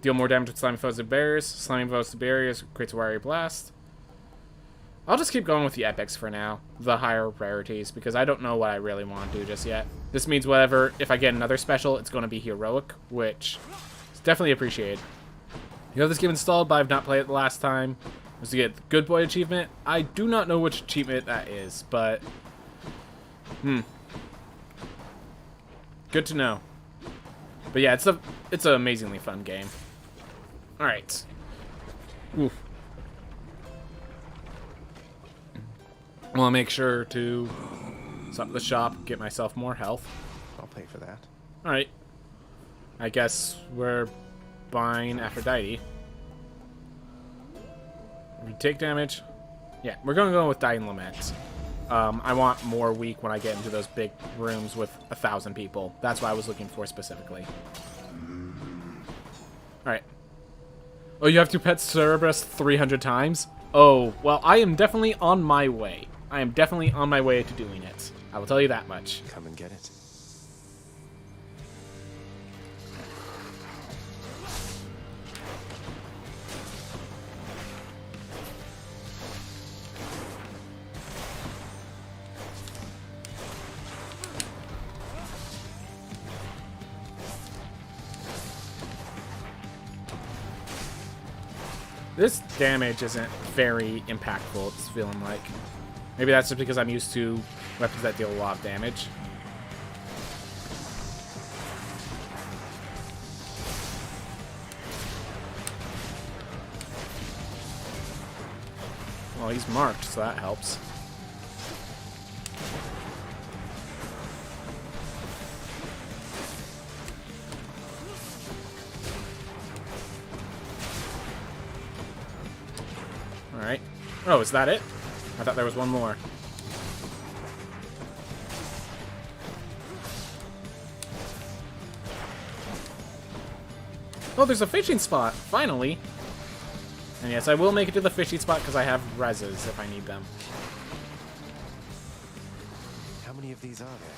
Deal more damage with slimy foes and barriers. Slimy foes to barriers creates a wiry blast. I'll just keep going with the epics for now. The higher rarities, because I don't know what I really want to do just yet. This means whatever, if I get another special, it's going to be heroic, which is definitely appreciated. You have this game installed, but I've not played it the last time. Was to get the Good Boy achievement. I do not know which achievement that is, but good to know. But yeah, it's an amazingly fun game. All right. Oof. I want to make sure to stop at the shop, get myself more health. I'll pay for that. All right. I guess we're buying Aphrodite. We take damage. Yeah, we're going to go with Dying Lament. I want more weak when I get into those big rooms with 1,000 people. That's what I was looking for specifically. Alright. Oh, you have to pet Cerberus 300 times? Oh, well, I am definitely on my way. I am definitely on my way to doing it. I will tell you that much. Come and get it. This damage isn't very impactful, it's feeling like. Maybe that's just because I'm used to weapons that deal a lot of damage. Well, he's marked, so that helps. Alright. Oh, is that it? I thought there was one more. Oh, there's a fishing spot! Finally! And yes, I will make it to the fishing spot because I have reses if I need them. How many of these are there?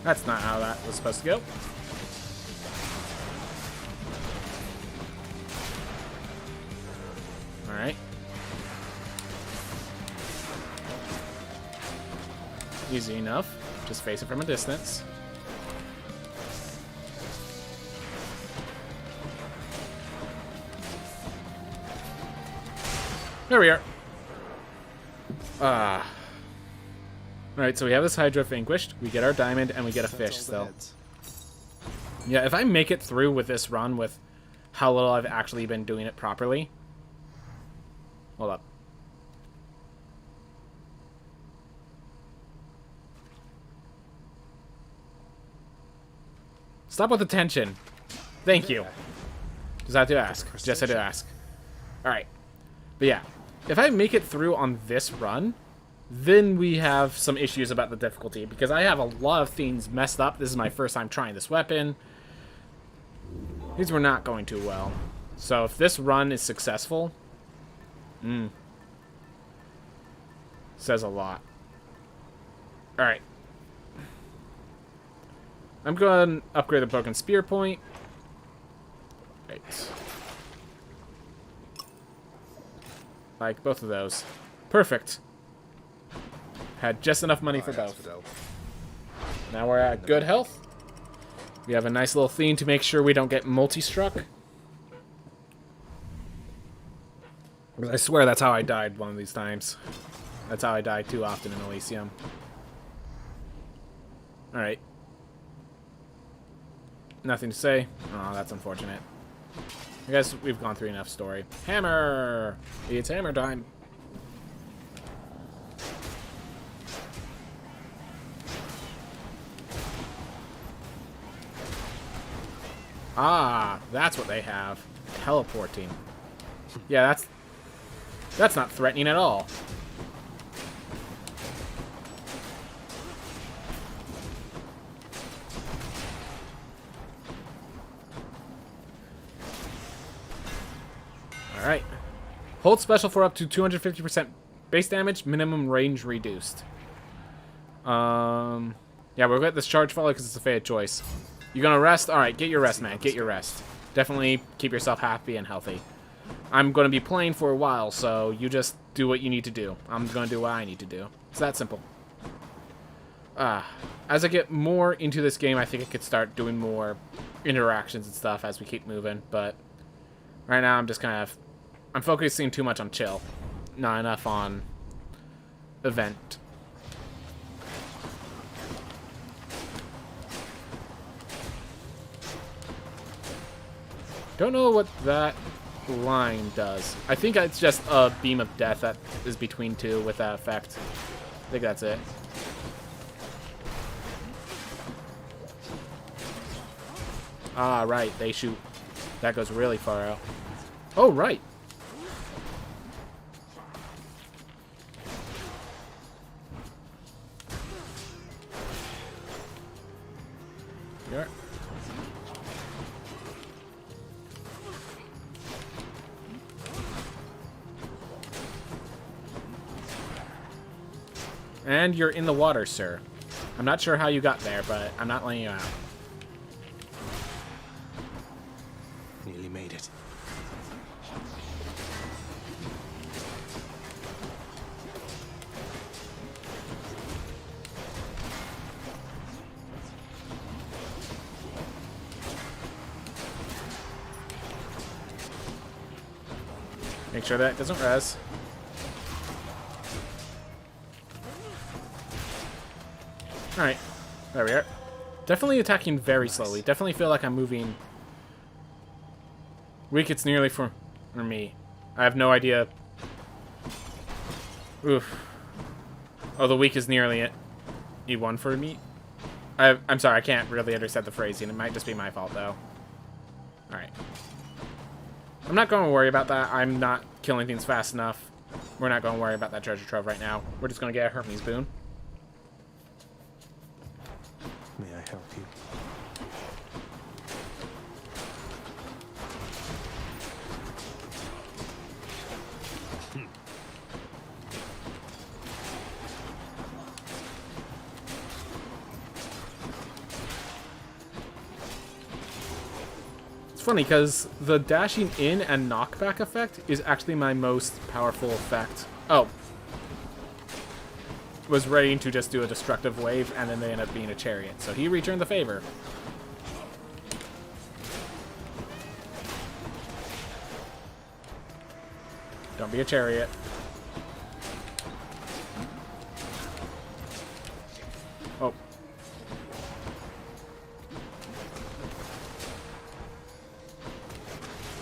That's not how that was supposed to go. Alright. Easy enough. Just face it from a distance. There we are. Alright, so we have this Hydra vanquished, we get our diamond, and we get a fish still. Yeah, if I make it through with this run with how little I've actually been doing it properly... Hold up. Stop with the tension. Thank you. Just had to ask. Just had to ask. Alright. But yeah, if I make it through on this run... Then we have some issues about the difficulty, because I have a lot of things messed up. This is my first time trying this weapon. These were not going too well. So if this run is successful, says a lot. Alright. I'm going to upgrade the broken spear point. Right. Like both of those. Perfect. Had just enough money for both. Now we're at good health. We have a nice little theme to make sure we don't get multi-struck. Because I swear that's how I died one of these times. That's how I died too often in Elysium. Alright. Nothing to say. Oh, that's unfortunate. I guess we've gone through enough story. Hammer! It's hammer time. Ah, that's what they have. Teleporting. Yeah, that's not threatening at all. Alright. Hold special for up to 250% base damage, minimum range reduced. Yeah, we'll get this charge follow because it's a fair choice. You gonna rest? Alright, get your rest, man. Get your rest. Definitely keep yourself happy and healthy. I'm gonna be playing for a while, so you just do what you need to do. I'm gonna do what I need to do. It's that simple. As I get more into this game, I think I could start doing more interactions and stuff as we keep moving, but right now I'm just kind of... I'm focusing too much on chill. Not enough on event. Don't know what that line does. I think it's just a beam of death that is between two with that effect. I think that's it. Ah, right. They shoot. That goes really far out. Oh, right. Here. And you're in the water, sir. I'm not sure how you got there, but I'm not letting you out. Nearly made it. Make sure that doesn't res. Alright. There we are. Definitely attacking very slowly. Definitely feel like I'm moving... Weak, it's nearly for me. I have no idea. Oof. Oh, the weak is nearly it. E1 for me? I'm sorry, I can't really understand the phrasing. It might just be my fault, though. Alright. I'm not going to worry about that. I'm not killing things fast enough. We're not going to worry about that treasure trove right now. We're just going to get a Hermes boon. May I help you? It's funny because the dashing in and knockback effect is actually my most powerful effect. Oh. Was ready to just do a destructive wave and then they end up being a chariot. So he returned the favor. Don't be a chariot. Oh.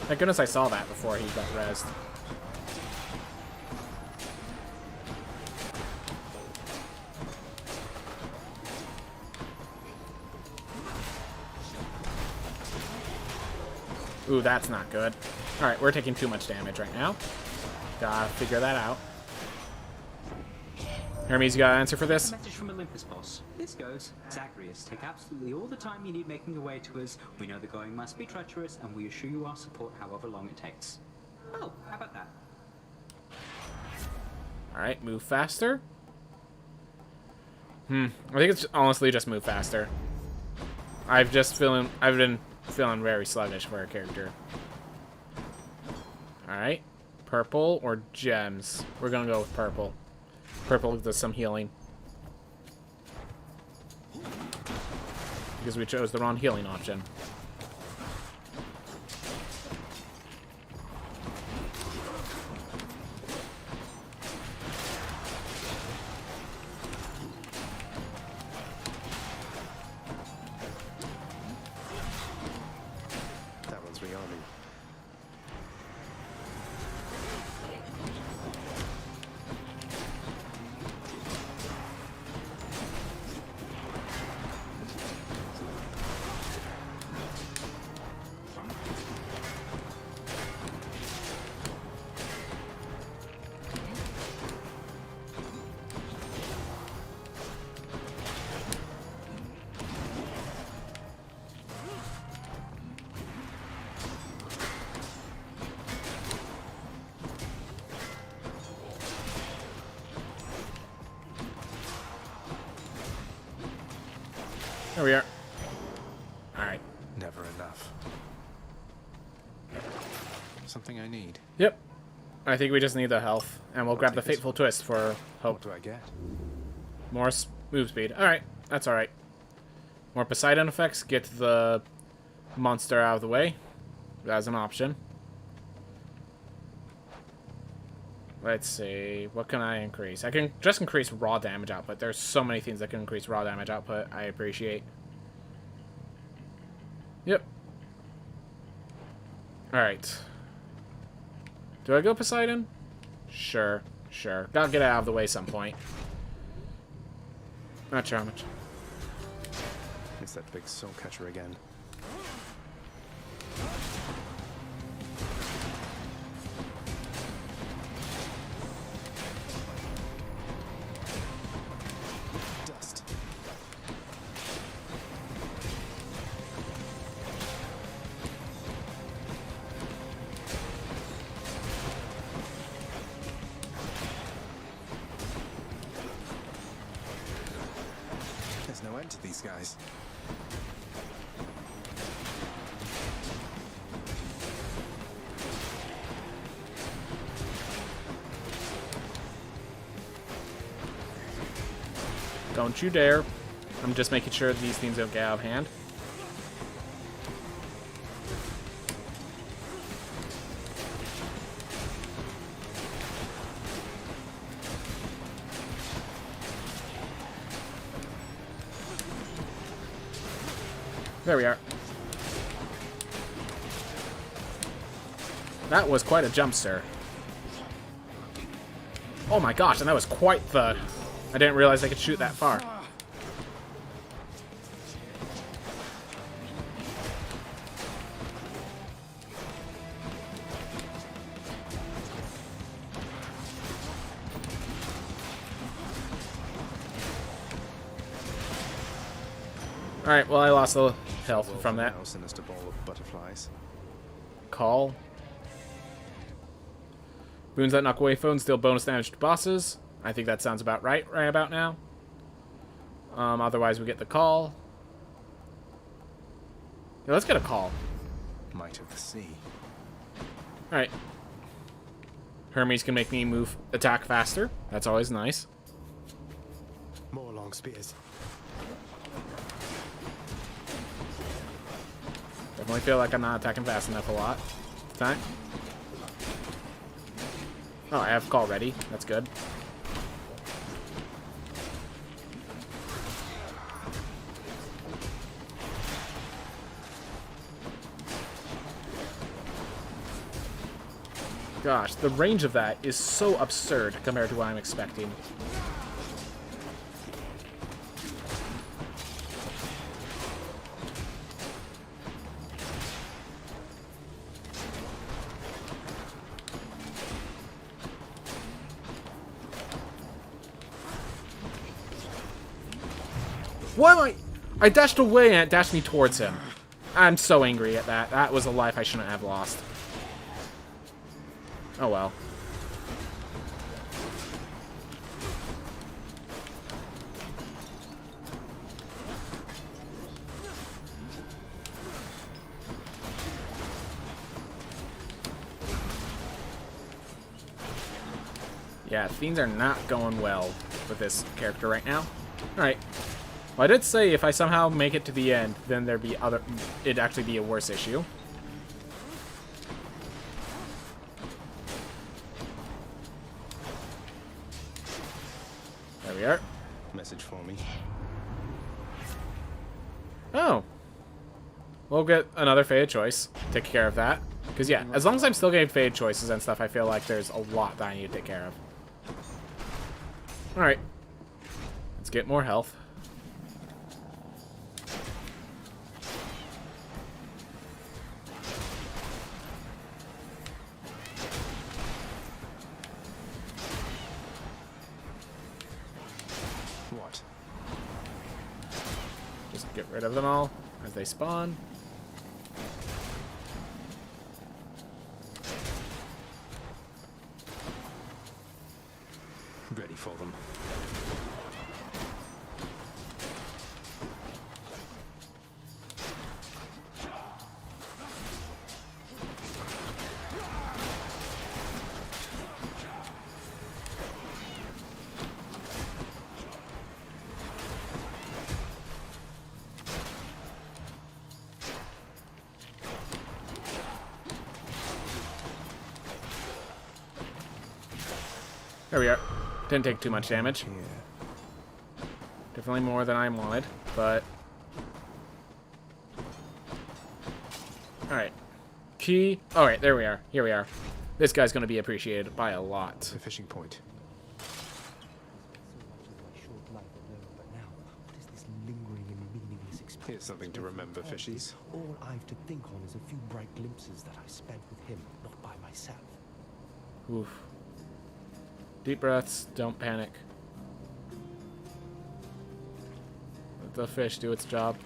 Thank goodness I saw that before he got rezzed. Ooh, that's not good. Alright, we're taking too much damage right now. Gotta figure that out. Hermes, you got an answer for this? A message from Olympus, boss. This goes. Zagreus, take absolutely all the time you need making your way to us. We know the going must be treacherous, and we assure you our support however long it takes. Oh, how about that? Alright, move faster. I think it's honestly just move faster. I've been feeling very sluggish for a character. Alright. Purple or gems? We're gonna go with purple. Purple does some healing. Because we chose the wrong healing option. That one's rearming. There we are. Alright. Never enough. Something I need. Yep. I think we just need the health. And we'll grab the take this Fateful Twist for hope. What do I get? More move speed. Alright. That's alright. More Poseidon effects. Get the monster out of the way. That's an option. Let's see. What can I increase? I can just increase raw damage output. There's so many things that can increase raw damage output. I appreciate. Yep. Alright. Do I go Poseidon? Sure. Sure. Gotta get it out of the way some point. Not sure how much. It's that big soul catcher again. Dust. There's no end to these guys. Don't you dare. I'm just making sure these things don't get out of hand. There we are. That was quite a jump, sir. Oh my gosh, and that was quite the... I didn't realize I could shoot that far. Alright, well I lost a health from that. Sinister ball of butterflies. Call. Boons that knock away phones deal bonus damage to bosses. I think that sounds about right about now. Otherwise we get the call. Yeah, let's get a call. Might of the sea. Alright. Hermes can make me move, attack faster. That's always nice. More long spears. Definitely feel like I'm not attacking fast enough a lot. Time. Oh, I have call ready. That's good. Gosh, the range of that is so absurd compared to what I'm expecting. Why am I dashed away and it dashed me towards him. I'm so angry at that. That was a life I shouldn't have lost. Oh well. Yeah, things are not going well with this character right now. Alright. Well, I did say if I somehow make it to the end, then there'd be it'd actually be a worse issue. There we are. Message for me. Oh. We'll get another Fade choice. Take care of that. Because, yeah, as long as I'm still getting Fade choices and stuff, I feel like there's a lot that I need to take care of. Alright. Let's get more health. What? Just get rid of them all as they spawn. Ready for them. There we are. Didn't take too much damage. Definitely more than I wanted, but... Alright. Key. Alright, there we are. Here we are. This guy's going to be appreciated by a lot. The fishing point. Here's something to remember, fishies. All I've to think on is a few bright glimpses that I spent with him, not by myself. Oof. Deep breaths. Don't panic. Let the fish do its job.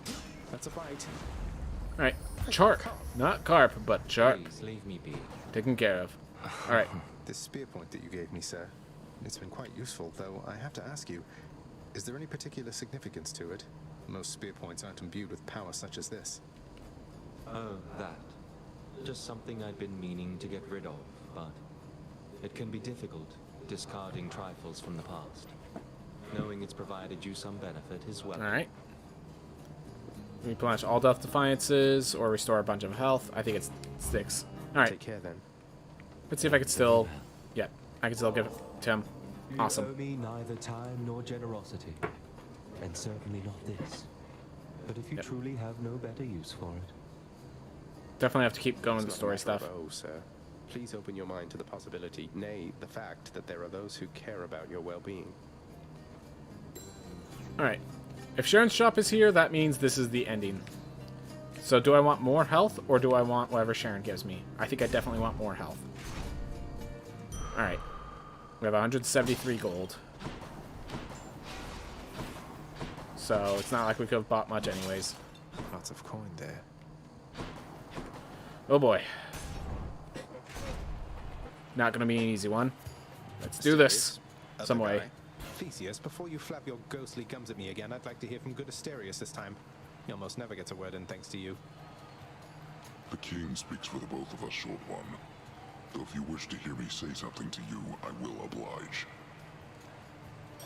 That's a bite. Alright. Shark. Not carp, but shark. Please leave me be. Taken care of. Alright. This spear point that you gave me, sir, it's been quite useful, though I have to ask you, is there any particular significance to it? Most spear points aren't imbued with power such as this. Oh, that. Just something I'd been meaning to get rid of, but it can be difficult, discarding trifles from the past. Knowing it's provided you some benefit as well. Alright. Replenish all death defiances or restore a bunch of health. I think it's 6. Alright. Take care then. Let's see if I can still... Yeah, I can still give it to him. Awesome. You owe me neither time nor generosity. And certainly not this. But if you truly have no better use for it, Definitely have to keep going with the It's story not a matter stuff. of, oh, sir. Please open your mind to the possibility, nay, the fact that there are those who care about your well-being. Alright. If Sharon's shop is here, that means this is the ending. So do I want more health, or do I want whatever Sharon gives me? I think I definitely want more health. Alright. We have 173 gold. So it's not like we could have bought much anyways. Lots of coin there. Oh boy. Not gonna be an easy one. Let's do this. Other Some way. guy. Theseus, before you flap your ghostly gums at me again, I'd like to hear from good Asterius this time. He almost never gets a word in thanks to you. The king speaks for the both of us, short one. Though if you wish to hear me say something to you, I will oblige.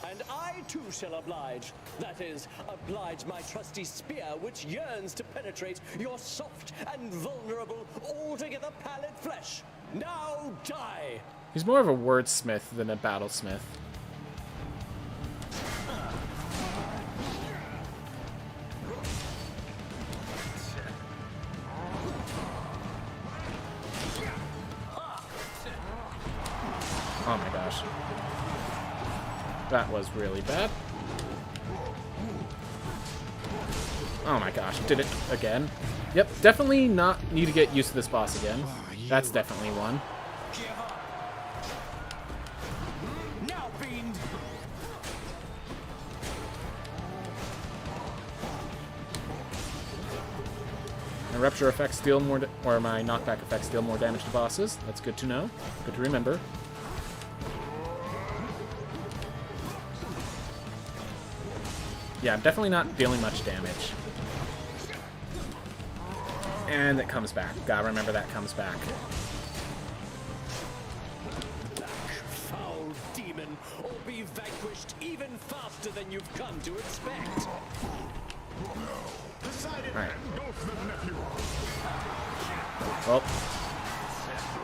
And I too shall oblige. That is, oblige my trusty spear, which yearns to penetrate your soft and vulnerable, altogether pallid flesh. Now die! He's more of a wordsmith than a battlesmith. Oh my gosh. That was really bad. Oh my gosh, did it again. Yep, definitely not need to get used to this boss again. That's definitely one. Now, fiend! My rupture effects deal more, or my knockback effects deal more damage to bosses. That's good to know. Good to remember. Yeah, I'm definitely not dealing much damage. And it comes back. Gotta remember that comes back. Foul demon, or be vanquished even faster than you've come to expect. Alright. Well,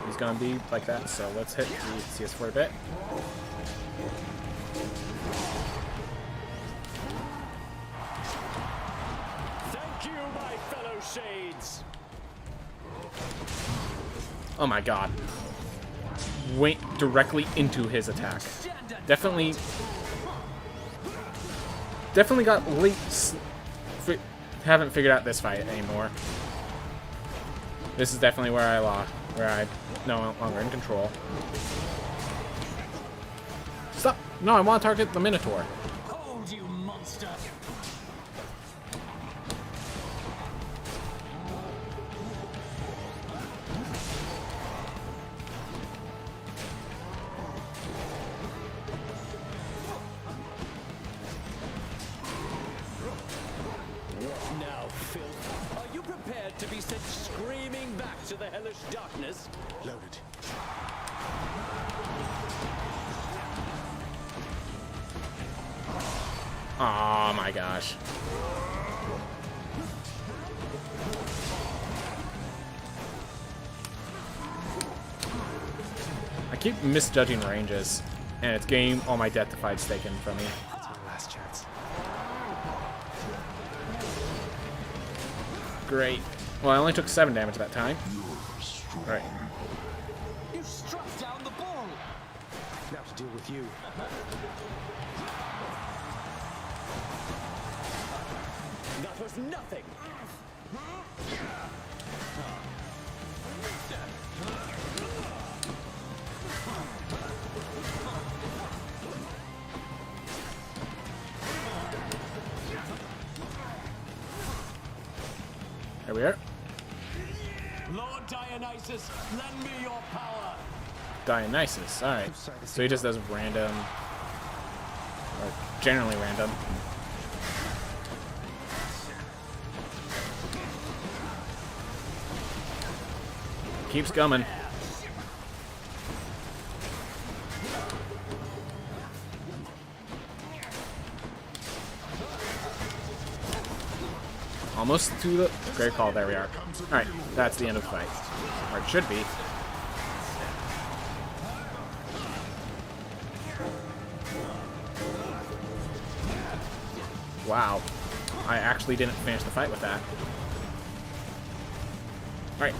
he's gonna be like that, so let's hit Theseus for a bit. Thank you, my fellow shades. Oh my god. Went directly into his attack. Definitely got late. Haven't figured out this fight anymore. This is definitely where I lost, where I'm no longer in control. Stop! No, I want to target the Minotaur. Hold, you monster. What now, filth? Are you prepared to be sent screaming back to the hellish darkness? Loaded. Oh my gosh. I keep misjudging ranges, and it's getting all my death defied taken from me. That's my last chance. Great. Well, I only took 7 damage that time. Right. You struck down the bull. Now to deal with you. That was nothing. There we are. Lord Dionysus, lend me your power. Dionysus. Alright. So he just does random, or generally random. Keeps coming. Almost to the... Great call, there we are. Alright, that's the end of the fight. Or it should be. Wow. I actually didn't finish the fight with that. Alright.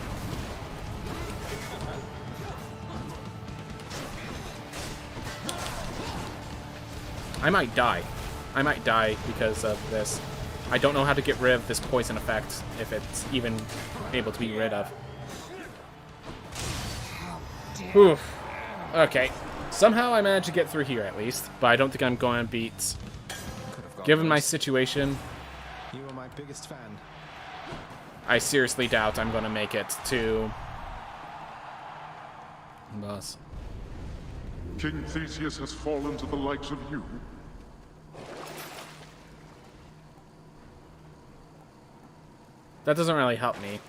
I might die. I might die because of this. I don't know how to get rid of this poison effect, if it's even able to be rid of. Whew. Okay. Somehow I managed to get through here, at least. But I don't think I'm going to beat... Given my situation... You are my biggest fan. I seriously doubt I'm going to make it to... boss. King Theseus has fallen to the likes of you. That doesn't really help me.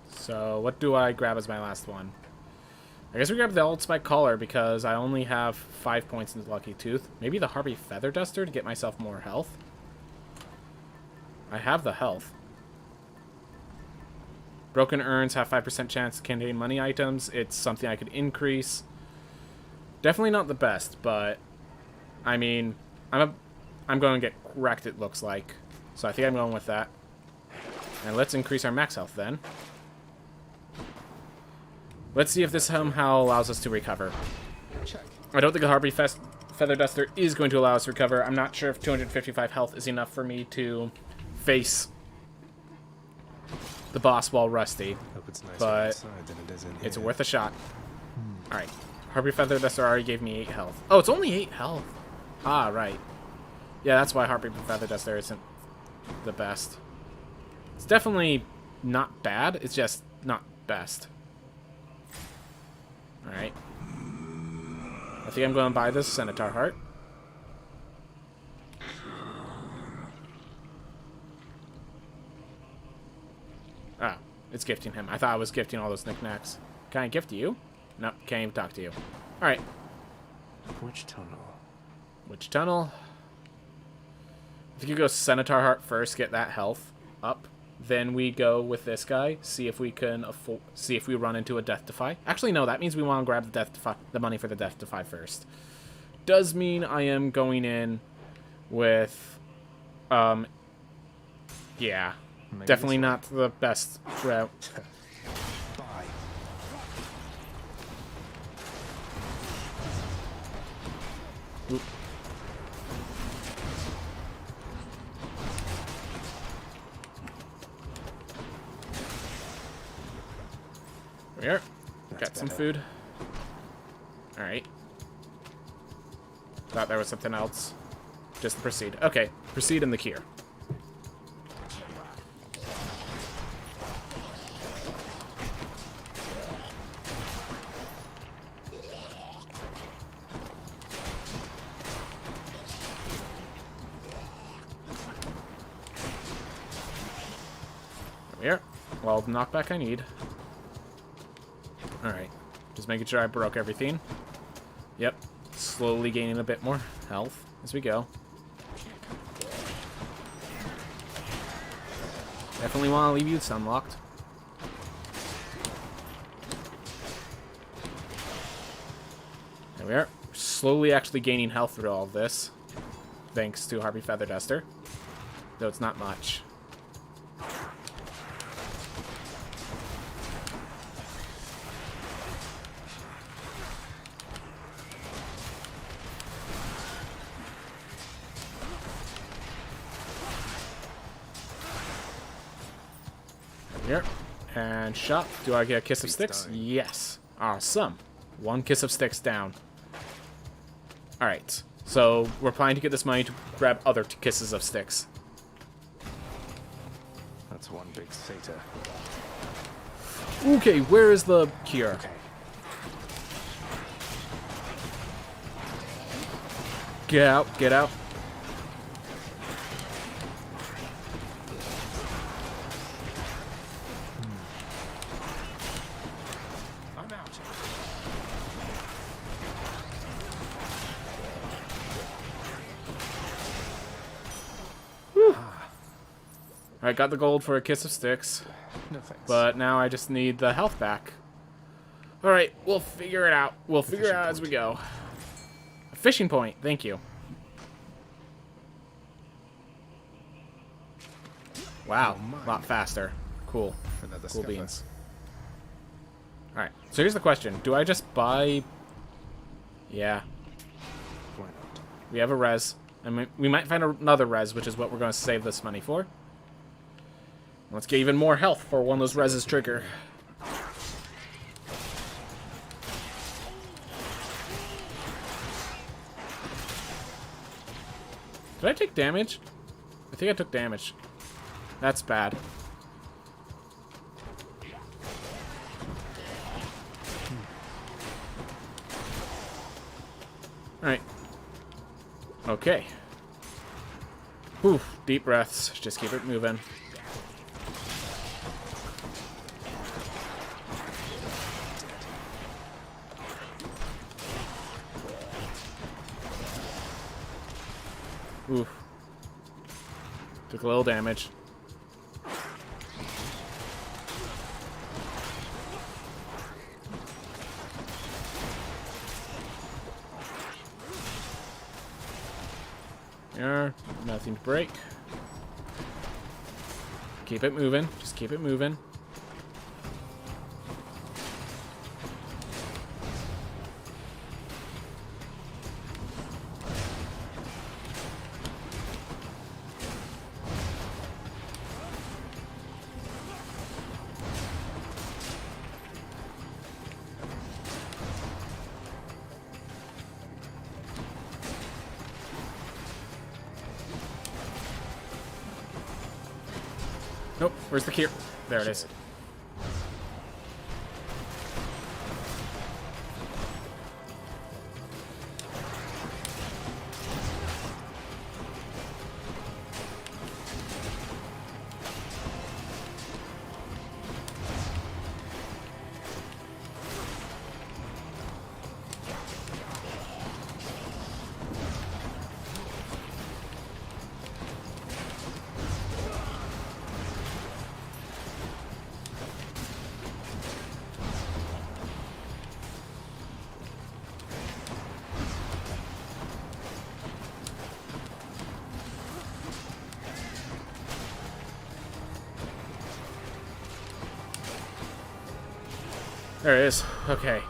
So, what do I grab as my last one? I guess we grab the Old Spike Collar because I only have 5 points in the Lucky Tooth. Maybe the Harpy Feather Duster to get myself more health. I have the health. Broken Urns have 5% chance to contain money items. It's something I could increase. Definitely not the best, but I mean, I'm going to get wrecked, it looks like. So I think I'm going with that. And let's increase our max health then. Let's see if this somehow allows us to recover. Check. I don't think the Harpy Feather Duster is going to allow us to recover. I'm not sure if 255 health is enough for me to face the boss while rusty. Hope it's nicer but outside than it is in it's here. worth a shot. Alright. Harpy Feather Duster already gave me 8 health. Oh, it's only 8 health. Ah, right. Yeah, that's why Harpy Feather Duster isn't the best. It's definitely not bad. It's just not best. Alright. I think I'm going to buy this Centaur Heart. Ah, it's gifting him. I thought I was gifting all those knickknacks. Can I gift you? Nope, can't even talk to you. Alright. Which tunnel? Which tunnel? I think you go Centaur Heart first, get that health up. Then we go with this guy, see if we can see if we run into a Death Defy. Actually, no, that means we want to grab the money for the Death Defy first. Does mean I am going in with, yeah, Maybe definitely not the best route. Bye. Oop. Here, got some food. Alright. Thought there was something else. Just to proceed. Okay, proceed in the cure. There we are. Well, the knockback I need. Alright. Just making sure I broke everything. Yep. Slowly gaining a bit more health as we go. Definitely want to leave you sunlocked. There we are. Slowly actually gaining health through all of this. Thanks to Harpy Feather Duster. Though it's not much. Here. And shot. Do I get a Kiss of Sticks? Yes. Awesome. 1 Kiss of Sticks down. Alright. So, we're planning to get this money to grab other Kisses of Sticks. That's one big satyr. Okay, where is the cure? Okay. Get out, get out. I'm out. Alright, got the gold for a Kiss of Sticks. No thanks. But now I just need the health back. Alright, we'll figure it out. We'll figure it out as we go. A fishing point, thank you. Wow, You're mine. a lot faster. Cool. Another Cool scuffer. beans. Alright, so here's the question. Do I just buy... Yeah. Why not? We have a res. And we might find another res, which is what we're going to save this money for. Let's get even more health for when those reses trigger. Did I take damage? I think I took damage. That's bad. Alright. Okay. Whew. Deep breaths. Just keep it moving. Oof. Took a little damage. There. Nothing to break. Keep it moving. Just keep it moving. Nope. Where's the key? There it is. There it is. Okay.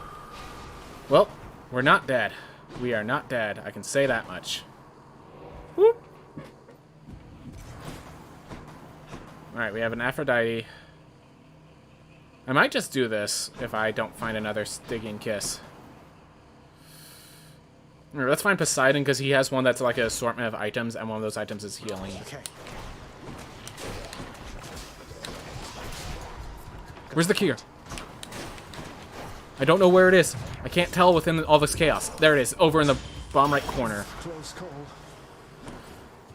Well, we're not dead. We are not dead. I can say that much. Whoop. Alright, we have an Aphrodite. I might just do this if I don't find another Stygian Kiss. Alright, let's find Poseidon because he has one that's like an assortment of items, and one of those items is healing. Okay. Where's the key? I don't know where it is. I can't tell within all this chaos. There it is, over in the bottom right corner. Close call.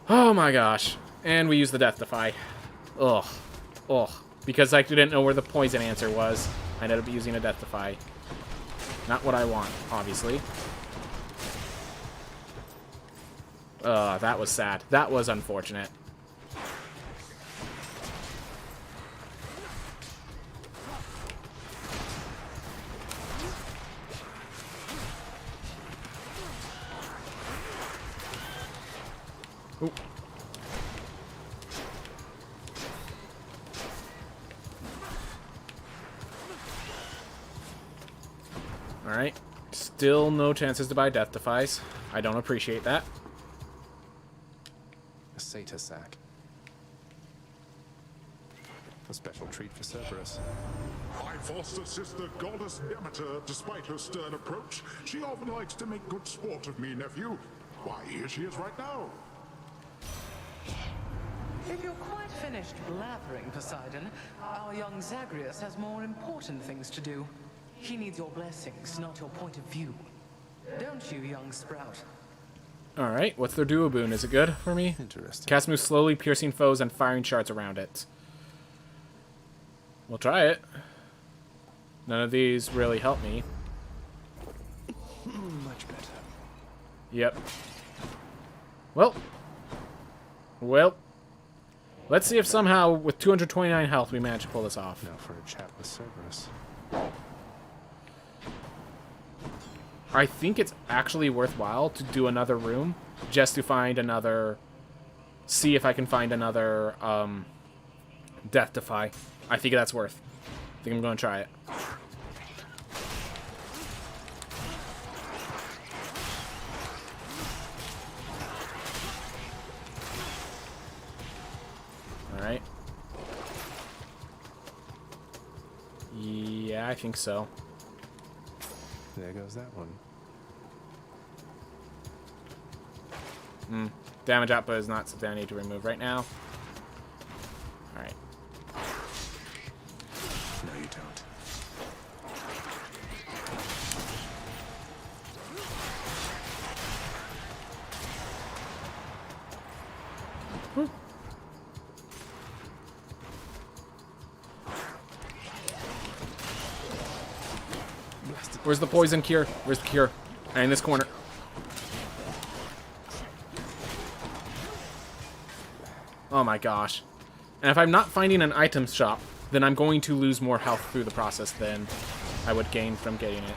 Oh my gosh. And we use the Death Defy. Ugh. Ugh. Because I didn't know where the poison answer was, I ended up using a Death Defy. Not what I want, obviously. That was sad. That was unfortunate. Ooh. Alright. Still no chances to buy Death Defies. I don't appreciate that. A satyr sack. A special treat for Cerberus. My foster sister, goddess Demeter, despite her stern approach, she often likes to make good sport of me, nephew. Why, here she is right now. If you're quite finished blabbering, Poseidon, our young Zagreus has more important things to do. He needs your blessings, not your point of view. Don't you, young sprout? Alright, what's their duo boon? Is it good for me? Interesting. Cast moves slowly, piercing foes and firing shards around it. We'll try it. None of these really help me. Much better. Yep. Well. Let's see if somehow, with 229 health, we manage to pull this off. Now for a chat with Cerberus. I think it's actually worthwhile to do another room, just to find another... See if I can find another, Death Defy. I think that's worth. I think I'm going to try it. Alright. Yeah, I think so. There goes that one. Damage output is not something I need to remove right now. Alright. No, you don't. Where's the poison cure? Where's the cure? In this corner. Oh my gosh. And if I'm not finding an item shop, then I'm going to lose more health through the process than I would gain from getting it.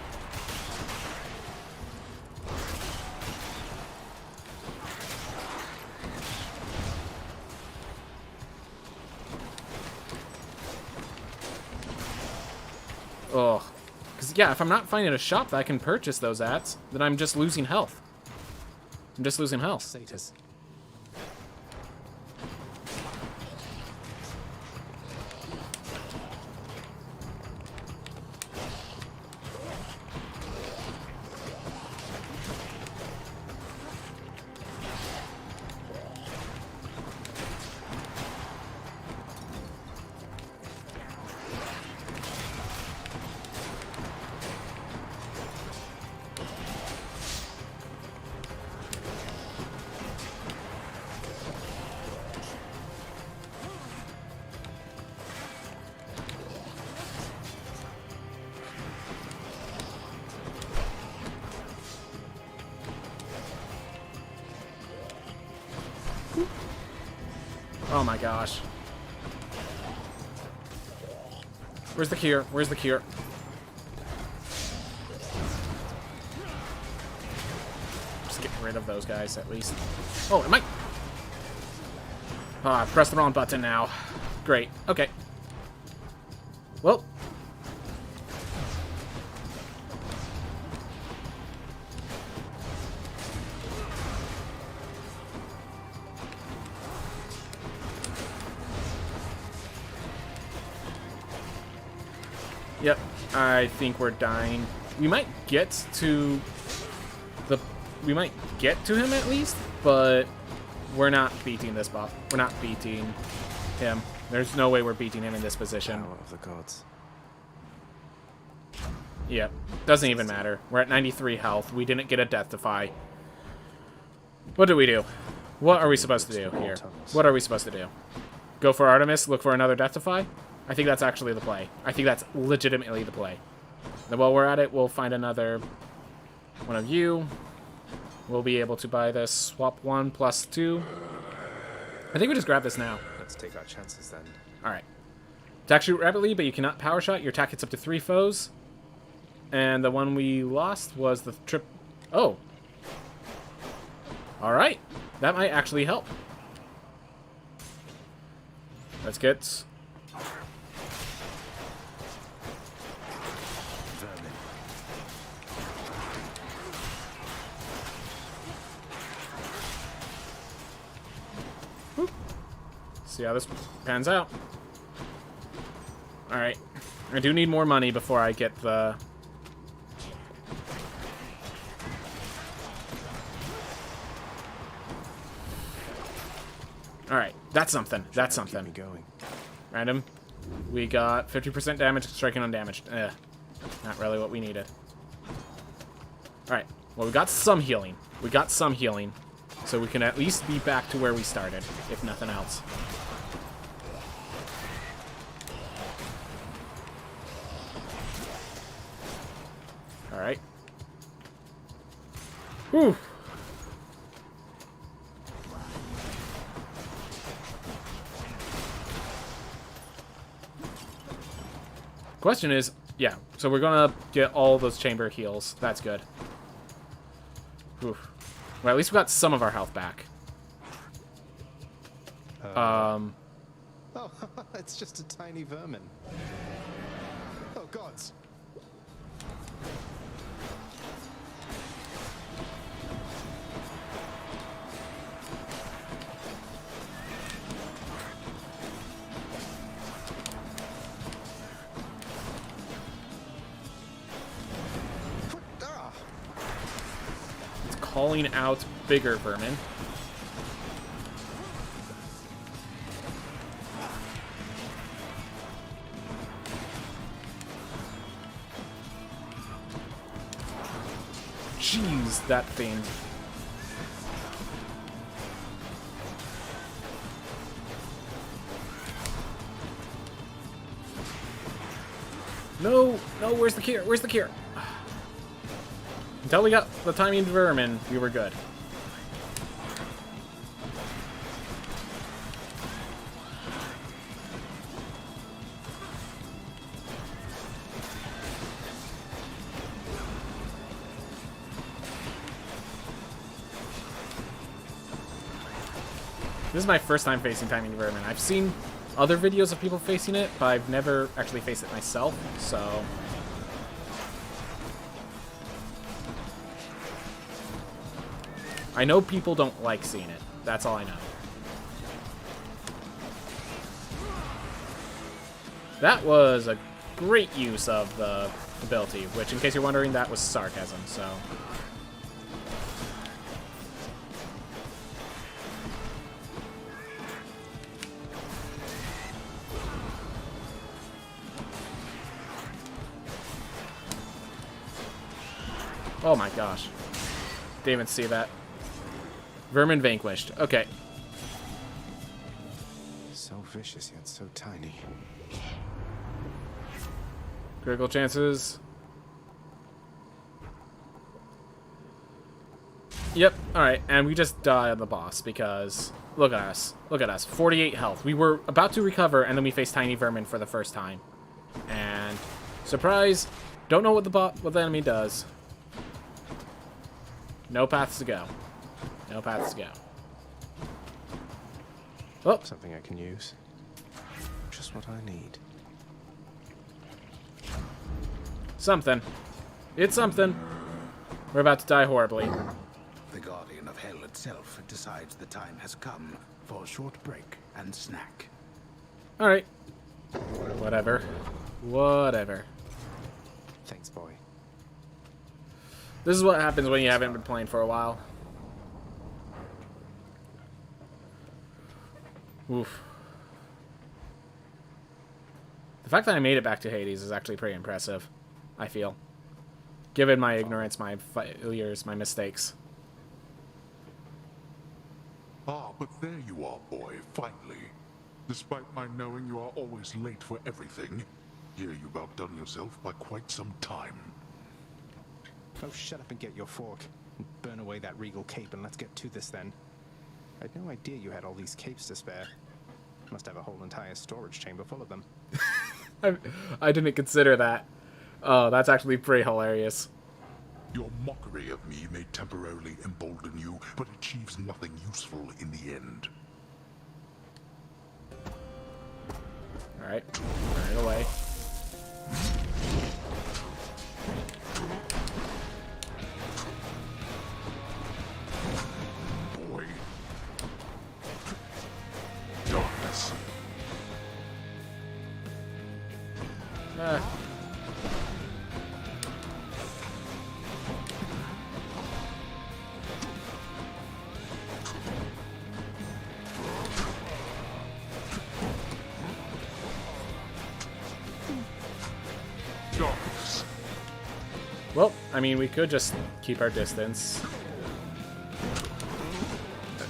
Ugh. Because, yeah, if I'm not finding a shop that I can purchase those at, then I'm just losing health. I'm just losing health. Status. Oh my gosh. Where's the cure? Where's the cure? Just get rid of those guys at least. Oh, am I? Ah, I pressed the wrong button now. Great. Okay. Well. Yep, I think we're dying. We might get to we might get to him at least, but we're not beating this boss. We're not beating him. There's no way we're beating him in this position. Power of the gods. Yep, doesn't even matter. We're at 93 health. We didn't get a Death Defy. What do we do? What are we supposed to do here? What are we supposed to do? Go for Artemis, look for another Death Defy? I think that's actually the play. I think that's legitimately the play. Then while we're at it, we'll find another one of you. We'll be able to buy this. Swap 1 plus 2. I think we just grab this now. Let's take our chances then. Alright. Attack shoot rapidly, but you cannot power shot. Your attack hits up to 3 foes. And the one we lost was the trip... Oh. Alright. That might actually help. Let's get... See how this pans out. Alright. I do need more money before I get the... Alright. That's something. That's something. Keep me going. Random. We got 50% damage, striking undamaged. Not really what we needed. Alright. Well, we got some healing. We got some healing. So we can at least be back to where we started, if nothing else. Alright. Whew. Question is, yeah, so we're gonna get all those chamber heals. That's good. Whew. Well, at least we got some of our health back. Oh, it's just a tiny vermin. Oh, gods. It's calling out bigger vermin. Jeez, that thing. No, no, where's the cure? Where's the cure? Until we got the timing vermin, we were good. This is my first time facing timing vermin. I've seen other videos of people facing it, but I've never actually faced it myself, so... I know people don't like seeing it. That's all I know. That was a great use of the ability, which, in case you're wondering, that was sarcasm, so... Oh my gosh. Didn't even see that. Vermin vanquished. Okay. So vicious yet so tiny. Critical chances. Yep. Alright, and we just died on the boss because... Look at us. Look at us. 48 health. We were about to recover, and then we faced tiny vermin for the first time. And... Surprise! Don't know what the enemy does. No paths to go. No paths to go. Oh. Something I can use. Just what I need. Something. It's something. We're about to die horribly. The Guardian of Hell itself decides the time has come for a short break and snack. Alright. Whatever. Whatever. Thanks, boy. This is what happens when you haven't been playing for a while. Oof. The fact that I made it back to Hades is actually pretty impressive, I feel. Given my ignorance, my failures, my mistakes. Ah, but there you are, boy, finally. Despite my knowing you are always late for everything, here you've outdone yourself by quite some time. Oh, shut up and get your fork. Burn away that regal cape and let's get to this then. I had no idea you had all these capes to spare. Must have a whole entire storage chamber full of them. I didn't consider that. Oh, that's actually pretty hilarious. Your mockery of me may temporarily embolden you, but achieves nothing useful in the end. Alright, burn it away. Boy. Darkness. Darkness. Well, I mean, we could just keep our distance.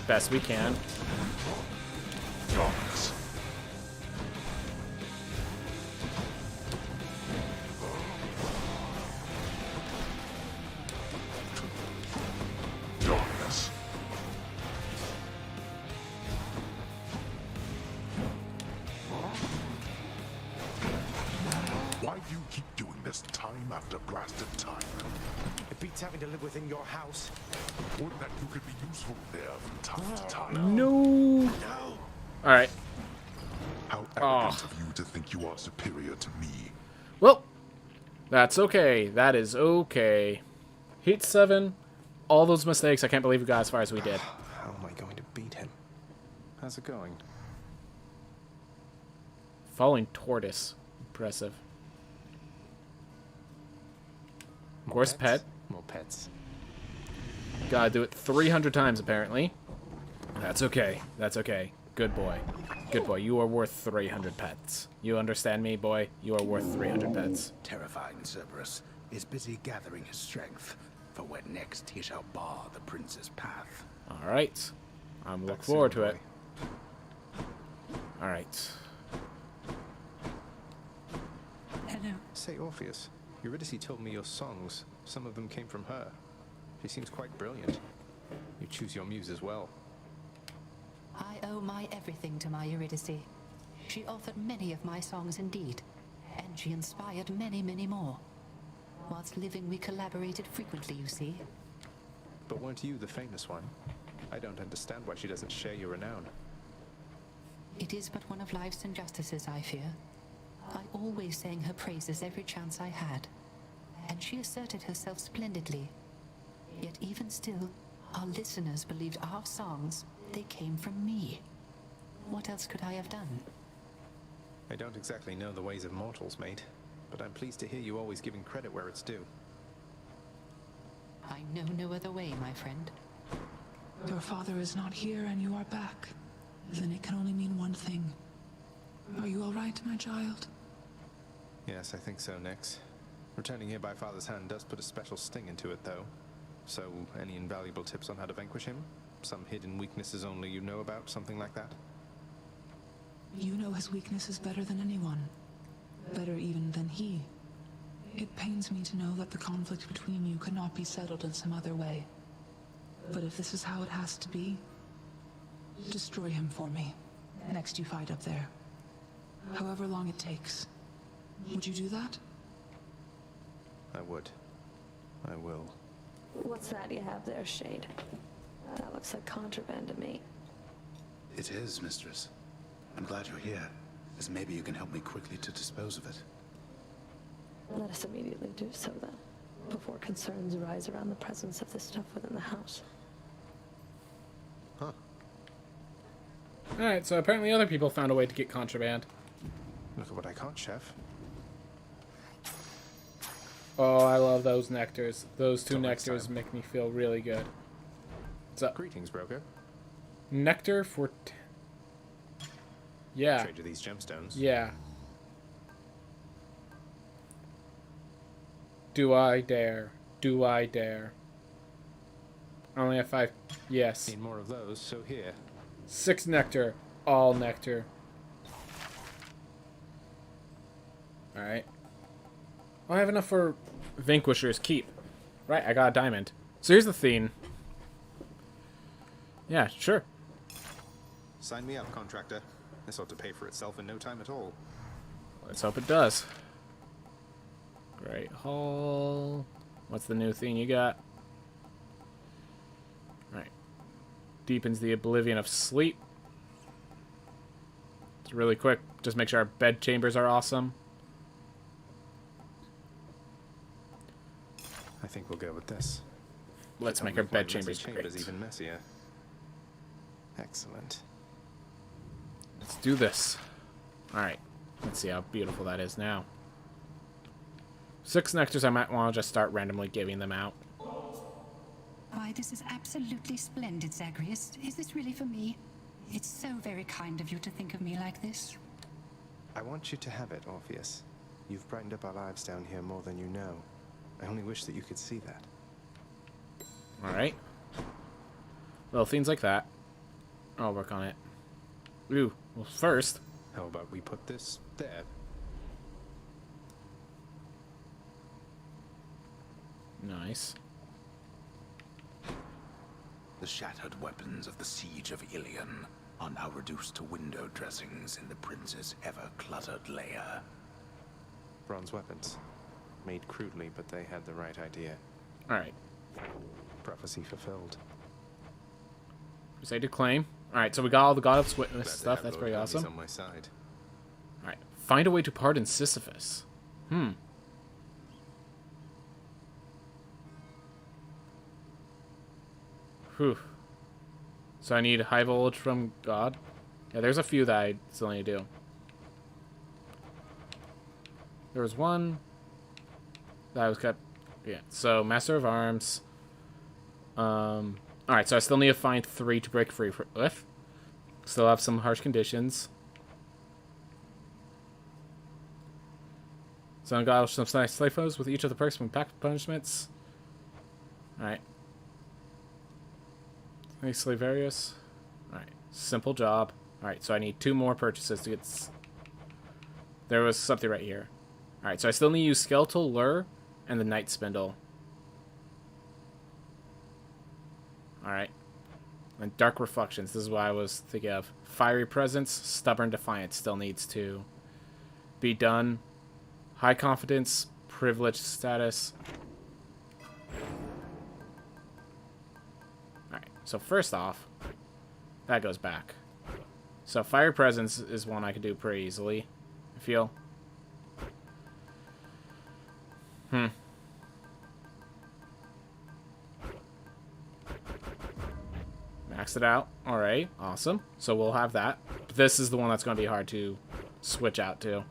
Best we can. Darkness. Darkness. Why do you keep doing this time after blasted time? It beats having to live within your house. Would that you could be useful there from time to time. No. Alright. How arrogant of you to think you are superior to me. Well, that's okay. That is okay. Heat 7. All those mistakes. I can't believe we got as far as we did. How am I going to beat him? How's it going? Falling tortoise. Impressive. Horse pet. More pets. Gotta do it 300 times, apparently. That's okay. That's okay. Good boy. Good boy. You are worth 300 pets. You understand me, boy? You are worth 300 pets. Terrifying Cerberus is busy gathering his strength for when next he shall bar the prince's path. Alright. I'm looking forward to it. Alright. Hello. Say, Orpheus, Eurydice told me your songs, some of them came from her. She seems quite brilliant. You choose your muse as well. I owe my everything to my Eurydice. She authored many of my songs indeed, and she inspired many, many more. Whilst living, we collaborated frequently, you see. But weren't you the famous one? I don't understand why she doesn't share your renown. It is but one of life's injustices, I fear. I always sang her praises every chance I had, and she asserted herself splendidly. Yet even still, our listeners believed our songs, they came from me. What else could I have done? I don't exactly know the ways of mortals, mate, but I'm pleased to hear you always giving credit where it's due. I know no other way, my friend. Your father is not here and you are back. Then it can only mean one thing. Are you all right, my child? Yes, I think so, Nyx. Returning here by father's hand does put a special sting into it, though. So, any invaluable tips on how to vanquish him? Some hidden weaknesses only you know about, something like that? You know his weaknesses better than anyone. Better even than he. It pains me to know that the conflict between you could not be settled in some other way. But if this is how it has to be, destroy him for me. Next you fight up there. However long it takes. Would you do that? I would. I will. What's that you have there, Shade? That looks like contraband to me. It is, mistress. I'm glad you're here, as maybe you can help me quickly to dispose of it. Let us immediately do so, then, before concerns arise around the presence of this stuff within the house. Huh. Alright, so apparently other people found a way to get contraband. Look at what I caught, Chef. Oh, I love those nectars. Those two nectars make me feel really good. What's up? Greetings, broker. Nectar for... Yeah. Trade you these gemstones. Yeah. Do I dare? Do I dare? I only have 5. Yes. Need more of those, so here. 6 nectar. All nectar. Alright. I have enough for Vanquisher's Keep. Right, I got a diamond. So here's the theme. Yeah, sure. Sign me up, contractor. This ought to pay for itself in no time at all. Let's hope it does. Great Hall. What's the new thing you got? Alright. Deepens the oblivion of sleep. It's really quick. Just make sure our bed chambers are awesome. I think we'll go with this. Let's make our bed chambers great. Even messier. Excellent. Let's do this. Alright. Let's see how beautiful that is now. 6 nectars, I might want to just start randomly giving them out. Why, this is absolutely splendid, Zagreus. Is this really for me? It's so very kind of you to think of me like this. I want you to have it, Orpheus. You've brightened up our lives down here more than you know. I only wish that you could see that. Alright. Little things like that. I'll work on it. Ooh, well first... How about we put this there? Nice. The shattered weapons of the siege of Ilion are now reduced to window dressings in the prince's ever-cluttered lair. Bronze weapons. Made crudely, but they had the right idea. Alright. Prophecy fulfilled. Crusade to claim. Alright, so we got all the God of Witness Glad to stuff. have That's Lord pretty Hermes awesome. on my side. Find a way to pardon Sisyphus. Whew. So I need high voltage from God. Yeah, there's a few that I still need to do. There was one that I was kept. Yeah, so Master of Arms. Alright, so I still need to find 3 to break free with. Still have some harsh conditions. So I got some nice slave photos with each of the perks from pack punishments. Alright. Any slave areas? Alright. Simple job. Alright, so I need 2 more purchases to get... There was something right here. Alright, so I still need to use Skeletal Lure and the Night Spindle. Alright. And Dark Reflections. This is what I was thinking of. Fiery Presence, Stubborn Defiance still needs to be done. High Confidence, Privileged Status. Alright, so first off, that goes back. So Fiery Presence is one I can do pretty easily, I feel. Maxed it out. Alright, awesome. So we'll have that. But this is the one that's going to be hard to switch out to.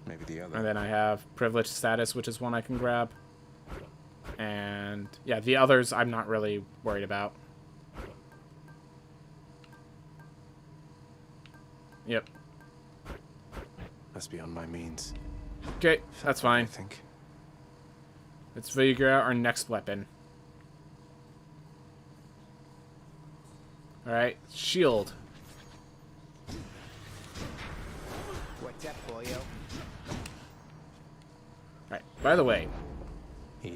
Maybe the other. And then I have Privileged Status, which is one I can grab. And yeah, the others I'm not really worried about. Yep. That's beyond my means. Okay, that's fine. I think. Let's figure out our next weapon. Alright, shield. What's up, boyo? Alright, by the way,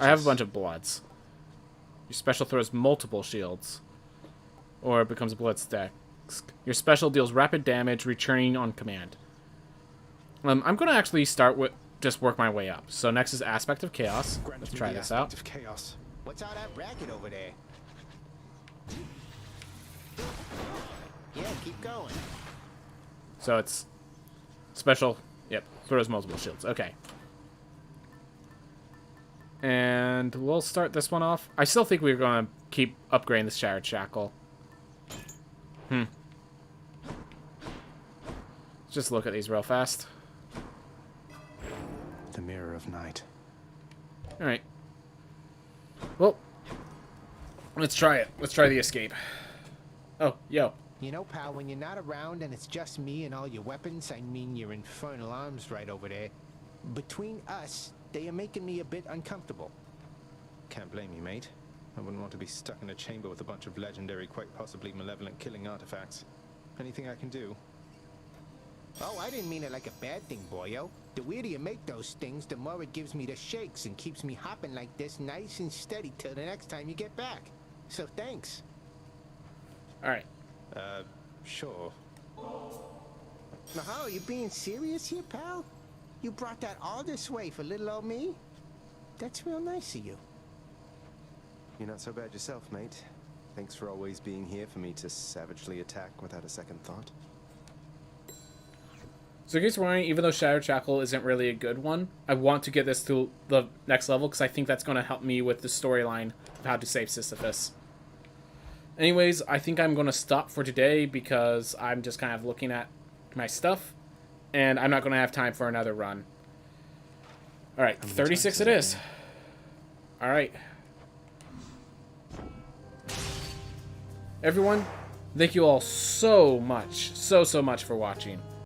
I have a bunch of bloods. Your special throws multiple shields. Or it becomes a blood stack. Your special deals rapid damage, returning on command. I'm going to actually start with just work my way up. So next is Aspect of Chaos. Let's try this out. Of chaos. What's all that racket over there? Yeah, keep going. So it's special. Yep, throws multiple shields. Okay. And we'll start this one off. I still think we're going to keep upgrading the Shattered Shackle. Just look at these real fast. The Mirror of Night. Alright. Well, let's try it. Let's try the escape. Oh, yo. You know, pal, when you're not around and it's just me and all your weapons, I mean your infernal arms right over there, between us, they are making me a bit uncomfortable. Can't blame you, mate. I wouldn't want to be stuck in a chamber with a bunch of legendary, quite possibly malevolent killing artifacts. Anything I can do? Oh, I didn't mean it like a bad thing, boyo. The weirder you make those things, the more it gives me the shakes and keeps me hopping like this nice and steady till the next time you get back. So thanks. Alright. Sure. Now, are you being serious here, pal? You brought that all this way for little old me? That's real nice of you. You're not so bad yourself, mate. Thanks for always being here for me to savagely attack without a second thought. So in case you're wondering, even though Shattered Shackle isn't really a good one, I want to get this to the next level because I think that's going to help me with the storyline of how to save Sisyphus. Anyways, I think I'm going to stop for today because I'm just kind of looking at my stuff, and I'm not going to have time for another run. Alright, 36 it is. Alright. Everyone, thank you all so much, so much for watching.